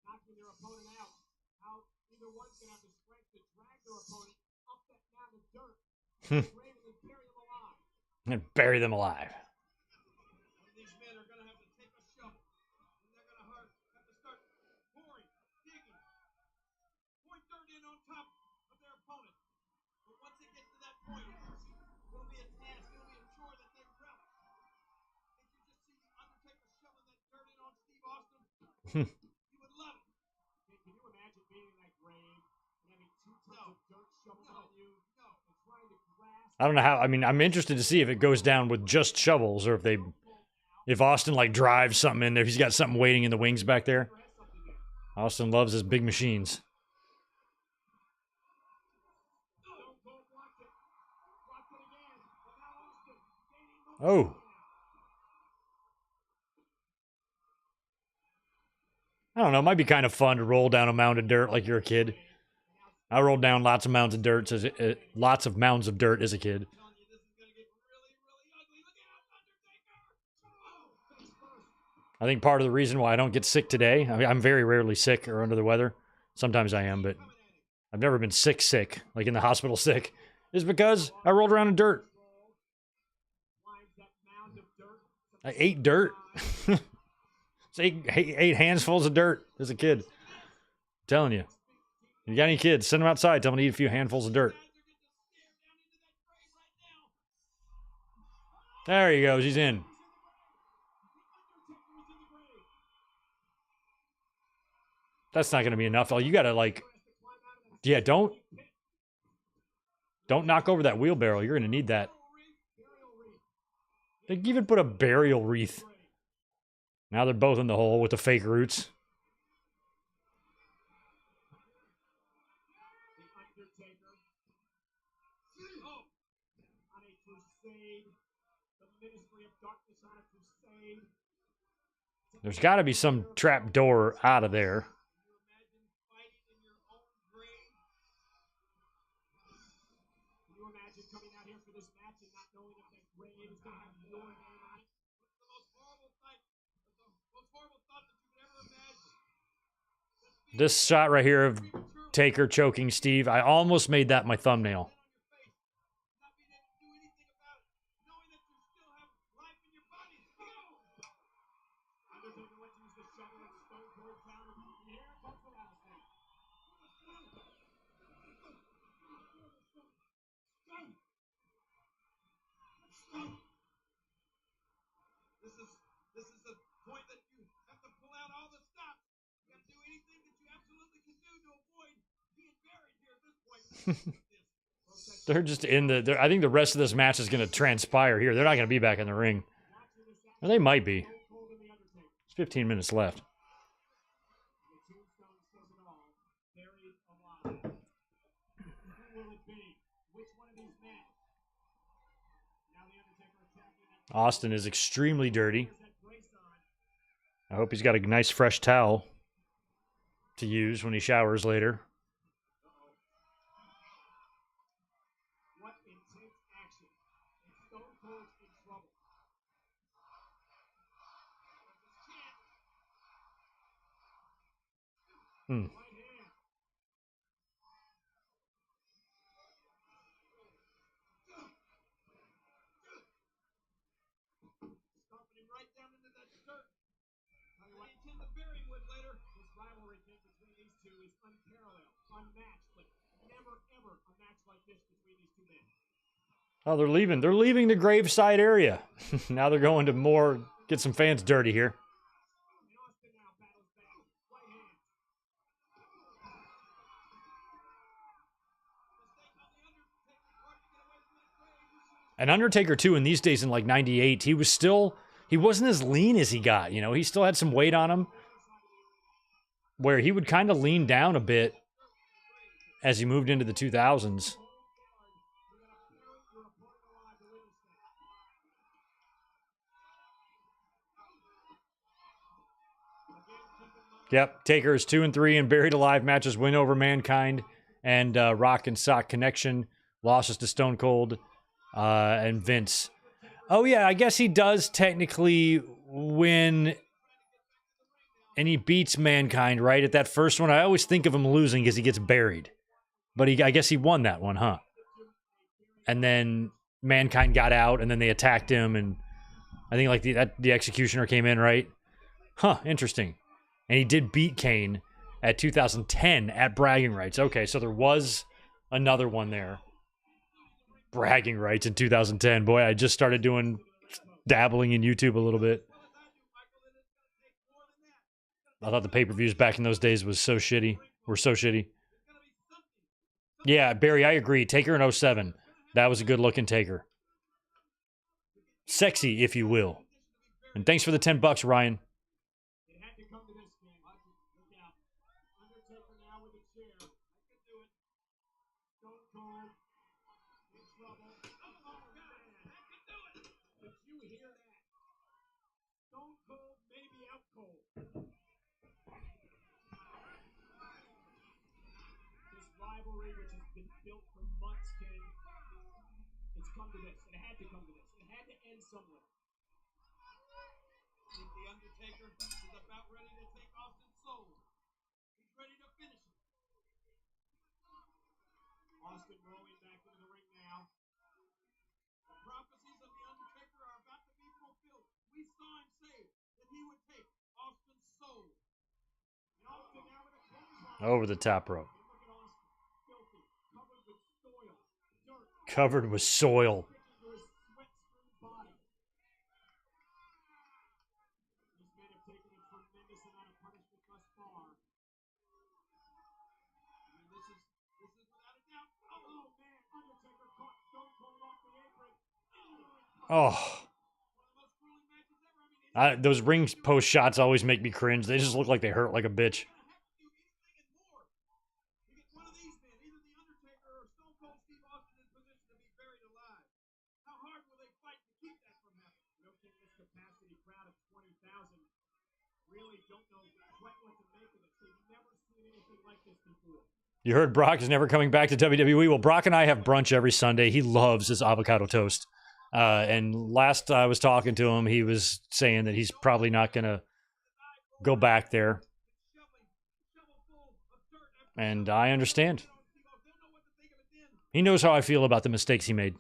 knocking their opponent out. How either one's going to have the strength to drag their opponent up that mound of dirt, grave and then bury them alive. And bury them alive. And these men are going to have to take a shovel, and they're going to have to start pouring, digging, pouring dirt in on top of their opponent. But once it gets to that point, it'll be a task, it'll be a chore that they relish. If you just see the Undertaker shoveling that dirt in on Steve Austin, you would love it. Hey, can you imagine being in that grave and having 2 tons of dirt shoveled on you and trying to grasp? I don't know how. I mean, I'm interested to see if it goes down with just shovels or if Austin like drives something in there. If he's got something waiting in the wings back there. Austin loves his big machines. Oh. I don't know. It might be kind of fun to roll down a mound of dirt like you're a kid. I rolled down lots of mounds of dirt as a kid. I think part of the reason why I don't get sick today, I mean, I'm very rarely sick or under the weather. Sometimes I am, but I've never been sick, like in the hospital sick, is because I rolled around in dirt. I ate dirt. It's eight handsfuls of dirt as a kid. I'm telling you. If you got any kids, send them outside. Tell them to eat a few handfuls of dirt. There he goes. He's in. That's not going to be enough. Oh, you got to like... Yeah, don't knock over that wheelbarrow. You're going to need that. They even put a burial wreath. Now they're both in the hole with the fake roots. There's got to be some trap door out of there. This shot right here of Taker choking Steve, I almost made that my thumbnail. This is the point that you have to pull out all the stops. You got to do anything that you absolutely can do to avoid being buried here at this point. They're just in the... I think the rest of this match is going to transpire here. They're not going to be back in the ring. Well, they might be. It's 15 minutes left. Austin is extremely dirty. I hope he's got a nice fresh towel to use when he showers later. What intense action. Stone Cold's in trouble. Hmm. Stomping him right down into that dirt. I intend to bury him with later. This rivalry between these two is unparalleled, unmatched, but never ever a match like this between these two men. Oh, they're leaving. They're leaving the graveside area. Now they're going to more get some fans dirty here. And Undertaker too, in these days in like 98, he wasn't as lean as he got, you know. He still had some weight on him where he would kind of lean down a bit as he moved into the 2000s. Yep, Taker's 2 and 3 in Buried Alive matches, win over Mankind and Rock and Sock Connection, losses to Stone Cold and Vince. Oh yeah, I guess he does technically win, and he beats Mankind right at that first one. I always think of him losing because he gets buried, but I guess he won that one, huh? And then Mankind got out, and then they attacked him, and I think like the Executioner came in, right? Huh, interesting. And he did beat Kane at 2010 at Bragging Rights. Okay, so there was another one there. Bragging Rights in 2010. Boy, I just started dabbling in YouTube a little bit. I thought the pay-per-views back in those days were so shitty. Yeah, Barry, I agree. Taker in 07. That was a good-looking Taker. Sexy, if you will. And thanks for the $10, Ryan. Rivalry, which has been built for months, King. It's come to this. It had to come to this. It had to end somewhere. I think The Undertaker is about ready to take Austin's soul. He's ready to finish it. Austin rolling back into the ring now. The prophecies of The Undertaker are about to be fulfilled. We saw him say that he would take Austin's soul. And Austin now with a clothesline. Over the top rope. Covered with soil. Oh. Those ring post shots always make me cringe. They just look like they hurt like a bitch. You heard Brock is never coming back to WWE. Well, Brock and I have brunch every Sunday. He loves his avocado toast. And last I was talking to him, he was saying that he's probably not going to go back there. And I understand. He knows how I feel about the mistakes he made.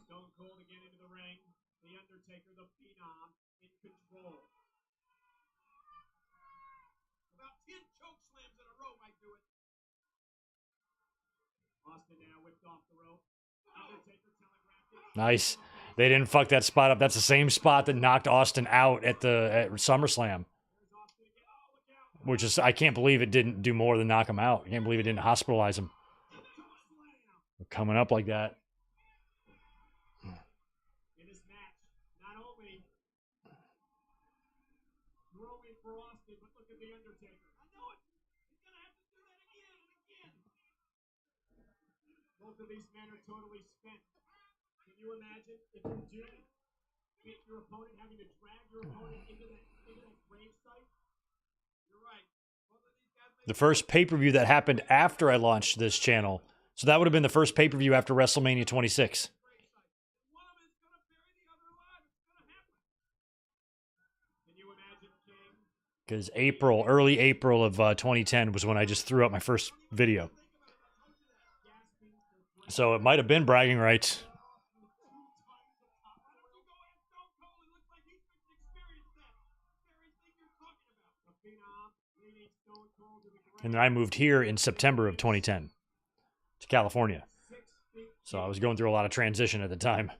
Nice. They didn't fuck that spot up. That's the same spot that knocked Austin out at SummerSlam. Which is, I can't believe it didn't do more than knock him out. I can't believe it didn't hospitalize him. Coming up like that. In this match, not only growing for Austin, but look at The Undertaker. I know it. He's going to have to do that again and again. Both of these men are totally spent. Can you imagine if you do beat your opponent, having to drag your opponent into that grave site? You're right. Both of these guys the first pay-per-view that happened after I launched this channel. So that would have been the first pay-per-view after WrestleMania 26. Because early April of 2010 was when I just threw up my first video. So it might have been bragging rights. And then I moved here in September of 2010 to California. So I was going through a lot of transition at the time.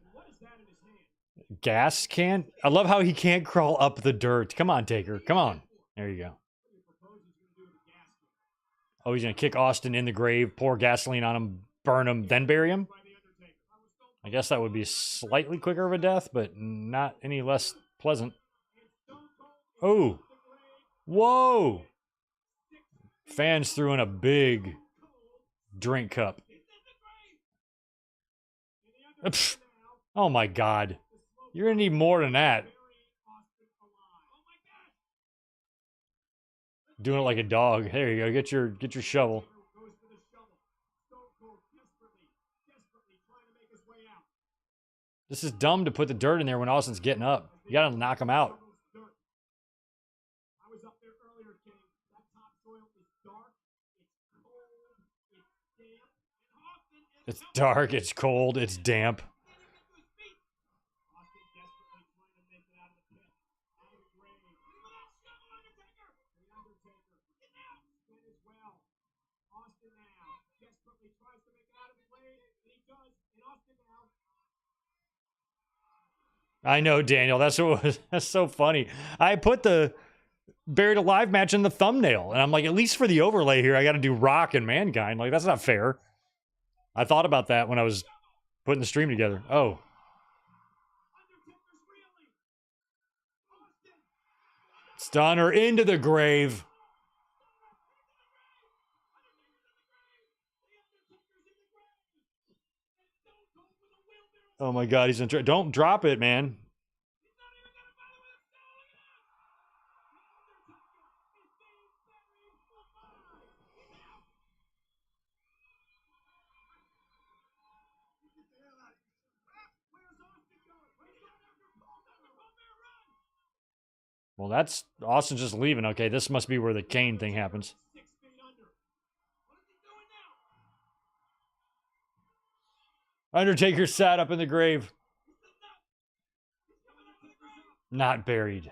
Gas can? I love how he can't crawl up the dirt. Come on, Taker. Come on. There you go. Oh, he's going to kick Austin in the grave, pour gasoline on him, burn him, then bury him? I guess that would be slightly quicker of a death, but not any less pleasant. Oh. Whoa. Fans threw in a big drink cup. Oh my God. You're going to need more than that. Doing it like a dog. There you go. Get your shovel. This is dumb to put the dirt in there when Austin's getting up. You got to knock him out. It's dark, it's cold, it's damp. I know, Daniel. That's so funny. I put the Buried Alive match in the thumbnail, and I'm like, at least for the overlay here, I got to do Rock and Mankind. Like, that's not fair. I thought about that when I was putting the stream together. Oh. Stunner into the grave. Oh my God, he's in. Don't drop it, man. Well, that's Austin's just leaving. Okay, this must be where the Kane thing happens. Undertaker sat up in the grave. Not buried.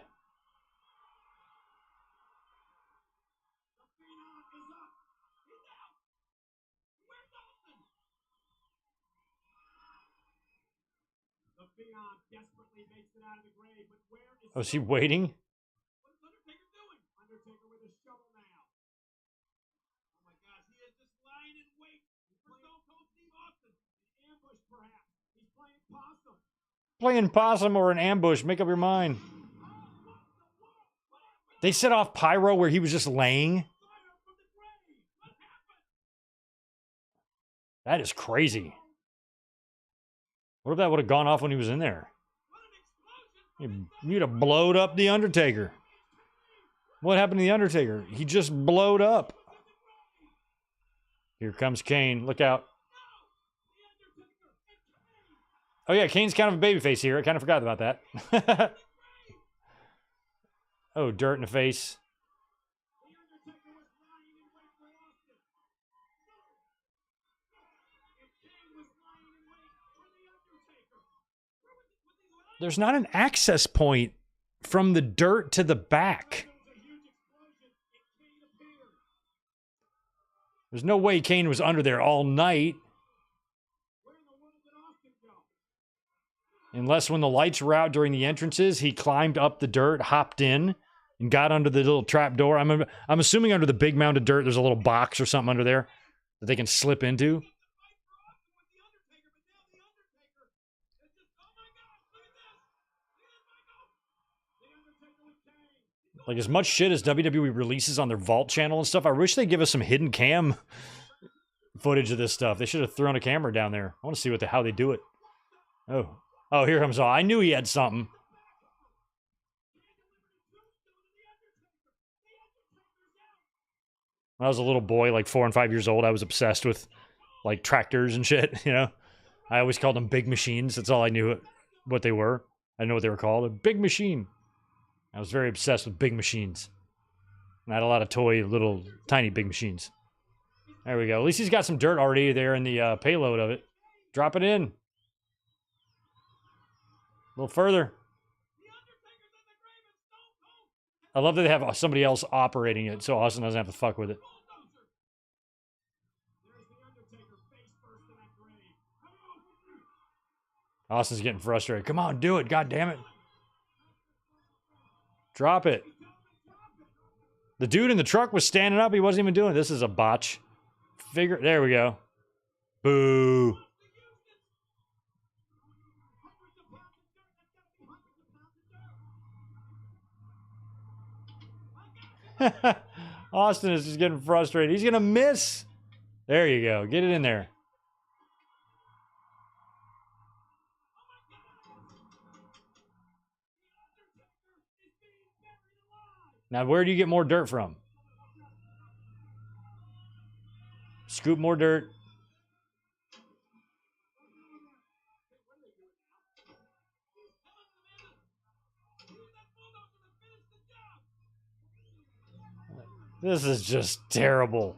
Oh, is he waiting? Playing possum or an ambush, make up your mind. They set off pyro where he was just laying. That is crazy. What if that would have gone off when he was in there? You'd have blowed up the Undertaker. What happened to the Undertaker? He just blowed up. Here comes Kane. Look out. Oh yeah, Kane's kind of a babyface here. I kind of forgot about that. Oh, dirt in the face. There's not an access point from the dirt to the back. There's no way Kane was under there all night. Unless when the lights were out during the entrances, he climbed up the dirt, hopped in, and got under the little trap door. I'm assuming under the big mound of dirt, there's a little box or something under there that they can slip into. Like, as much shit as WWE releases on their Vault channel and stuff, I wish they'd give us some hidden cam footage of this stuff. They should have thrown a camera down there. I want to see how they do it. Oh, here comes all. I knew he had something. When I was a little boy, like 4 and 5 years old, I was obsessed with, like, tractors and shit, you know? I always called them big machines. That's all I knew what they were. I didn't know what they were called. A big machine. I was very obsessed with big machines. And I had a lot of toy, little, tiny big machines. There we go. At least he's got some dirt already there in the payload of it. Drop it in. A little further. I love that they have somebody else operating it so Austin doesn't have to fuck with it. Austin's getting frustrated. Come on, do it. God damn it. Drop it. The dude in the truck was standing up. He wasn't even doing it. This is a botch. There we go. Boo. Austin is just getting frustrated. He's going to miss. There you go. Get it in there. Now, where do you get more dirt from? Scoop more dirt. This is just terrible.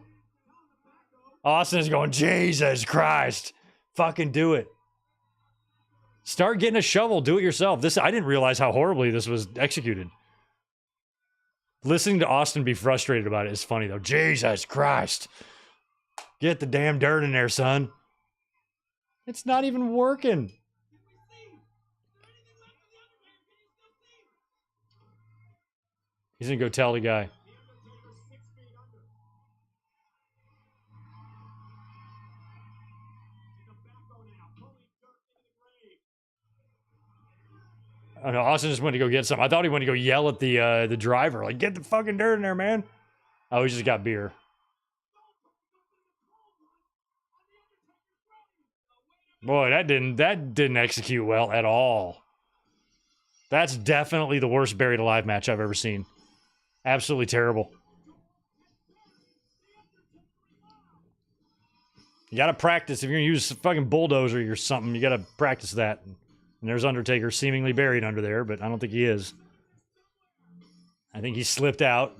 Austin is going, Jesus Christ. Fucking do it. Start getting a shovel. Do it yourself. I didn't realize how horribly this was executed. Listening to Austin be frustrated about it is funny, though. Jesus Christ. Get the damn dirt in there, son. It's not even working. He's going to go tell the guy. Oh no, Austin just went to go get some. I thought he went to go yell at the driver, like, get the fucking dirt in there, man. Oh, he just got beer. Boy, that didn't execute well at all. That's definitely the worst buried alive match I've ever seen. Absolutely terrible. You gotta practice. If you're gonna use a fucking bulldozer or something, you gotta practice that. And there's Undertaker seemingly buried under there, but I don't think he is. I think he slipped out.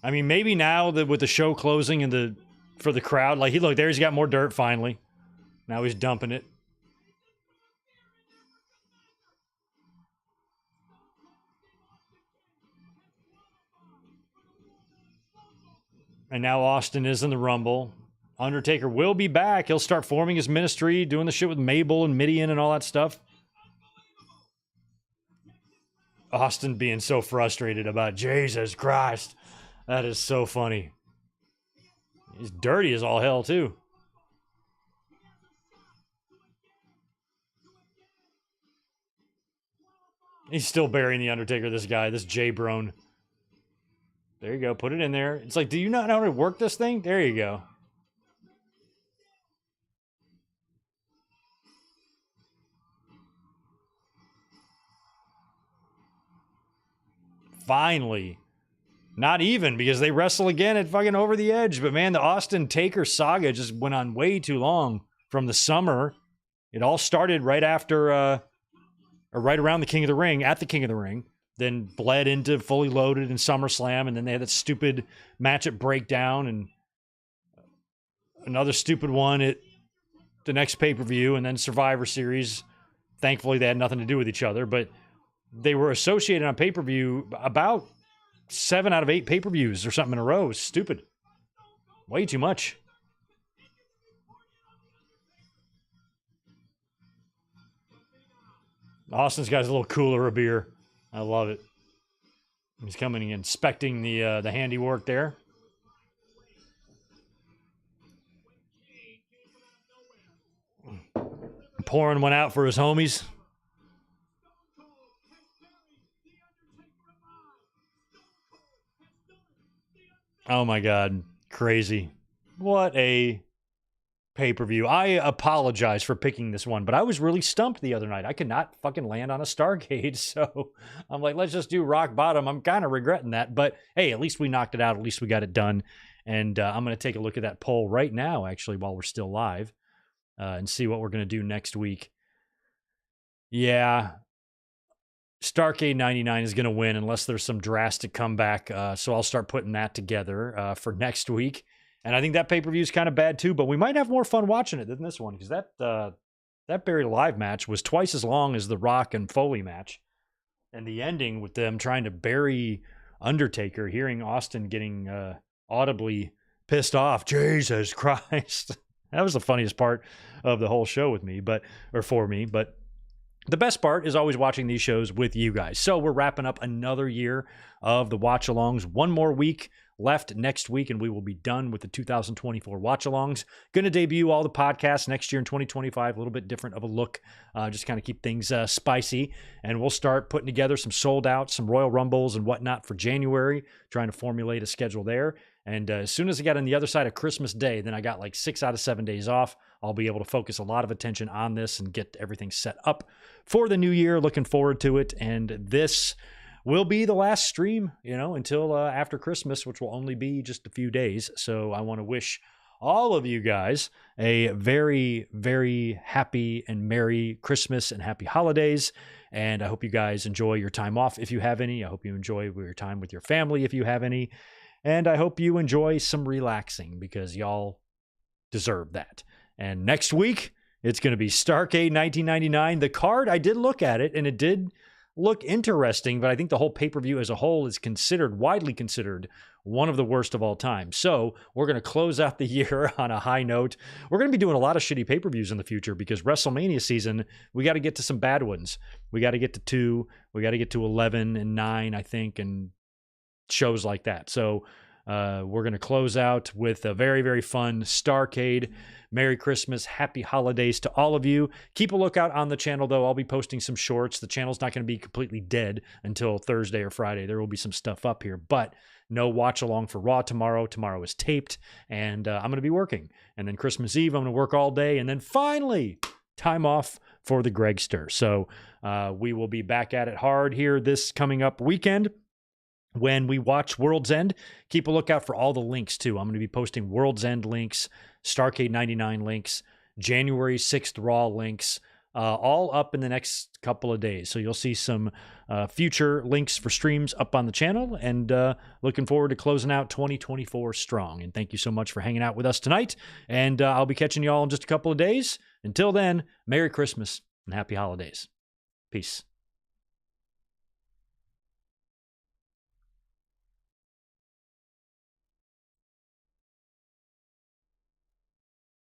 I mean, maybe now that with the show closing and for the crowd, like look, he's got more dirt finally. Now he's dumping it. And now Austin is in the Rumble. Undertaker will be back. He'll start forming his ministry, doing the shit with Mabel and Midian and all that stuff. Austin being so frustrated about Jesus Christ. That is so funny. He's dirty as all hell, too. He's still burying the Undertaker, this guy, this J-Brone. There you go. Put it in there. It's like, do you not know how to work this thing? There you go. Finally. Not even, because they wrestle again at fucking Over the Edge. But man, the Austin Taker saga just went on way too long from the summer. It all started right after, or right around the King of the Ring, at the King of the Ring. Then bled into Fully Loaded and SummerSlam. And then they had that stupid match at Breakdown. And another stupid one at the next pay-per-view. And then Survivor Series. Thankfully, they had nothing to do with each other. But they were associated on pay-per-view about 7 out of 8 pay-per-views or something in a row. It was stupid. Way too much. Austin's got his little cooler of beer. I love it. He's coming and inspecting the handiwork there. Pouring one out for his homies. Oh my God. Crazy. What a pay-per-view. I apologize for picking this one, but I was really stumped the other night. I could not fucking land on a Starcade, so I'm like, let's just do Rock Bottom. I'm kind of regretting that, but hey, at least we knocked it out. At least we got it done. And I'm going to take a look at that poll right now, actually, while we're still live, and see what we're going to do next week. Yeah. Starcade 99 is going to win unless there's some drastic comeback. So I'll start putting that together for next week. And I think that pay-per-view is kind of bad too, but we might have more fun watching it than this one because that Buried Alive match was twice as long as the Rock and Foley match. And the ending with them trying to bury Undertaker, hearing Austin getting audibly pissed off. Jesus Christ. That was the funniest part of the whole show for me. But the best part is always watching these shows with you guys. So we're wrapping up another year of the watch-alongs. One more week left next week, and we will be done with the 2024 watch-alongs. Going to debut all the podcasts next year in 2025, a little bit different of a look, just kind of keep things spicy. And we'll start putting together some sold-out, some Royal Rumbles and whatnot for January, trying to formulate a schedule there. And as soon as I get on the other side of Christmas Day, then I got like 6 out of 7 days off. I'll be able to focus a lot of attention on this and get everything set up for the new year. Looking forward to it. And this will be the last stream, until after Christmas, which will only be just a few days. So I want to wish all of you guys a very, very happy and Merry Christmas and happy holidays. And I hope you guys enjoy your time off if you have any. I hope you enjoy your time with your family if you have any. And I hope you enjoy some relaxing because y'all deserve that. And next week, it's going to be Starrcade 1999. The card, I did look at it, and it did look interesting, but I think the whole pay-per-view as a whole is widely considered one of the worst of all time. So we're going to close out the year on a high note. We're going to be doing a lot of shitty pay-per-views in the future because WrestleMania season, we got to get to some bad ones. We got to get to 2. We got to get to 11 and 9, I think, and shows like that. So we're going to close out with a very, very fun Starrcade. Merry Christmas, happy holidays to all of you. Keep a lookout on the channel, though. I'll be posting some shorts. The channel's not going to be completely dead until Thursday or Friday. There will be some stuff up here, but no watch along for Raw tomorrow. Tomorrow is taped, and I'm going to be working. And then Christmas Eve, I'm going to work all day, and then finally, time off for the Gregster. So we will be back at it hard here this coming up weekend. When we watch World's End, keep a lookout for all the links, too. I'm going to be posting World's End links, Starrcade 99 links, January 6th Raw links, all up in the next couple of days. So you'll see some future links for streams up on the channel, and looking forward to closing out 2024 strong. And thank you so much for hanging out with us tonight, and I'll be catching you all in just a couple of days. Until then, Merry Christmas and Happy Holidays. Peace.